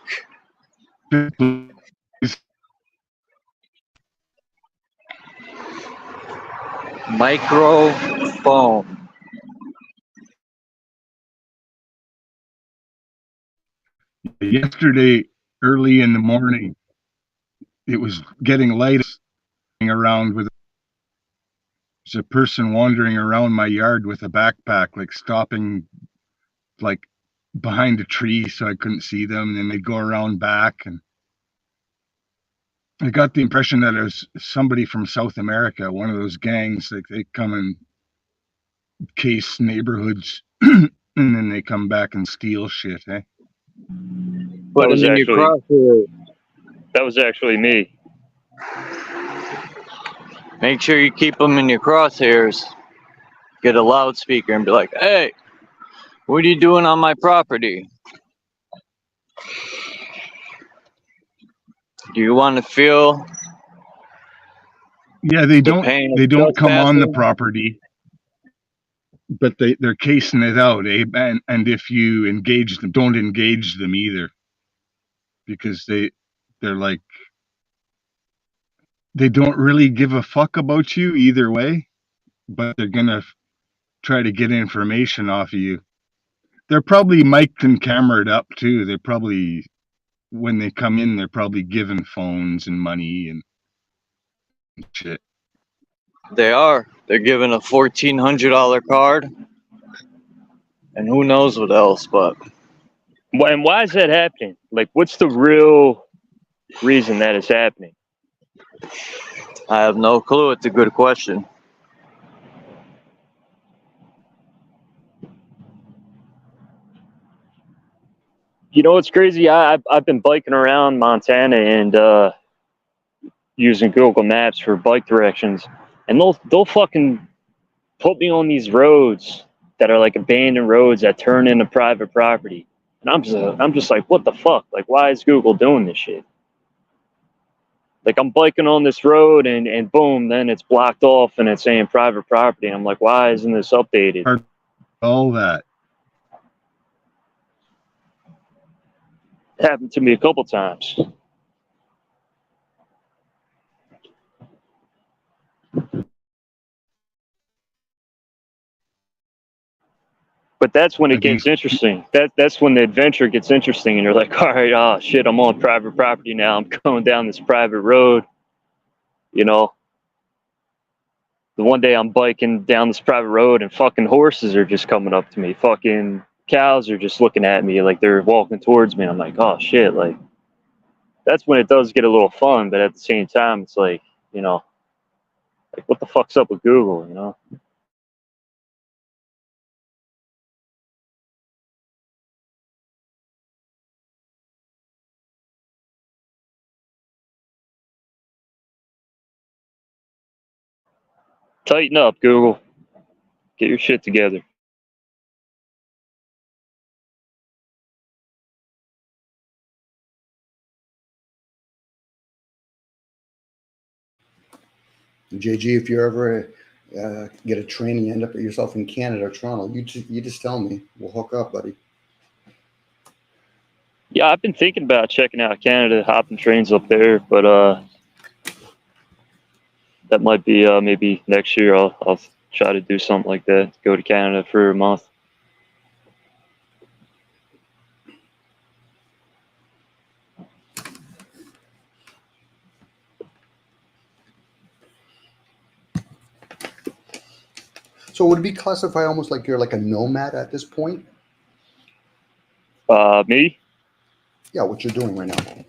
Microphone. Yesterday, early in the morning, it was getting light around with there's a person wandering around my yard with a backpack, like stopping like behind a tree so I couldn't see them, and then they'd go around back, and I got the impression that it was somebody from South America, one of those gangs. Like they come and case neighborhoods and then they come back and steal shit, eh? Put them in your crosshairs. That was actually me. Make sure you keep them in your crosshairs. Get a loudspeaker and be like, hey, what are you doing on my property? Do you want to feel? Yeah, they don't come on the property, but they're casing it out, eh? And if you engage them, don't engage them either, because they're like, they don't really give a fuck about you either way, but they're gonna try to get information off of you. They're probably mic'd and camered up too. They're probably, when they come in, they're probably given phones and money and shit. They are. They're giving a $1,400 card. And who knows what else, but. And why is that happening? Like, what's the real reason that is happening? I have no clue. It's a good question. You know what's crazy? I've been biking around Montana and using Google Maps for bike directions, and they'll fucking put me on these roads that are like abandoned roads that turn into private property, and I'm just like, what the fuck? Like, why is Google doing this shit? Like, I'm biking on this road and boom, then it's blocked off and it's saying private property. I'm like, why isn't this updated? All that happened to me a couple times. But that's when it gets interesting. That's when the adventure gets interesting, and you're like, all right, oh shit, I'm on private property now. I'm going down this private road. You know, the one day I'm biking down this private road and fucking horses are just coming up to me. Fucking cows are just looking at me like they're walking towards me. And I'm like, oh shit, like that's when it does get a little fun. But at the same time, it's like, you know, like what the fuck's up with Google, you know? Tighten up, Google. Get your shit together. JG, if you ever get a training, end up yourself in Canada or Toronto, you just tell me. We'll hook up, buddy. Yeah, I've been thinking about checking out Canada, hopping trains up there, but that might be maybe next year. I'll try to do something like that. Go to Canada for a month. So would it be classified almost like you're like a nomad at this point? Me? Yeah, what you're doing right now.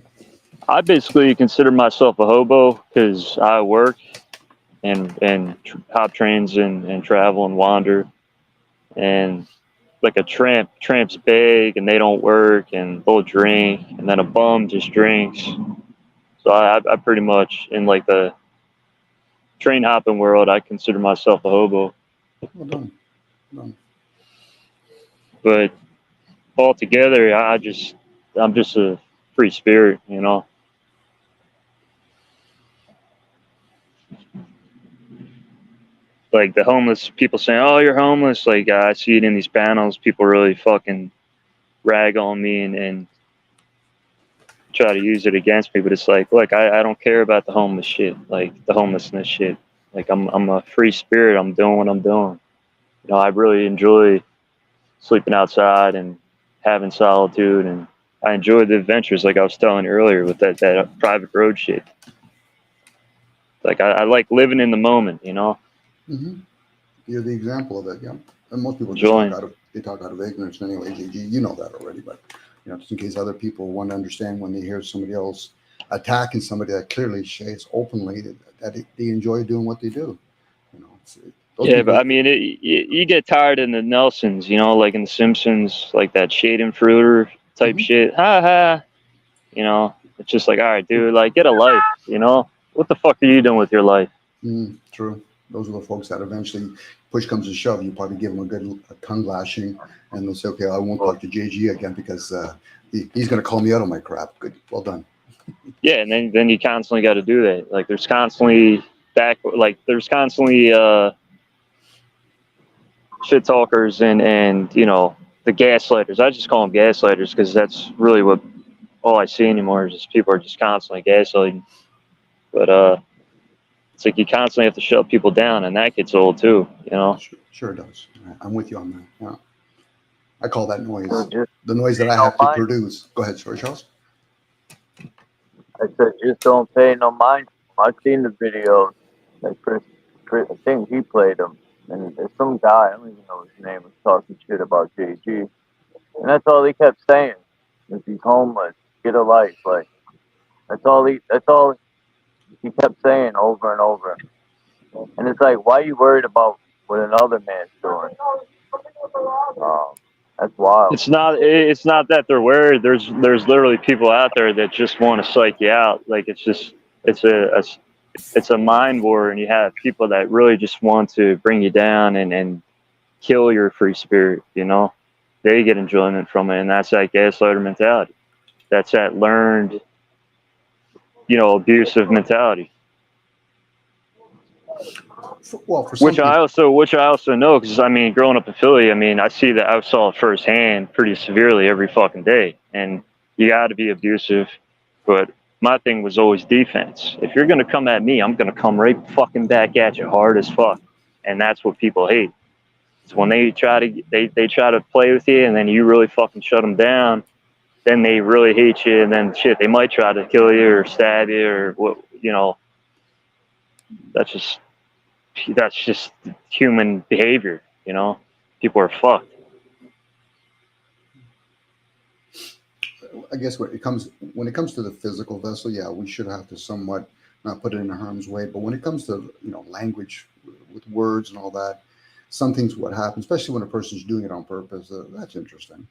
I basically consider myself a hobo because I work and hop trains and travel and wander, and like a tramp's big and they don't work and they'll drink, and then a bum just drinks. So I pretty much, in like the train hopping world, I consider myself a hobo. Well done. Well done. But altogether, I'm just a free spirit, you know. Like the homeless people saying, "Oh, you're homeless." Like I see it in these panels. People really fucking rag on me and try to use it against me. But it's like, look, I don't care about the homeless shit, like the homelessness shit. Like I'm a free spirit. I'm doing what I'm doing. You know, I really enjoy sleeping outside and having solitude, and I enjoy the adventures, like I was telling you earlier, with that private road shit. Like I like living in the moment, you know. Mm-hmm. You're the example of it, yeah. And most people just Enjoying. talk out of ignorance anyway. You know that already, but you know, just in case other people want to understand when they hear somebody else attacking somebody that clearly says openly that they enjoy doing what they do. You know, those Yeah, but people. I mean, you get tired in the Nelsons, you know, like in the Simpsons, like that Schadenfreude type Mhm. shit. Ha ha. You know, it's just like, all right, dude, like get a life. You know, what the fuck are you doing with your life? True. Those are the folks that eventually, push comes to shove, you probably give them a tongue lashing, and they'll say, "Okay, I won't talk to JG again because he's going to call me out on my crap." Good, well done. Yeah, and then you constantly got to do that. Like there's constantly shit talkers and you know the gaslighters. I just call them gaslighters because that's really what all I see anymore is just people are just constantly gaslighting. But it's like you constantly have to shut people down, and that gets old too. You know. Sure it does. I'm with you on that. Yeah, I call that So noise. just The noise that pay I no have to mind. produce. Go ahead, sorry, Charles. I said just don't pay no mind. I've seen the videos. Like Chris, I think he played them, and there's some guy, I don't even know his name, was talking shit about JG, and that's all he kept saying. If he's homeless, get a life. Like that's all he kept saying over and over. And it's like, why are you worried about what another man's doing? That's wild. It's not that they're worried. There's literally people out there that just want to psych you out. Like it's it's a mind war, and you have people that really just want to bring you down and kill your free spirit. You know, they get enjoyment from it, and that's that gaslighter mentality. That's that learned, you know, abusive mentality. For some Which people, I also know, because I mean, growing up in Philly, I mean, I saw it firsthand pretty severely every fucking day. And you got to be abusive, but my thing was always defense. If you're gonna come at me, I'm gonna come right fucking back at you hard as fuck. And that's what people hate. It's when they try to play with you, and then you really fucking shut them down. Then they really hate you, and then shit, they might try to kill you or stab you or what, you know. That's just that's just human behavior, you know. People are fucked. I guess when it comes to the physical vessel, yeah, we should have to somewhat not put it in harm's way. But when it comes to language with words and all that, some things what happen, especially when a person's doing it on purpose. That's interesting.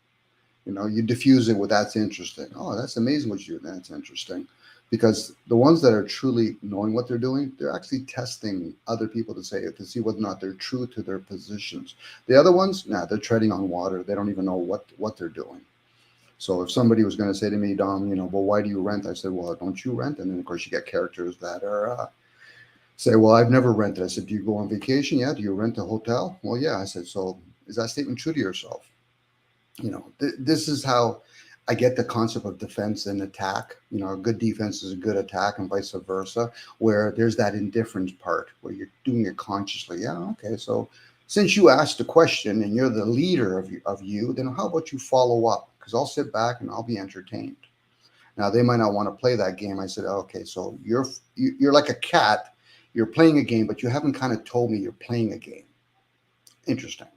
You diffuse it with that's interesting. Oh, that's amazing what you do. That's interesting. Because the ones that are truly knowing what they're doing, they're actually testing other people to see whether or not they're true to their positions. The other ones, nah, they're treading on water. They don't even know what they're doing. So if somebody was going to say to me, Dom, well, why do you rent? I said, well, don't you rent? And then of course you get characters that are say, well, I've never rented. I said, do you go on vacation? Yeah. Do you rent a hotel? Well, yeah. I said, so is that statement true to yourself? This is how I get the concept of defense and attack. A good defense is a good attack, and vice versa, where there's that indifference part where you're doing it consciously. Yeah, okay. So since you asked the question and you're the leader of you, then how about you follow up? Because I'll sit back and I'll be entertained. Now they might not want to play that game. I said, okay, so you're like a cat. You're playing a game, but you haven't kind of told me you're playing a game. Interesting.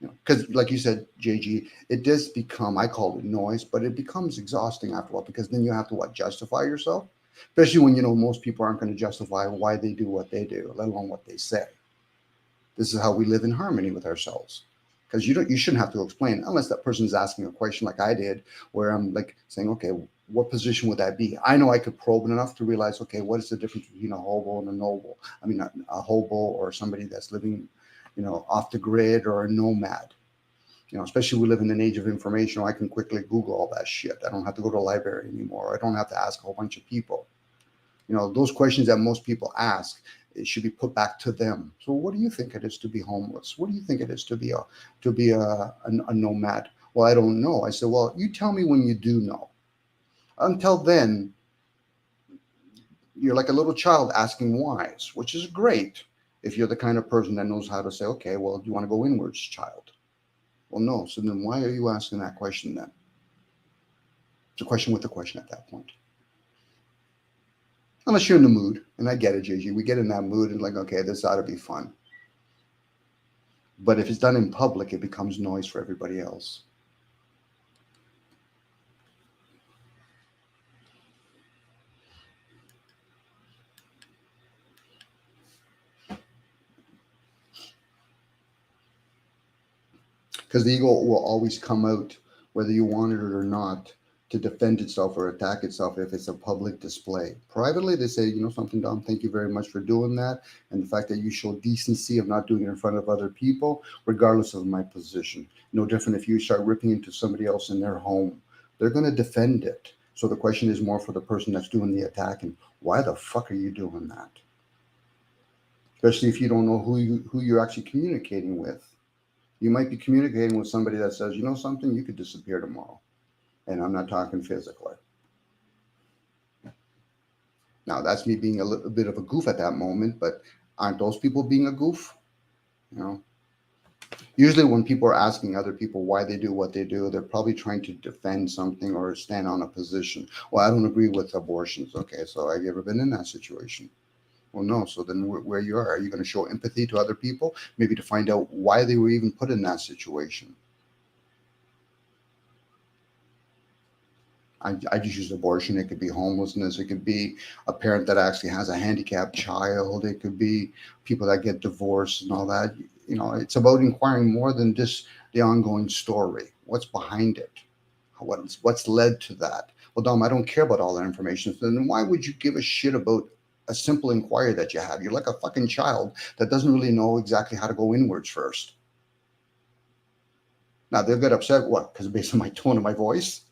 Because like you said, JG, it does become, I call it noise, but it becomes exhausting after a while, because then you have to justify yourself, especially when most people aren't going to justify why they do what they do, let alone what they say. This is how we live in harmony with ourselves, because you shouldn't have to explain unless that person is asking a question like I did, where I'm like saying, okay, what position would that be? I know I could probe enough to realize, okay, what is the difference between a hobo and a noble? I mean, a hobo or somebody that's living off the grid, or a nomad. Especially we live in an age of information. I can quickly Google all that shit. I don't have to go to a library anymore. I don't have to ask a whole bunch of people. Those questions that most people ask, it should be put back to them. So what do you think it is to be homeless? What do you think it is to be a nomad? Well, I don't know. I said, well, you tell me when you do know. Until then, You're like a little child asking whys, which is great if you're the kind of person that knows how to say, okay, well, do you want to go inwards, child? Well, no. So then why are you asking that question then? It's a question with a question at that point. Unless you're in the mood, and I get it, JG. We get in that mood and like, okay, this ought to be fun. But if it's done in public, it becomes noise for everybody else. Because the ego will always come out, whether you want it or not, to defend itself or attack itself if it's a public display. Privately, they say, you know something, Dom, thank you very much for doing that. And the fact that you show decency of not doing it in front of other people, regardless of my position. No different if you start ripping into somebody else in their home. They're going to defend it. So the question is more for the person that's doing the attacking. Why the fuck are you doing that? Especially if you don't know who you're actually communicating with. You might be communicating with somebody that says, you know something, you could disappear tomorrow. And I'm not talking physically. Now, that's me being a little bit of a goof at that moment, but aren't those people being a goof? You know, usually when people are asking other people why they do what they do, they're probably trying to defend something or stand on a position. Well, I don't agree with abortions. Okay, so have you ever been in that situation? Well, no. So then where you are you going to show empathy to other people? Maybe to find out why they were even put in that situation. I just use abortion. It could be homelessness. It could be a parent that actually has a handicapped child. It could be people that get divorced and all that. You know, it's about inquiring more than just the ongoing story. What's behind it? What's led to that? Well, Dom, I don't care about all that information. So then why would you give a shit about a simple inquiry that you have? You're like a fucking child that doesn't really know exactly how to go inwards first. Now, they'll get upset. What? Because based on my tone of my voice?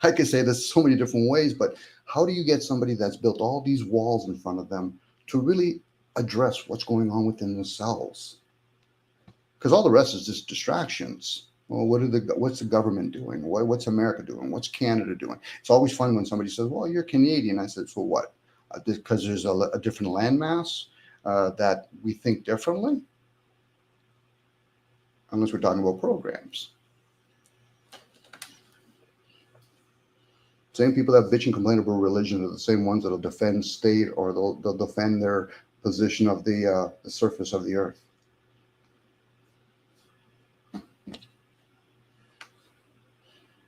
I could say this so many different ways, but how do you get somebody that's built all these walls in front of them to really address what's going on within themselves? Because all the rest is just distractions. Well, what's the government doing? What's America doing? What's Canada doing? It's always fun when somebody says, well, you're Canadian. I said, so what? Because there's a different landmass that we think differently? Unless we're talking about programs. Same people that bitch and complain about religion are the same ones that'll defend state or they'll defend their position of the surface of the earth.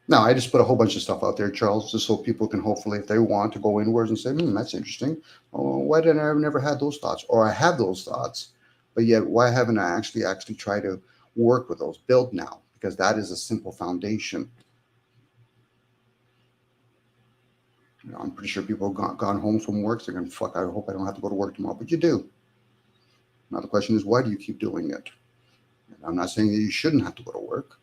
Now, I just put a whole bunch of stuff out there, Charles, just so people can hopefully, if they want to go inwards and say, that's interesting. Oh, why didn't I never had those thoughts? Or I have those thoughts, but yet why haven't I actually tried to work with those? Build now, because that is a simple foundation. You know, I'm pretty sure people have gone home from work. So they're going, fuck, I hope I don't have to go to work tomorrow. But you do. Now the question is, why do you keep doing it? And I'm not saying that you shouldn't have to go to work.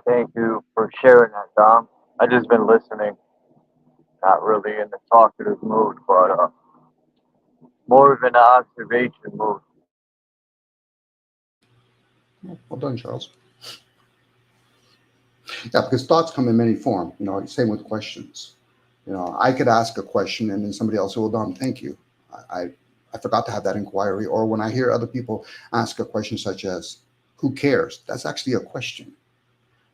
Thank you for sharing that, Dom. I just been listening, not really in the talkative mood, but more of an observation mood. Well done, Charles. Yeah, because thoughts come in many forms. You know, same with questions. You know, I could ask a question and then somebody else will, Dom, thank you. I forgot to have that inquiry. Or when I hear other people ask a question such as, who cares? That's actually a question.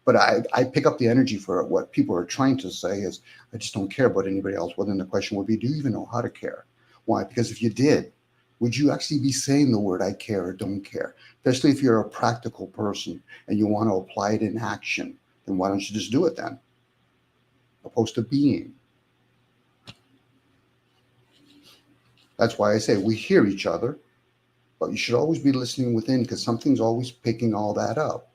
But I pick up the energy for it. What people are trying to say is, I just don't care about anybody else. Well, then the question would be, do you even know how to care? Why? Because if you did, would you actually be saying the word I care or don't care? Especially if you're a practical person and you want to apply it in action, then why don't you just do it then? Opposed to being. That's why I say we hear each other, but you should always be listening within because something's always picking all that up.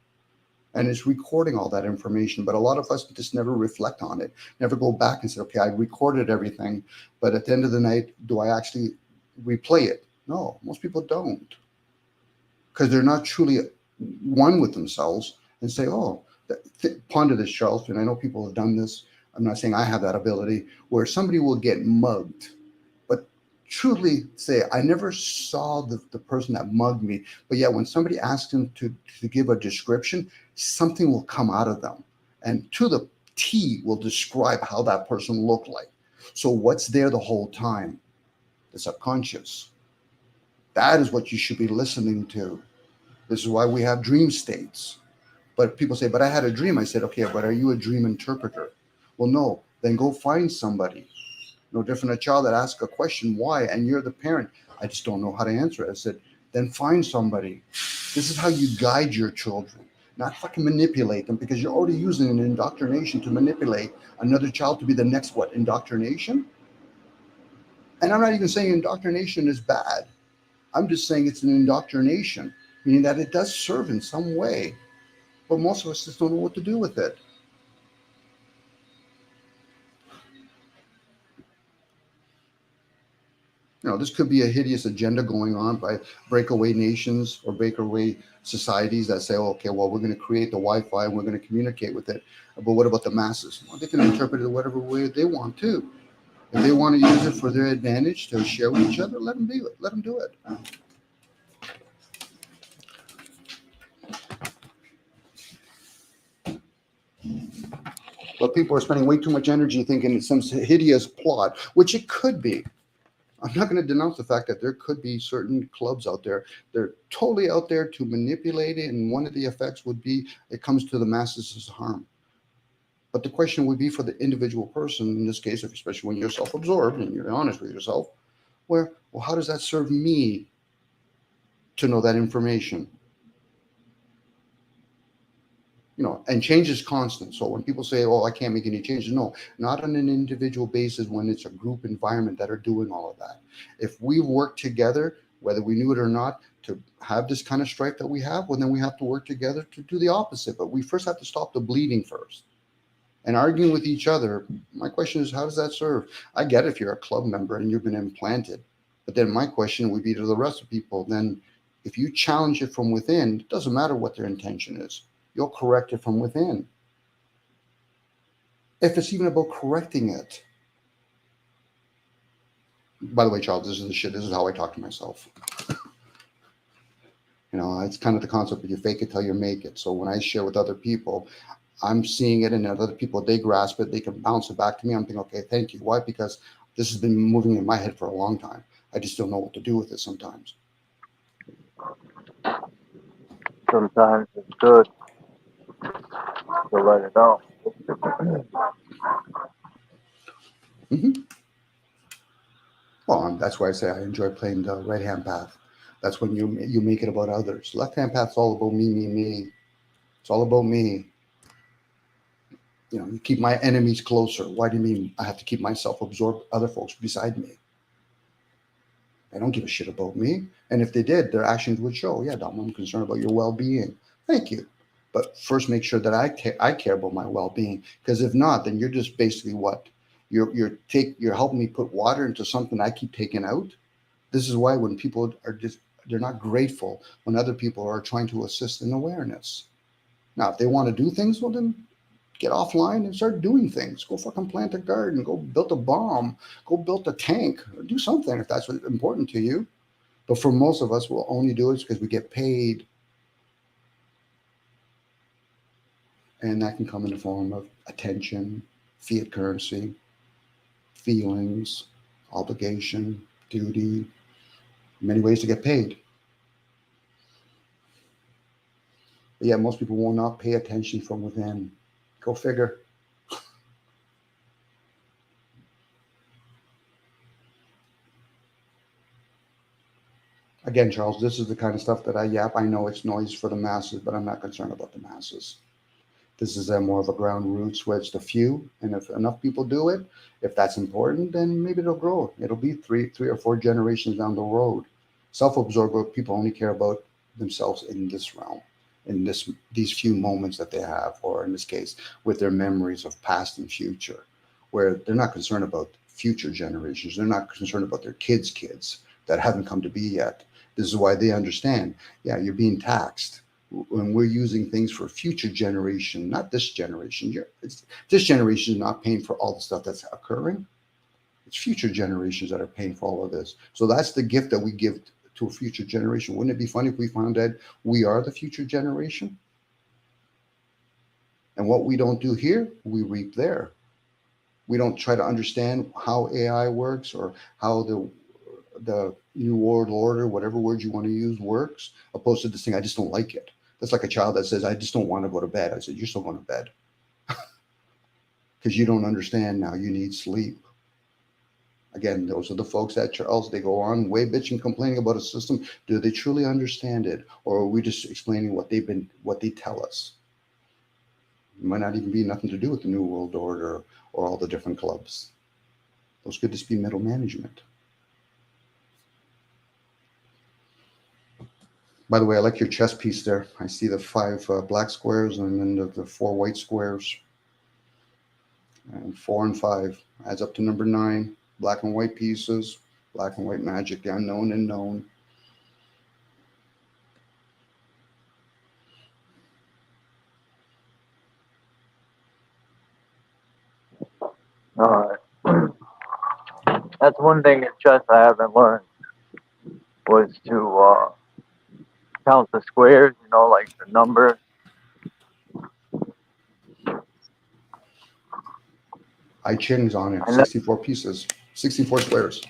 And it's recording all that information. But a lot of us just never reflect on it, never go back and say, okay, I recorded everything, but at the end of the night, do I actually replay it? No, most people don't. Because they're not truly one with themselves and say, oh, ponder this, Charles. And I know people have done this. I'm not saying I have that ability, where somebody will get mugged, but truly say, I never saw the person that mugged me. But yet when somebody asks them to give a description, something will come out of them. And to the T will describe how that person looked like. So what's there the whole time? The subconscious. That is what you should be listening to. This is why we have dream states. But people say, but I had a dream. I said, okay, but are you a dream interpreter? Well, no, then go find somebody. No different a child that asks a question, why? And you're the parent. I just don't know how to answer it. I said, then find somebody. This is how you guide your children, not fucking manipulate them, because you're already using an indoctrination to manipulate another child to be the next what? Indoctrination? And I'm not even saying indoctrination is bad. I'm just saying it's an indoctrination, meaning that it does serve in some way, but most of us just don't know what to do with it. This could be a hideous agenda going on by breakaway nations or breakaway societies that say, okay, well, we're going to create the Wi-Fi and we're going to communicate with it. But what about the masses? Well, they can interpret it whatever way they want to. If they want to use it for their advantage to share with each other, let them do it. Let them do it. But people are spending way too much energy thinking it's some hideous plot, which it could be. I'm not going to denounce the fact that there could be certain clubs out there. They're totally out there to manipulate it, and one of the effects would be it comes to the masses as harm. But the question would be for the individual person, in this case, especially when you're self-absorbed and you're honest with yourself, well, how does that serve me to know that information? And change is constant. So when people say, oh, I can't make any changes, no, not on an individual basis when it's a group environment that are doing all of that. If we work together, whether we knew it or not, to have this kind of strife that we have, well, then we have to work together to do the opposite. But we first have to stop the bleeding first. And arguing with each other, my question is, how does that serve? I get it if you're a club member and you've been implanted. But then my question would be to the rest of people, then if you challenge it from within, it doesn't matter what their intention is. You'll correct it from within. If it's even about correcting it. By the way, Charles, this is the shit. This is how I talk to myself. It's kind of the concept of you fake it till you make it. So when I share with other people, I'm seeing it, and other people, they grasp it, they can bounce it back to me. I'm thinking, okay, thank you. Why? Because this has been moving in my head for a long time. I just don't know what to do with it sometimes. Sometimes it's good to let it out. Well, that's why I say I enjoy playing the right-hand path. That's when you make it about others. Left-hand path's all about me, me, me. It's all about me. You keep my enemies closer. Why do you mean I have to keep myself absorbed other folks beside me? They don't give a shit about me. And if they did, their actions would show, yeah, Dom, I'm concerned about your well-being. Thank you. But first make sure that I care about my well-being. Because if not, then you're just basically what? You're helping me put water into something I keep taking out. This is why when people they're not grateful when other people are trying to assist in awareness. Now, if they want to do things, well, then get offline and start doing things. Go fucking plant a garden. Go build a bomb. Go build a tank. Do something if that's what's important to you. But for most of us, we'll only do it because we get paid. And that can come in the form of attention, fiat currency, feelings, obligation, duty, many ways to get paid. But yeah, most people will not pay attention from within. Go figure. Again, Charles, this is the kind of stuff that I yap. I know it's noise for the masses, but I'm not concerned about the masses. This is more of a ground roots where it's the few. And if enough people do it, if that's important, then maybe it'll grow. It'll be three or four generations down the road. Self-absorbed people only care about themselves in this realm, in these few moments that they have, or in this case, with their memories of past and future, where they're not concerned about future generations. They're not concerned about their kids' that haven't come to be yet. This is why they understand, yeah, you're being taxed. when we're using things for future generation, not this generation. This generation is not paying for all the stuff that's occurring. It's future generations that are paying for all of this. So that's the gift that we give to a future generation. Wouldn't it be funny if we found out we are the future generation? And what we don't do here, we reap there. We don't try to understand how AI works or how the new world order, whatever word you want to use, works, opposed to this thing, I just don't like it. That's like a child that says, I just don't want to go to bed. I said, you're still going to bed. Because you don't understand now, you need sleep. Again, those are the folks at Charles, they go on way bitching, complaining about a system. Do they truly understand it? Or are we just explaining what they tell us? It might not even be nothing to do with the New World Order or all the different clubs. Those could just be middle management. By the way, I like your chess piece there. I see the 5 black squares and then the 4 white squares. And 4 and 5 adds up to number 9. Black and white pieces, black and white magic, the unknown and known. All right. That's one thing in chess I haven't learned, was to count the squares, you know, like the numbers. I Ching's on it, 64 pieces, 64 squares.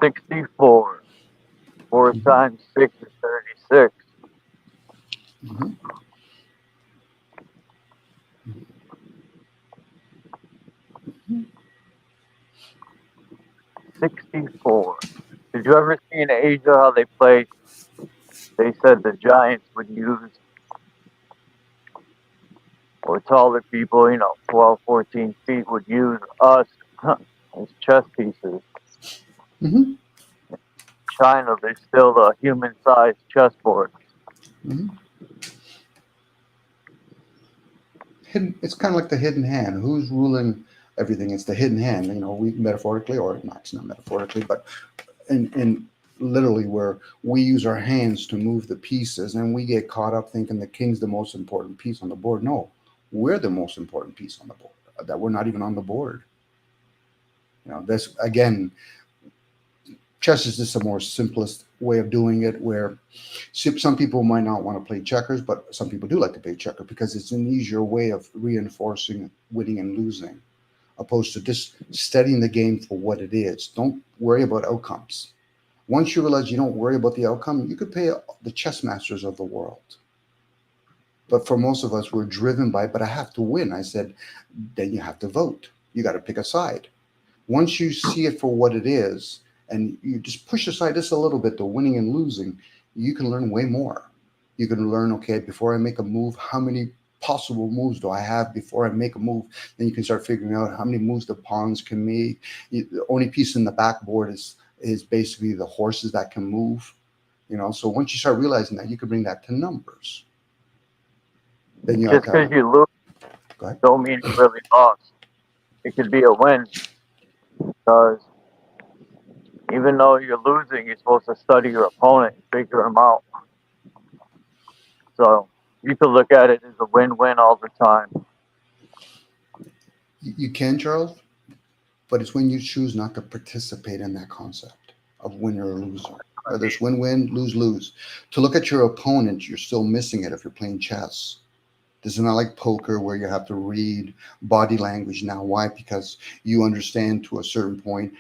64. 4 times 6 is 36. Mm-hmm. Mm-hmm. 64. Did you ever see in Asia how they play? They said the giants would use, or taller people, you know, 12, 14 feet would use us as chess pieces. Mm-hmm. China, there's still a human-sized chessboard. Mm-hmm. It's kind of like the hidden hand. Who's ruling everything? It's the hidden hand. You know, we metaphorically, or not, it's not metaphorically, but in literally where we use our hands to move the pieces, and we get caught up thinking the king's the most important piece on the board. No, we're the most important piece on the board. That we're not even on the board. You know, this again. Chess is just a more simplest way of doing it, where some people might not want to play checkers, but some people do like to play checkers because it's an easier way of reinforcing winning and losing, opposed to just studying the game for what it is. Don't worry about outcomes. Once you realize you don't worry about the outcome, you could play the chess masters of the world. But for most of us, we're driven by, but I have to win. I said, then you have to vote. You got to pick a side. Once you see it for what it is, and you just push aside just a little bit the winning and losing, you can learn way more. You can learn, okay, before I make a move, how many possible moves do I have before I make a move? Then you can start figuring out how many moves the pawns can make. The only piece in the backboard is basically the horses that can move. You know, so once you start realizing that, you can bring that to numbers. Then you just because you lose, don't mean you really lost. It could be a win, because even though you're losing, you're supposed to study your opponent and figure him out. So you could look at it as a win-win all the time. You can, Charles, but it's when you choose not to participate in that concept of winner or loser. Whether it's win-win, lose-lose. To look at your opponent, you're still missing it if you're playing chess. This is not like poker where you have to read body language now. Why? Because you understand to a certain point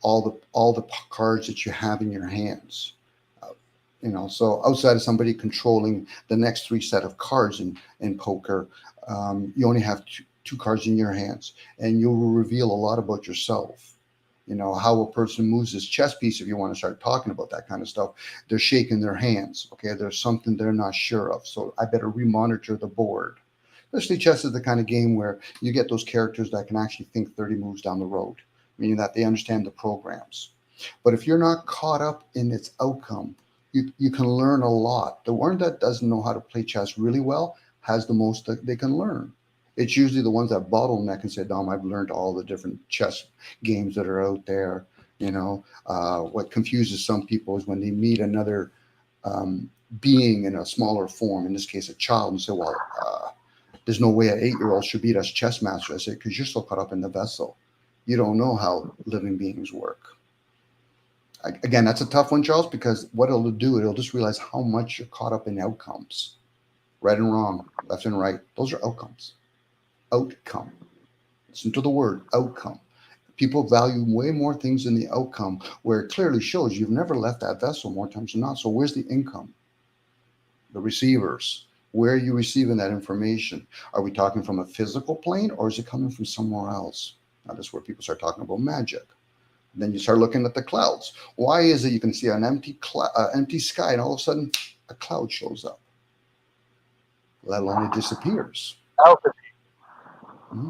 all the cards that you have in your hands. You know, so outside of somebody controlling the next 3 set of cards in poker, you only have two cards in your hands, and you will reveal a lot about yourself. You know, how a person moves his chess piece. If you want to start talking about that kind of stuff, they're shaking their hands. Okay, there's something they're not sure of. So I better remonitor the board. Especially chess is the kind of game where you get those characters that can actually think 30 moves down the road, meaning that they understand the programs. But if you're not caught up in its outcome, you can learn a lot. The one that doesn't know how to play chess really well has the most that they can learn. It's usually the ones that bottleneck and say, Dom, I've learned all the different chess games that are out there. You know, what confuses some people is when they meet another being in a smaller form, in this case, a child, and say, well, there's no way an 8-year-old should beat us chess master. I say, because you're still caught up in the vessel. You don't know how living beings work. Again, that's a tough one, Charles, because what it'll do, it'll just realize how much you're caught up in outcomes. Right and wrong, left and right. Those are outcomes. Outcome. Listen to the word, outcome. People value way more things than the outcome, where it clearly shows you've never left that vessel more times than not. So where's the income? The receivers. Where are you receiving that information? Are we talking from a physical plane, or is it coming from somewhere else? Now, that's where people start talking about magic. And then you start looking at the clouds. Why is it you can see an empty sky, and all of a sudden a cloud shows up? Let alone it disappears. Alchemy. Mm-hmm.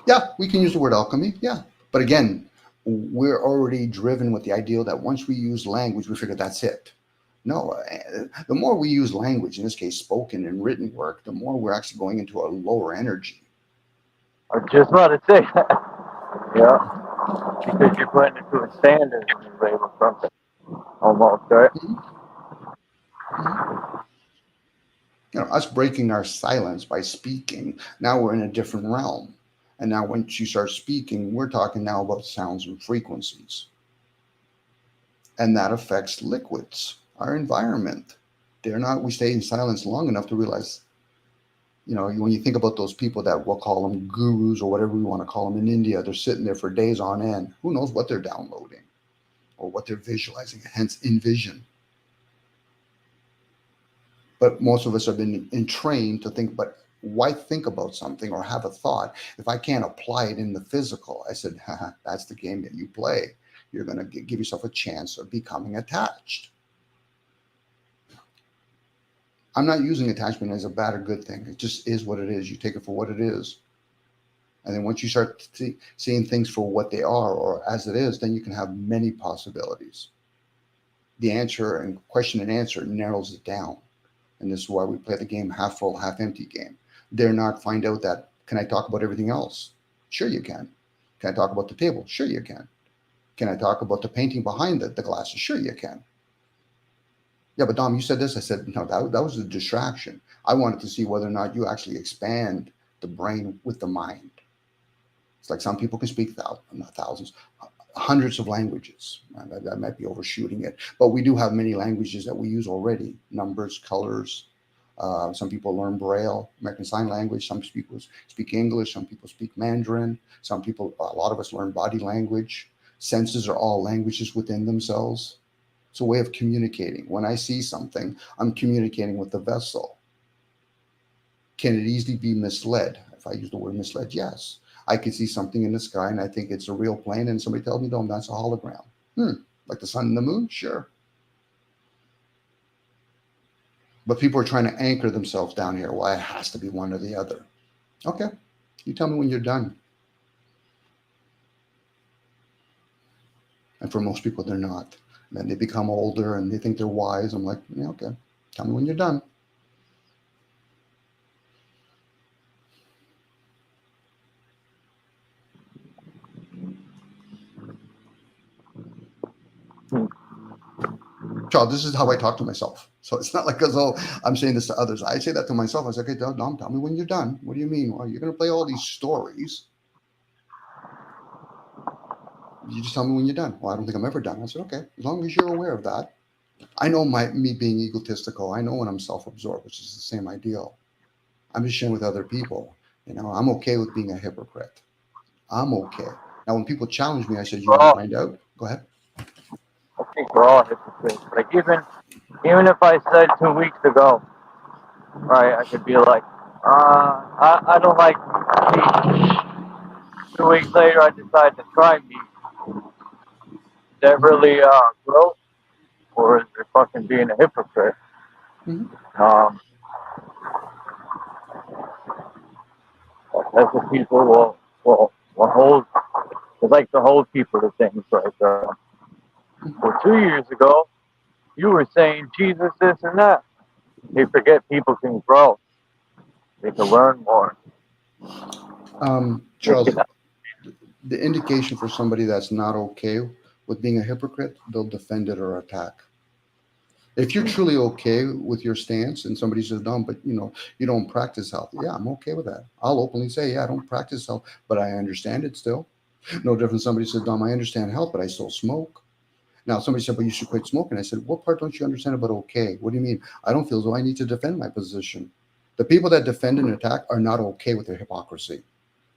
Yeah, we can use the word alchemy. Yeah. But again, we're already driven with the ideal that once we use language, we figure that's it. No, the more we use language, in this case, spoken and written work, the more we're actually going into a lower energy. I was just about to say that. Yeah. Because you're putting it to a standard when you label something. Almost, right? You know, us breaking our silence by speaking, now we're in a different realm. And now once you start speaking, we're talking now about sounds and frequencies. And that affects liquids, our environment. We stay in silence long enough to realize, you know, when you think about those people that we'll call them gurus or whatever we want to call them in India, they're sitting there for days on end. Who knows what they're downloading or what they're visualizing, hence envision. But most of us have been trained to think, but why think about something or have a thought if I can't apply it in the physical? I said, that's the game that you play. You're going to give yourself a chance of becoming attached. I'm not using attachment as a bad or good thing. It just is what it is. You take it for what it is. And then once you start seeing things for what they are or as it is, then you can have many possibilities. The answer and question and answer narrows it down. And this is why we play the game half full, half empty game. Dare not find out that, can I talk about everything else? Sure you can. Can I talk about the table? Sure you can. Can I talk about the painting behind the glasses? Sure you can. Yeah, but Dom, you said this. I said, no, that was a distraction. I wanted to see whether or not you actually expand the brain with the mind. It's like some people can speak thousands, hundreds of languages. That might be overshooting it. But we do have many languages that we use already. Numbers, colors. Some people learn Braille, American Sign Language. Some people speak English. Some people speak Mandarin. A lot of us learn body language. Senses are all languages within themselves. It's a way of communicating. When I see something, I'm communicating with the vessel. Can it easily be misled? If I use the word misled, yes. I could see something in the sky and I think it's a real plane, and somebody tells me, no, that's a hologram. Like the sun and the moon? Sure. But people are trying to anchor themselves down here. Why it has to be one or the other. Okay. You tell me when you're done. And for most people, they're not. And then they become older and they think they're wise. I'm like, yeah, okay. Tell me when you're done. Child, this is how I talk to myself. So it's not like as though I'm saying this to others. I say that to myself. I say, okay, Dom, tell me when you're done. What do you mean? Well, you're going to play all these stories. You just tell me when you're done. Well, I don't think I'm ever done. I said, okay, as long as you're aware of that. I know me being egotistical. I know when I'm self-absorbed, which is the same ideal. I'm just sharing with other people. You know, I'm okay with being a hypocrite. I'm okay. Now, when people challenge me, I said, you want to find out? Go ahead. I think we're all hypocrites. Like even if I said 2 weeks ago, right, I could be like, I don't like meat. 2 weeks later, I decide to try meat. Is that really growth, or is it fucking being a hypocrite? That's what people will hold. They like to hold people to things right there. Well, 2 years ago, you were saying Jesus this and that. They forget people can grow. They can learn more. Charles, the indication for somebody that's not okay with being a hypocrite, they'll defend it or attack. If you're truly okay with your stance and somebody says, no, but you don't practice health. Yeah, I'm okay with that. I'll openly say, yeah, I don't practice health, but I understand it still. No different. Somebody said, Dom, I understand health, but I still smoke. Now, somebody said, but you should quit smoking. I said, what part don't you understand about okay? What do you mean? I don't feel as though I need to defend my position. The people that defend and attack are not okay with their hypocrisy.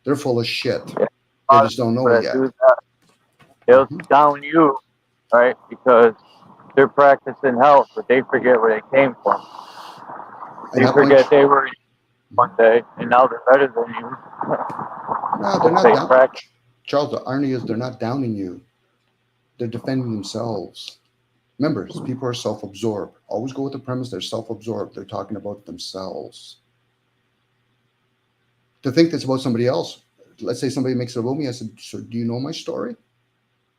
They're full of shit. Yeah. They just don't know it yet. They'll down you, right? Because they're practicing health, but they forget where they came from. They forget they were one day, and now they're better than you. No, they're not down. Charles, the irony is they're not downing you. They're defending themselves. Remember, people are self-absorbed. Always go with the premise they're self-absorbed. They're talking about themselves. To think that's about somebody else. Let's say somebody makes it about me. I said, so do you know my story?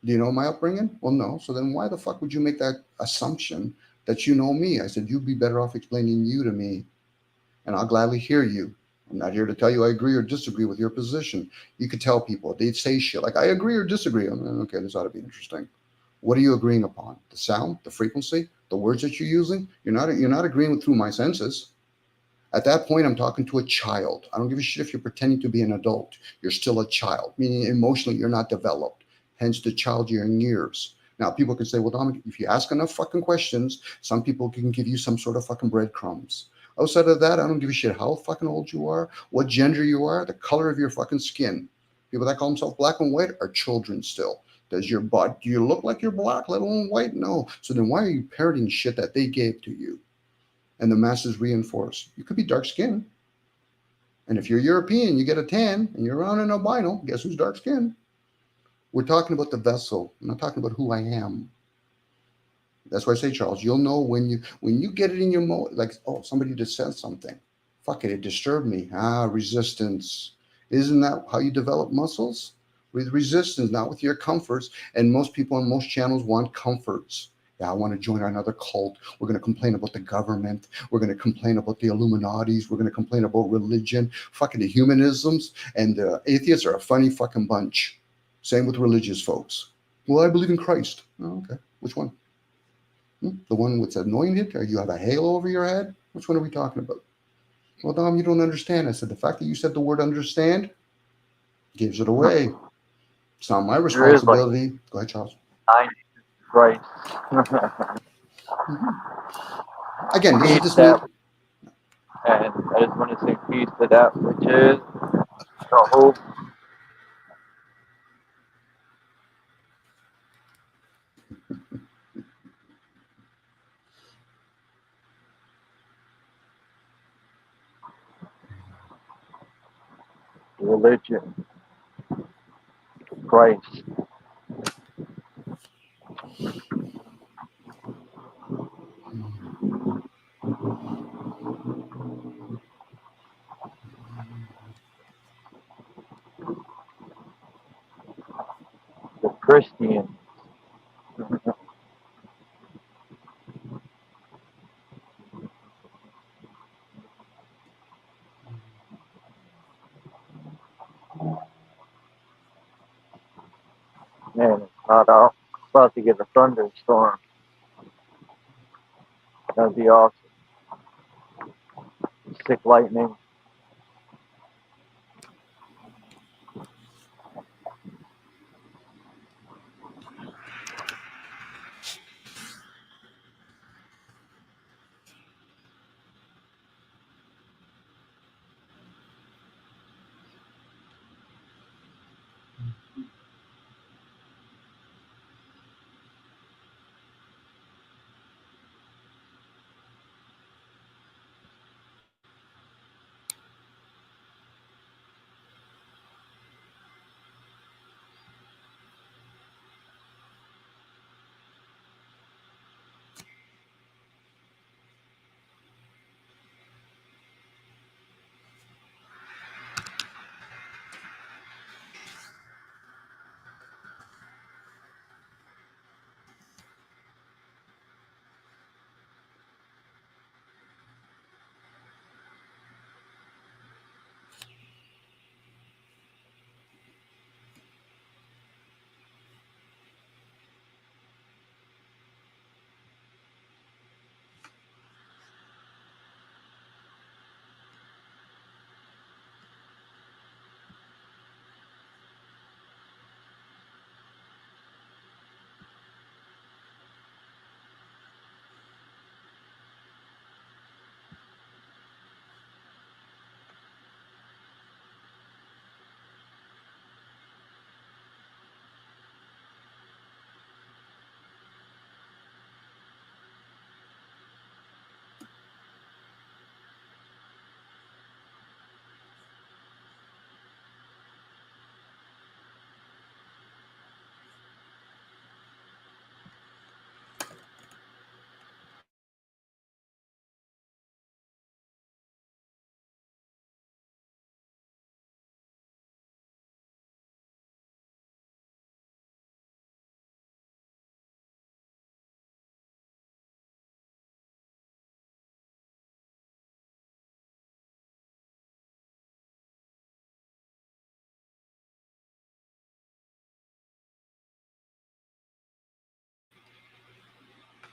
Do you know my upbringing? Well, no. So then why the fuck would you make that assumption that you know me? I said, you'd be better off explaining you to me, and I'll gladly hear you. I'm not here to tell you I agree or disagree with your position. You could tell people. They'd say shit like, I agree or disagree. I'm like, okay, this ought to be interesting. What are you agreeing upon? The sound, the frequency, the words that you're using? You're not agreeing with through my senses. At that point, I'm talking to a child. I don't give a shit if you're pretending to be an adult. You're still a child, meaning emotionally you're not developed. Hence the child you're in years. Now, people can say, well, Dominic, if you ask enough fucking questions, some people can give you some sort of fucking breadcrumbs. Outside of that, I don't give a shit how fucking old you are, what gender you are, the color of your fucking skin. People that call themselves black and white are children still. Do you look like you're black, let alone white? No. So then why are you parroting shit that they gave to you? And the masses reinforce. You could be dark skinned. And if you're European, you get a tan and you're around an albino, guess who's dark skinned? We're talking about the vessel. I'm not talking about who I am. That's why I say, Charles, you'll know when you get it in your like, oh, somebody just said something. Fuck it, it disturbed me. Resistance. Isn't that how you develop muscles? With resistance, not with your comforts. And most people on most channels want comforts. Yeah, I want to join another cult. We're going to complain about the government. We're going to complain about the Illuminatis. We're going to complain about religion. Fucking the humanisms and the atheists are a funny fucking bunch. Same with religious folks. Well, I believe in Christ. Oh, okay. Which one? The one that's anointed? Or you have a halo over your head? Which one are we talking about? Well, Dom, you don't understand. I said, the fact that you said the word understand gives it away. It's not my responsibility. Like, go ahead, Charles. Right. Again, this is just that, and I just want to say peace to that, which is the hope. Religion. Christ. The Christian. Man, it's not out. About to get a thunderstorm. That'd be awesome. Sick lightning.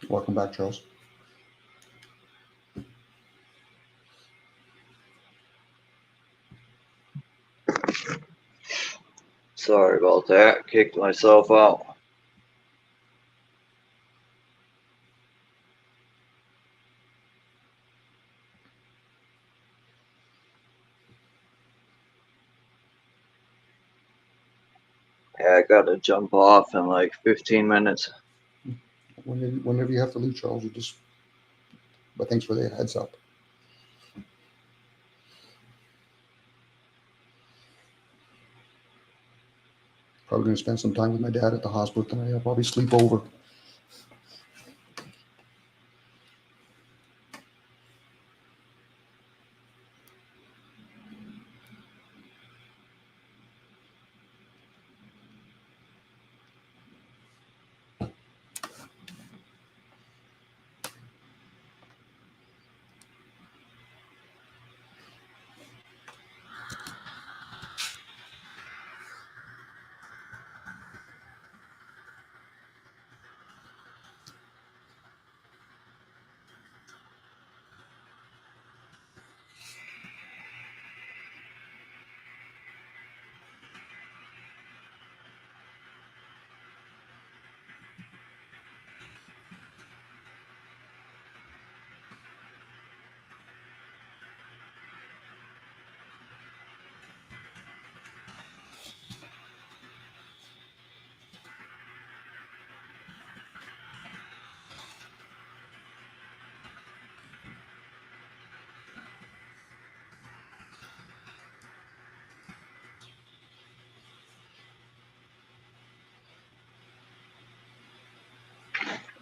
Welcome back, Charles. Sorry about that. Kicked myself out. Yeah, I gotta jump off in like 15 minutes. Whenever you have to leave, Charles, you just. But thanks for the heads up. Probably going to spend some time with my dad at the hospital tonight. I'll probably sleep over.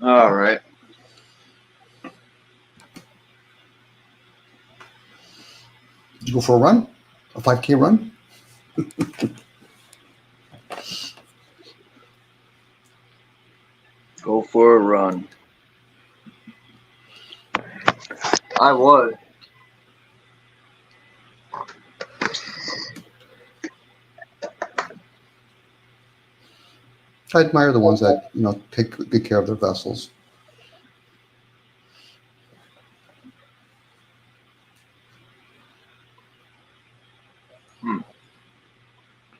All right. Did you go for a run? A 5K run? Go for a run. I was. I admire the ones that, take good care of their vessels.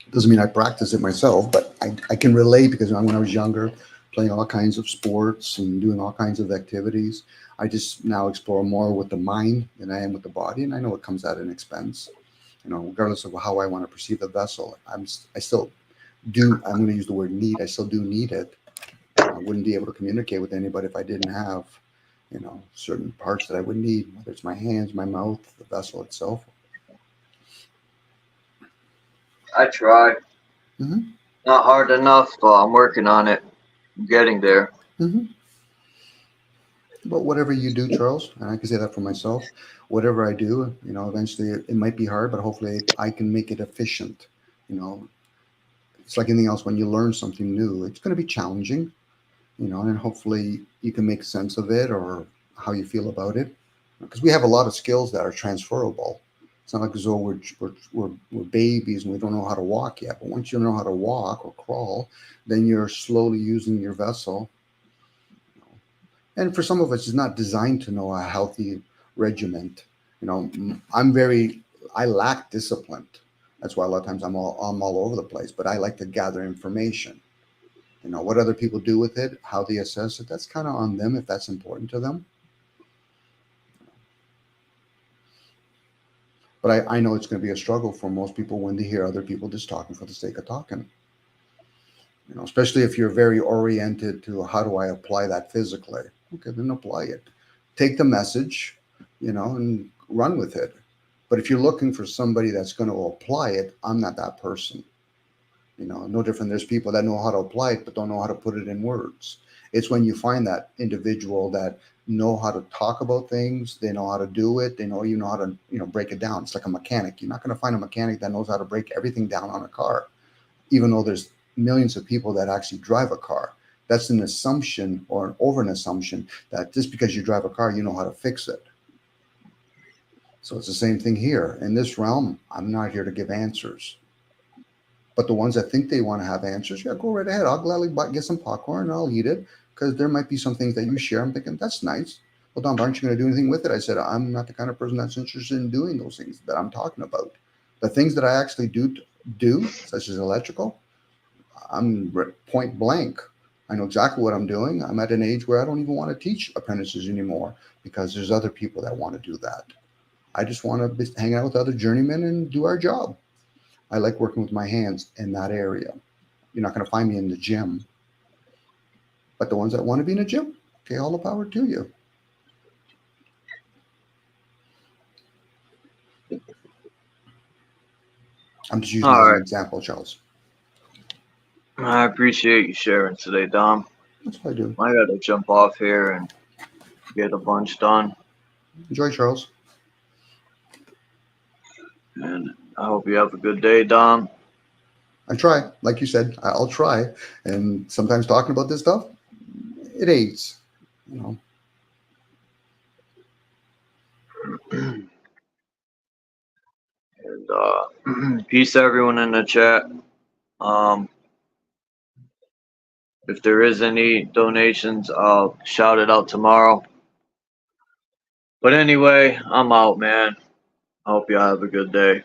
Doesn't mean I practice it myself, but I can relate because when I was younger, playing all kinds of sports and doing all kinds of activities, I just now explore more with the mind than I am with the body, and I know it comes at an expense. Regardless of how I want to perceive the vessel, I'm going to use the word need. I still do need it. I wouldn't be able to communicate with anybody if I didn't have, certain parts that I would need, whether it's my hands, my mouth, the vessel itself. I tried. Mm-hmm. Not hard enough, but I'm working on it. I'm getting there. Mm-hmm. But whatever you do, Charles, and I can say that for myself, whatever I do, eventually it might be hard, but hopefully I can make it efficient. It's like anything else. When you learn something new, it's going to be challenging, and hopefully you can make sense of it or how you feel about it. Because we have a lot of skills that are transferable. It's not like as though we're babies and we don't know how to walk yet. But once you know how to walk or crawl, then you're slowly using your vessel. And for some of us, it's not designed to know a healthy regiment. I lack discipline. That's why a lot of times I'm all over the place. But I like to gather information. What other people do with it, how they assess it, that's kind of on them if that's important to them. But I know it's going to be a struggle for most people when they hear other people just talking for the sake of talking. Especially if you're very oriented to how do I apply that physically. Okay, then apply it. Take the message, and run with it. But if you're looking for somebody that's going to apply it, I'm not that person. No different. There's people that know how to apply it, but don't know how to put it in words. It's when you find that individual that know how to talk about things, they know how to do it, they know how to, break it down. It's like a mechanic. You're not going to find a mechanic that knows how to break everything down on a car, even though there's millions of people that actually drive a car. That's an assumption or an assumption that just because you drive a car, you know how to fix it. So it's the same thing here. In this realm, I'm not here to give answers. But the ones that think they want to have answers, yeah, go right ahead. I'll gladly get some popcorn and I'll eat it. because there might be some things that you share. I'm thinking, that's nice. Well, Dom, aren't you going to do anything with it? I said, I'm not the kind of person that's interested in doing those things that I'm talking about. The things that I actually do, such as electrical, I'm point blank. I know exactly what I'm doing. I'm at an age where I don't even want to teach apprentices anymore because there's other people that want to do that. I just want to hang out with other journeymen and do our job. I like working with my hands in that area. You're not going to find me in the gym. But the ones that want to be in a gym, okay, all the power to you. I'm just using it as an example, Charles. I appreciate you sharing today, Dom. That's what I do. I got to jump off here and get a bunch done. Enjoy, Charles. And I hope you have a good day, Dom. I try. Like you said, I'll try. And sometimes talking about this stuff, it aids, you know. And peace to everyone in the chat. If there is any donations, I'll shout it out tomorrow. But anyway, I'm out, man. I hope you have a good day.